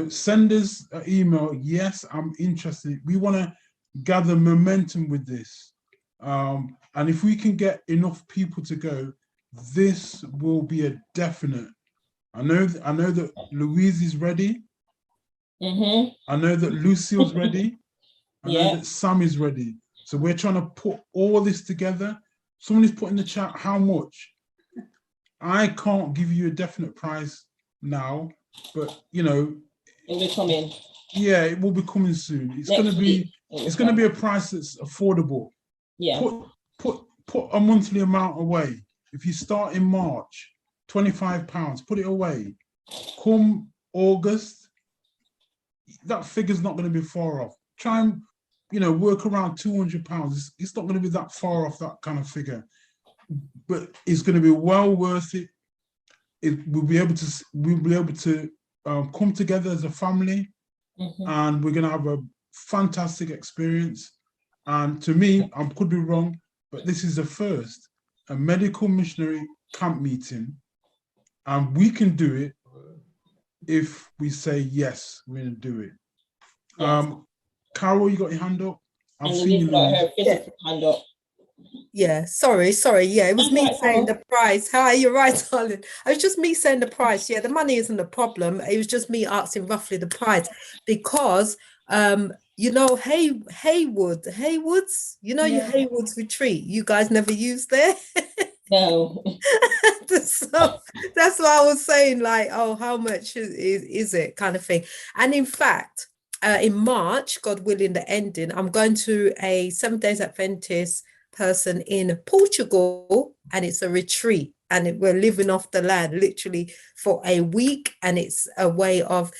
Send us an email. Yes, I'm interested. We want to gather momentum with this. And if we can get enough people to go, this will be a definite. I know that Louise is ready.
Mm-hmm.
I know that Lucille's ready. I know that Sam is ready. So we're trying to put all this together. Somebody's put in the chat how much. I can't give you a definite price now, but it will be coming. Yeah, it will be coming soon. It's going to be a price that's affordable. Yeah. Put a monthly amount away. If you start in March, £25, put it away. Come August, that figure's not going to be far off. Try and work around £200. It's not going to be that far off, that kind of figure. But it's going to be well worth it. We'll be able to come together as a family, and we're going to have a fantastic experience. And to me, I could be wrong, but this is the first, a medical missionary camp meeting, and we can do it if we say yes, we're going to do it. Yes. Carol, you got your hand up? I've seen you got her physical hand up.
Yeah, sorry. Yeah, it was me saying the price. Hi, you're right, darling. It was just me saying the price. Yeah, the money isn't a problem. It was just me asking roughly the price because, Haywood's, your Haywood's retreat. You guys never used there?
No.
So that's what I was saying, like, oh, how much is it kind of thing. And in fact, in March, God willing, the ending, I'm going to a 7 Days Adventist person in Portugal, and it's a retreat, and we're living off the land literally for a week, and it's a way of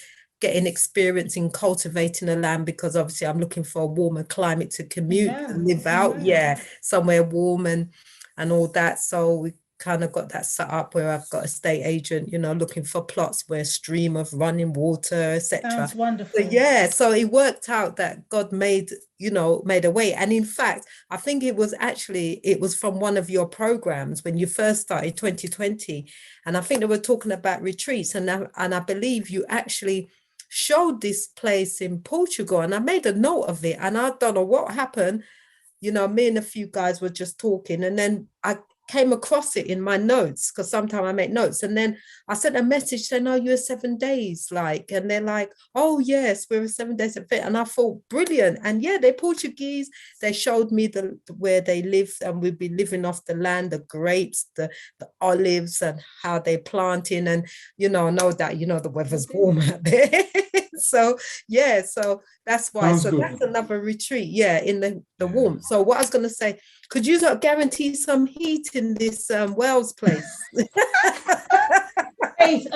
getting experience in cultivating the land, because obviously I'm looking for a warmer climate to commute and live out, somewhere warm and all that. So we kind of got that set up where I've got a estate agent, looking for plots where stream of running water, etc.
Sounds wonderful.
So so it worked out that God made a way. And in fact, I think it was from one of your programs when you first started 2020, and I think they were talking about retreats, and I believe you actually showed this place in Portugal, and I made a note of it, and I don't know what happened. Me and a few guys were just talking, and then I came across it in my notes, because sometimes I make notes, and then I sent a message saying, "Oh, you're 7 days," and they're like, "Oh yes, we're 7 days at fit," and I thought, brilliant. And they're Portuguese. They showed me where they live, and we'd be living off the land, the grapes, the olives, and how they planting, and know that the weather's warm out there. So that's why.
Sounds
so
good.
That's another retreat, in the warmth. So what I was going to say, could you guarantee some heat in this Wales place?
Faith,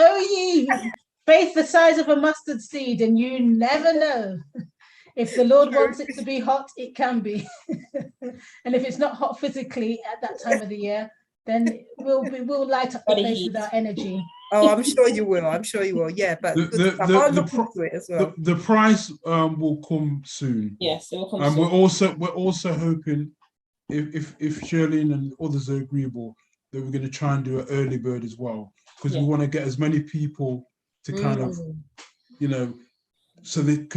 faith the size of a mustard seed, and you never know. If the Lord wants it to be hot, it can be. And if it's not hot physically at that time of the year, then we'll light up the place with our energy.
Oh, I'm sure you will. I'm sure you will. Yeah, but good stuff. I'll look into it as well.
The price will come soon.
Yes, it will come
And
soon.
we're also hoping if Shirlene and others are agreeable that we're going to try and do an early bird as well, because we want to get as many people to kind of, you know, so it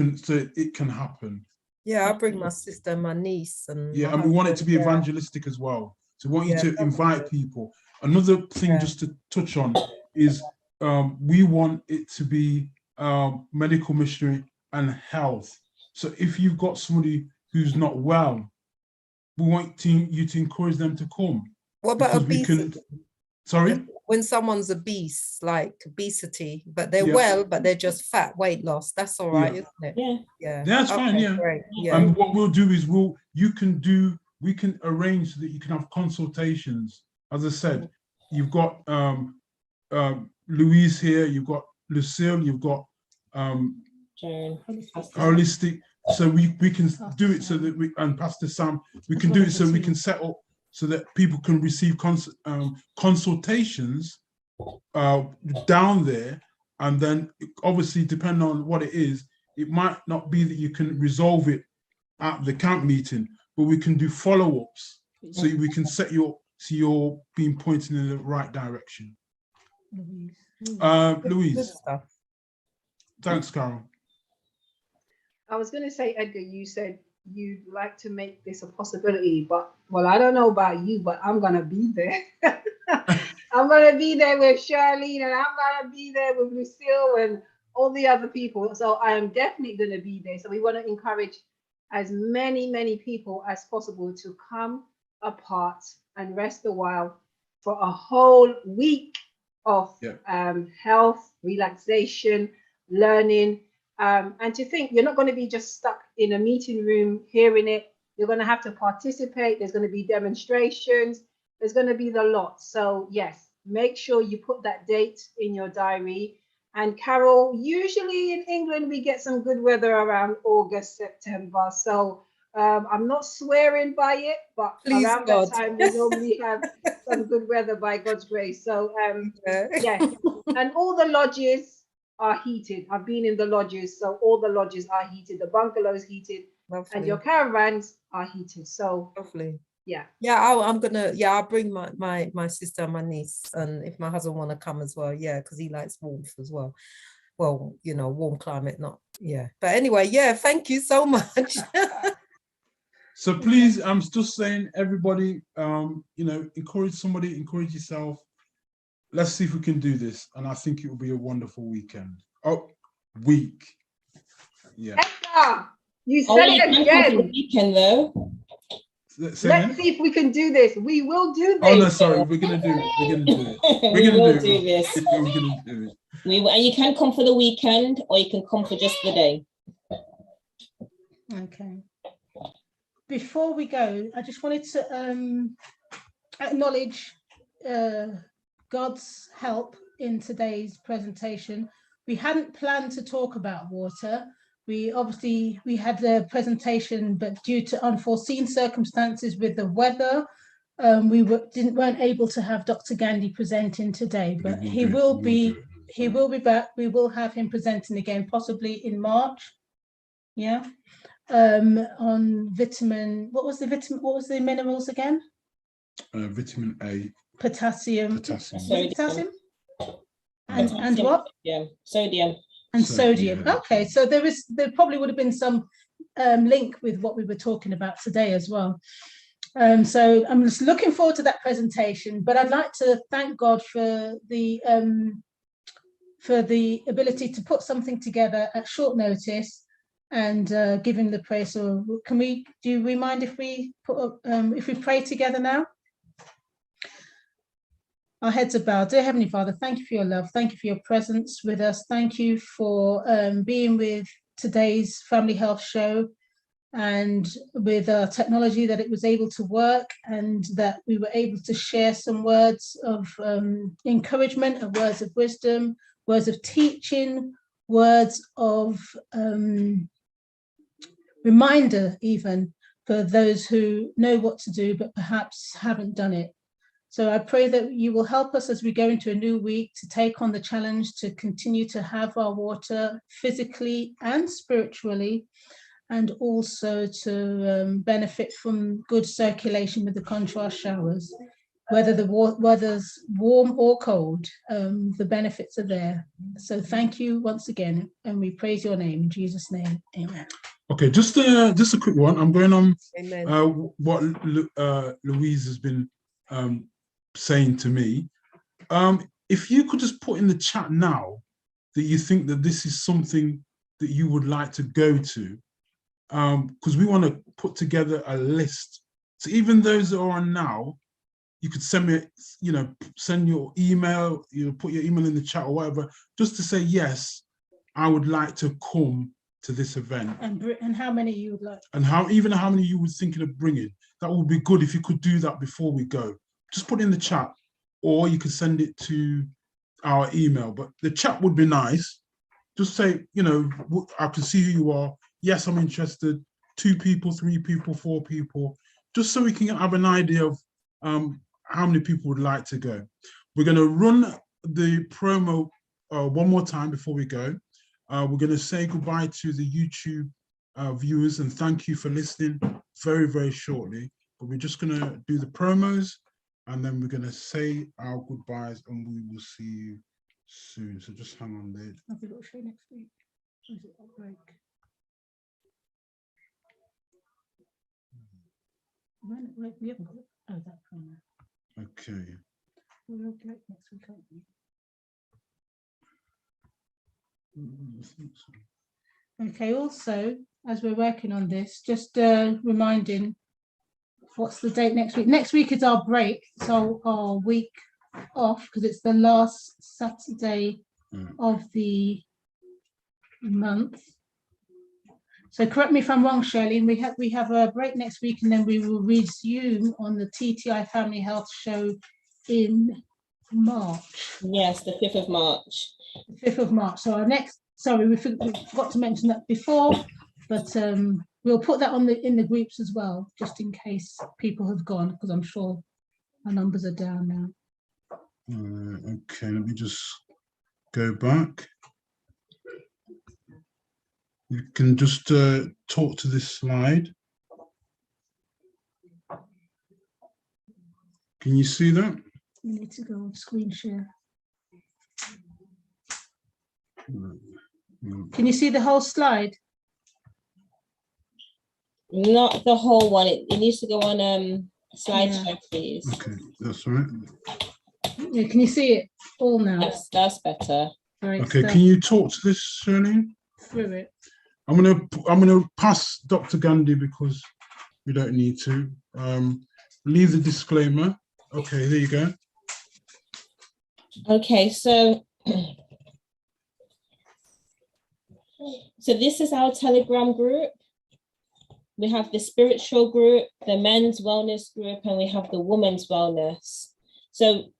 can happen.
Yeah, I'll bring my sister and my niece and
yeah, and we want it to be evangelistic as well. So we want you to invite people. Another thing just to touch on is we want it to be medical missionary and health. So if you've got somebody who's not well, we want you to encourage them to come.
What about obesity?
Sorry?
When someone's obese, like obesity, but they're well, but they're just fat, weight loss. That's all right, isn't it? Yeah.
That's fine, yeah.
Great. Yeah.
And what we'll do is we can arrange so that you can have consultations. As I said, you've got Louise here, you've got Lucille, you've got holistic. So we can do it so that and Pastor Sam, we can do it so we can set up so that people can receive consultations down there. And then obviously, depending on what it is, it might not be that you can resolve it at the camp meeting, but we can do follow-ups so we can set you up so you're being pointed in the right direction. Louise. Thanks, Carol.
I was going to say, Edgar, you said you'd like to make this a possibility, but well, I don't know about you, but I'm going to be there. I'm going to be there with Charlene, and I'm going to be there with Lucille and all the other people. So I am definitely going to be there. So we want to encourage as many people as possible to come apart and rest a while for a whole week of health, relaxation, learning. And to think you're not going to be just stuck in a meeting room hearing it. You're going to have to participate. There's going to be demonstrations. There's going to be the lot. So yes, make sure you put that date in your diary. And Carol, usually in England, we get some good weather around August, September. So I'm not swearing by it, but around that time, we normally have some good weather by God's grace. So yes, and all the lodges are heated. I've been in the lodges, so all the lodges are heated. The bungalows heated, and your caravans are heated. So
lovely.
Yeah.
I'll bring my sister and my niece, and if my husband want to come as well, because he likes warmth as well. Well, warm climate, not But anyway, thank you so much.
So please, I'm just saying, everybody, encourage somebody, encourage yourself. Let's see if we can do this, and I think it will be a wonderful weekend. Week. Yeah.
Esther, you said it again.
Weekend though.
Let's see if we can do this. We will do this.
Oh no, sorry, we're gonna do it. We're gonna do it.
We will do this.
We're gonna do it.
And you can come for the weekend, or you can come for just the day.
Okay. Before we go, I just wanted to acknowledge God's help in today's presentation. We hadn't planned to talk about water. We had the presentation, but due to unforeseen circumstances with the weather, we weren't able to have Dr. Gandhi presenting today. But he will be back. We will have him presenting again, possibly in March. Yeah, on vitamin. What was the minerals again?
Vitamin A.
Potassium.
Potassium.
And what?
Sodium.
And sodium. Okay, so there probably would have been some link with what we were talking about today as well. So I'm just looking forward to that presentation. But I'd like to thank God for the ability to put something together at short notice and give him the praise. So do we mind if we pray together now? Our heads are bowed. Dear Heavenly Father, thank you for your love. Thank you for your presence with us. Thank you for being with today's Family Health Show, and with our technology that it was able to work, and that we were able to share some words of encouragement and words of wisdom, words of teaching, words of reminder even for those who know what to do but perhaps haven't done it. So I pray that you will help us as we go into a new week to take on the challenge to continue to have our water physically and spiritually, and also to benefit from good circulation with the contrast showers. Whether the weather's warm or cold, the benefits are there. So thank you once again, and we praise your name in Jesus' name. Amen.
Okay, just a quick one. I'm going on what Louise has been saying to me. If you could just put in the chat now that you think that this is something that you would like to go to, because we want to put together a list. So even those that are on now, you could send me, send your email, put your email in the chat or whatever, just to say, yes, I would like to come to this event.
And how many you would like?
And how many you were thinking of bringing. That would be good if you could do that before we go. Just put it in the chat, or you could send it to our email. But the chat would be nice. Just say, I can see who you are. Yes, I'm interested. 2 people, 3 people, 4 people, just so we can have an idea of how many people would like to go. We're going to run the promo one more time before we go. We're going to say goodbye to the YouTube viewers and thank you for listening very, very shortly. But we're just going to do the promos and then we're going to say our goodbyes and we will see you soon. So just hang on there.
Have we got a show next week? Or is it a break? We haven't got it. Oh, that promo.
Okay.
We'll do it next week, aren't we?
I think so.
Okay, also, as we're working on this, just reminding, what's the date next week? Next week is our break, so our week off, because it's the last Saturday of the month. So correct me if I'm wrong, Shirley, we have a break next week and then we will resume on the TTI Family Health Show in March.
Yes, the 5th of March.
The 5th of March. So our next, sorry, we forgot to mention that before, but we'll put that on in the groups as well, just in case people have gone, because I'm sure our numbers are down now.
Okay, let me just go back. You can just talk to this slide. Can you see that?
We need to go on screen share. Can you see the whole slide?
Not the whole one. It needs to go on slideshow, please.
Okay, that's right.
Yeah, can you see it all now?
Yes, that's better.
Okay, can you talk to this, Shirley?
Through it.
I'm gonna pass Dr. Gandhi because we don't need to. Leave the disclaimer. Okay, there you go.
Okay, so this is our Telegram group. We have the spiritual group, the men's wellness group, and we have the women's wellness. So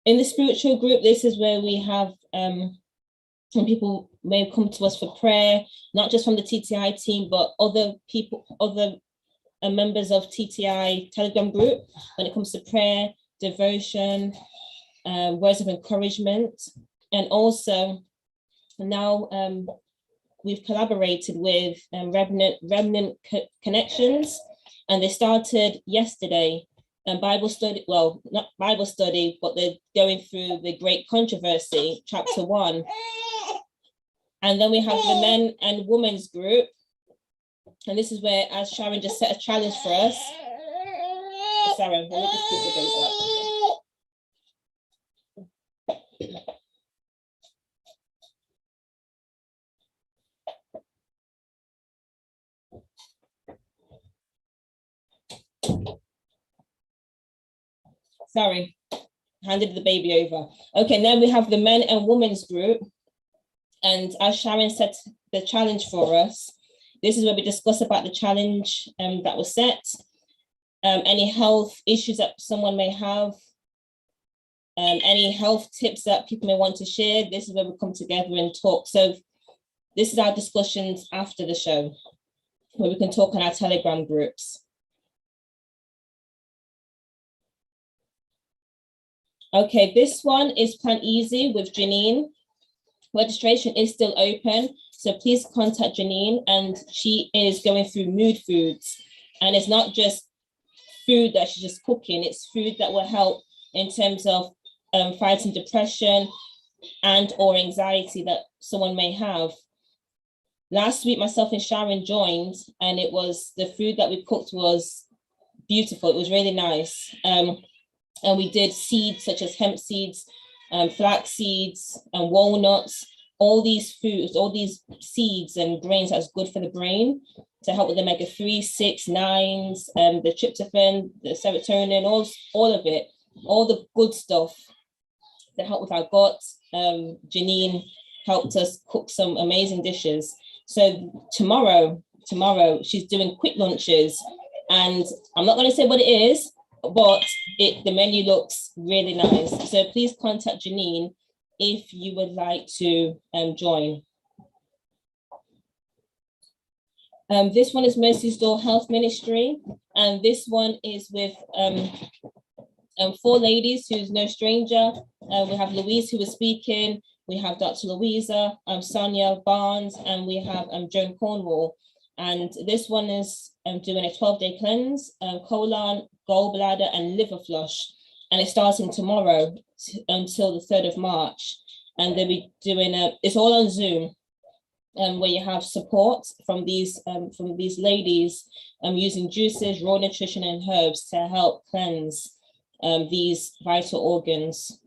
in the spiritual group, this is where we have some people may come to us for prayer, not just from the TTI team, but other people, other members of TTI Telegram group when it comes to prayer, devotion, words of encouragement. And also now we've collaborated with Remnant Connections, and they started yesterday Bible study, well, not Bible study, but they're going through the Great Controversy, chapter 1. And then we have the men and women's group. And this is where, as Sharon just set a challenge for us. Sharon, let me just put the date up. Sorry, handed the baby over. Okay, now we have the men and women's group. And as Sharon set the challenge for us, this is where we discuss about the challenge that was set, any health issues that someone may have, any health tips that people may want to share. This is where we come together and talk. So this is our discussions after the show, where we can talk on our Telegram groups. Okay, this one is Plan Easy with Janine. Registration is still open, so please contact Janine, and she is going through mood foods. And it's not just food that she's just cooking, it's food that will help in terms of fighting depression and or anxiety that someone may have. Last week, myself and Sharon joined, and it was, the food that we cooked was beautiful. It was really nice. And we did seeds such as hemp seeds, flax seeds, and walnuts. All these foods, all these seeds and grains that's good for the brain to help with the omega-3, 6, 9s, the tryptophan, the serotonin, all of it, all the good stuff that help with our gut. Janine helped us cook some amazing dishes. So tomorrow she's doing quick lunches, and I'm not going to say what it is, but the menu looks really nice. So please contact Janine if you would like to join. This one is Mercy's Door Health Ministry, and this one is with 4 ladies who's no stranger. We have Louise who was speaking, we have Dr. Louisa, Sonia Barnes, and we have Joan Cornwall. And this one is doing a 12-day cleanse, colon, gallbladder, and liver flush. And it's starting tomorrow until the 3rd of March. And they'll be doing it's all on Zoom, where you have support from these ladies using juices, raw nutrition, and herbs to help cleanse these vital organs.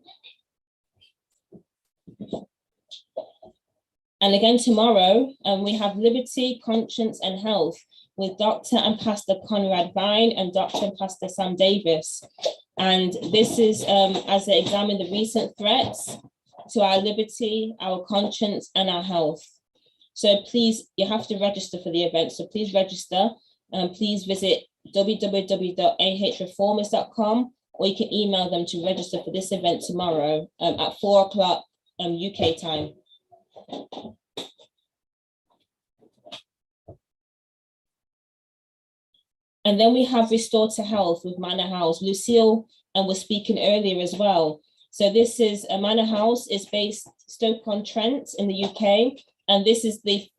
And again, tomorrow, we have Liberty, Conscience, and Health with Dr. and Pastor Conrad Vine and Dr. and Pastor Sam Davis. And this is as they examine the recent threats to our liberty, our conscience, and our health. So please, you have to register for the event. So please register. Please visit www.ahreformers.com, or you can email them to register for this event tomorrow at 4 o'clock UK time. And then we have Restore to Health with Manor House. Lucille was speaking earlier as well. So this is Manor House is based Stoke-on-Trent in the UK. And this is the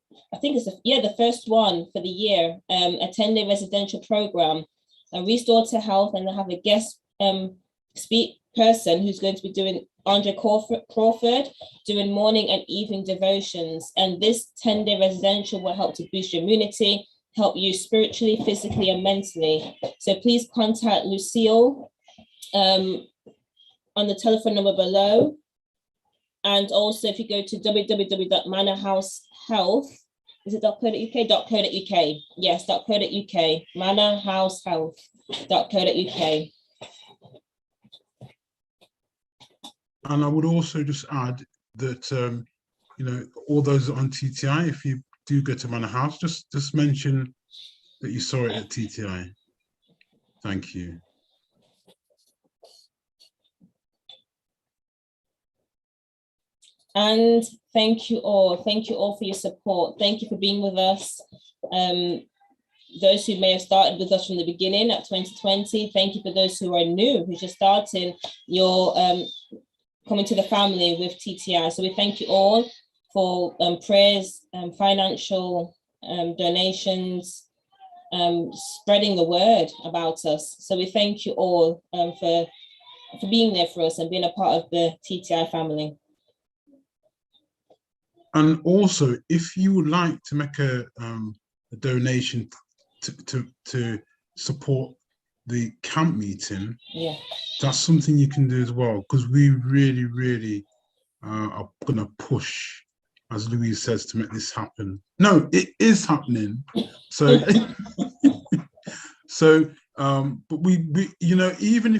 first one for the year, a 10-day residential program, Restore to Health, and they have a guest person who's going to be doing Andre Crawford, doing morning and evening devotions. And this 10-day residential will help to boost your immunity, help you spiritually, physically, and mentally. So please contact Lucille on the telephone number below. And also, if you go to www.manorhousehealth, is it .co.uk? .co.uk. Yes, .co.uk. Manorhousehealth.co.uk.
And I would also just add that, all those on TTI, if you do go to Manor House, just mention that you saw it at TTI. Thank you.
And thank you all. Thank you all for your support. Thank you for being with us. Those who may have started with us from the beginning at 2020, thank you for those who are new, who's just starting your coming to the family with TTI. So we thank you all for prayers, financial donations, spreading the word about us. So we thank you all for being there for us and being a part of the TTI family.
And also, if you would like to make a donation to support the camp meeting,
yeah,
that's something you can do as well, because we really, really are going to push, as Louise says, to make this happen. No, it is happening. So, but we even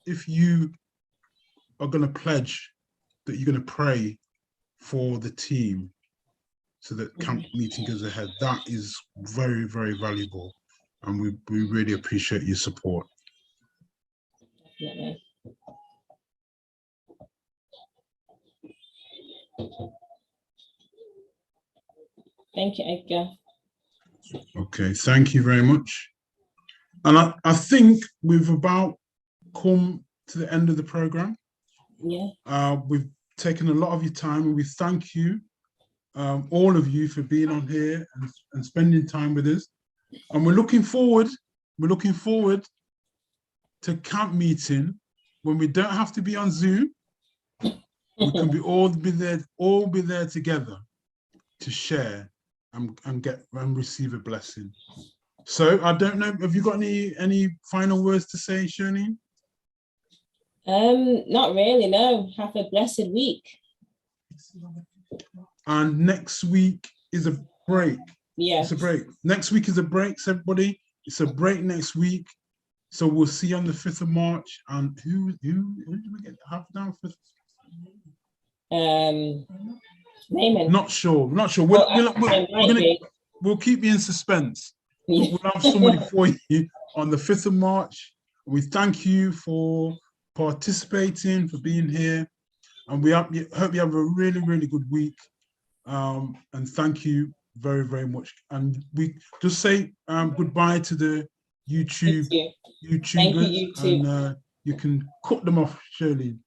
if you are going to pledge that you're going to pray for the team so that camp meeting goes ahead, that is very, very valuable, and we really appreciate your support.
Definitely. Thank you, Edgar.
Okay, thank you very much. And I think we've about come to the end of the program.
Yeah.
We've taken a lot of your time, and we thank you, all of you, for being on here and spending time with us. And we're looking forward to camp meeting when we don't have to be on Zoom. We can all be there together to share and receive a blessing. So I don't know, have you got any final words to say, Sharon?
Not really, no. Have a blessed week.
And next week is a break.
Yeah.
It's a break. Next week is a break, so everybody. It's a break next week. So we'll see you on the 5th of March. And who did we get half down for?
Raymond.
Not sure. We'll keep you in suspense.
Yeah.
We'll have somebody for you on the 5th of March. We thank you for participating, for being here. And we hope you have a really, really good week. And thank you very, very much. And we just say goodbye to the YouTubers.
Thank you, YouTube.
And you can cut them off, Shirley.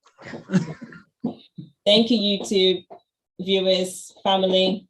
Thank you, YouTube viewers, family.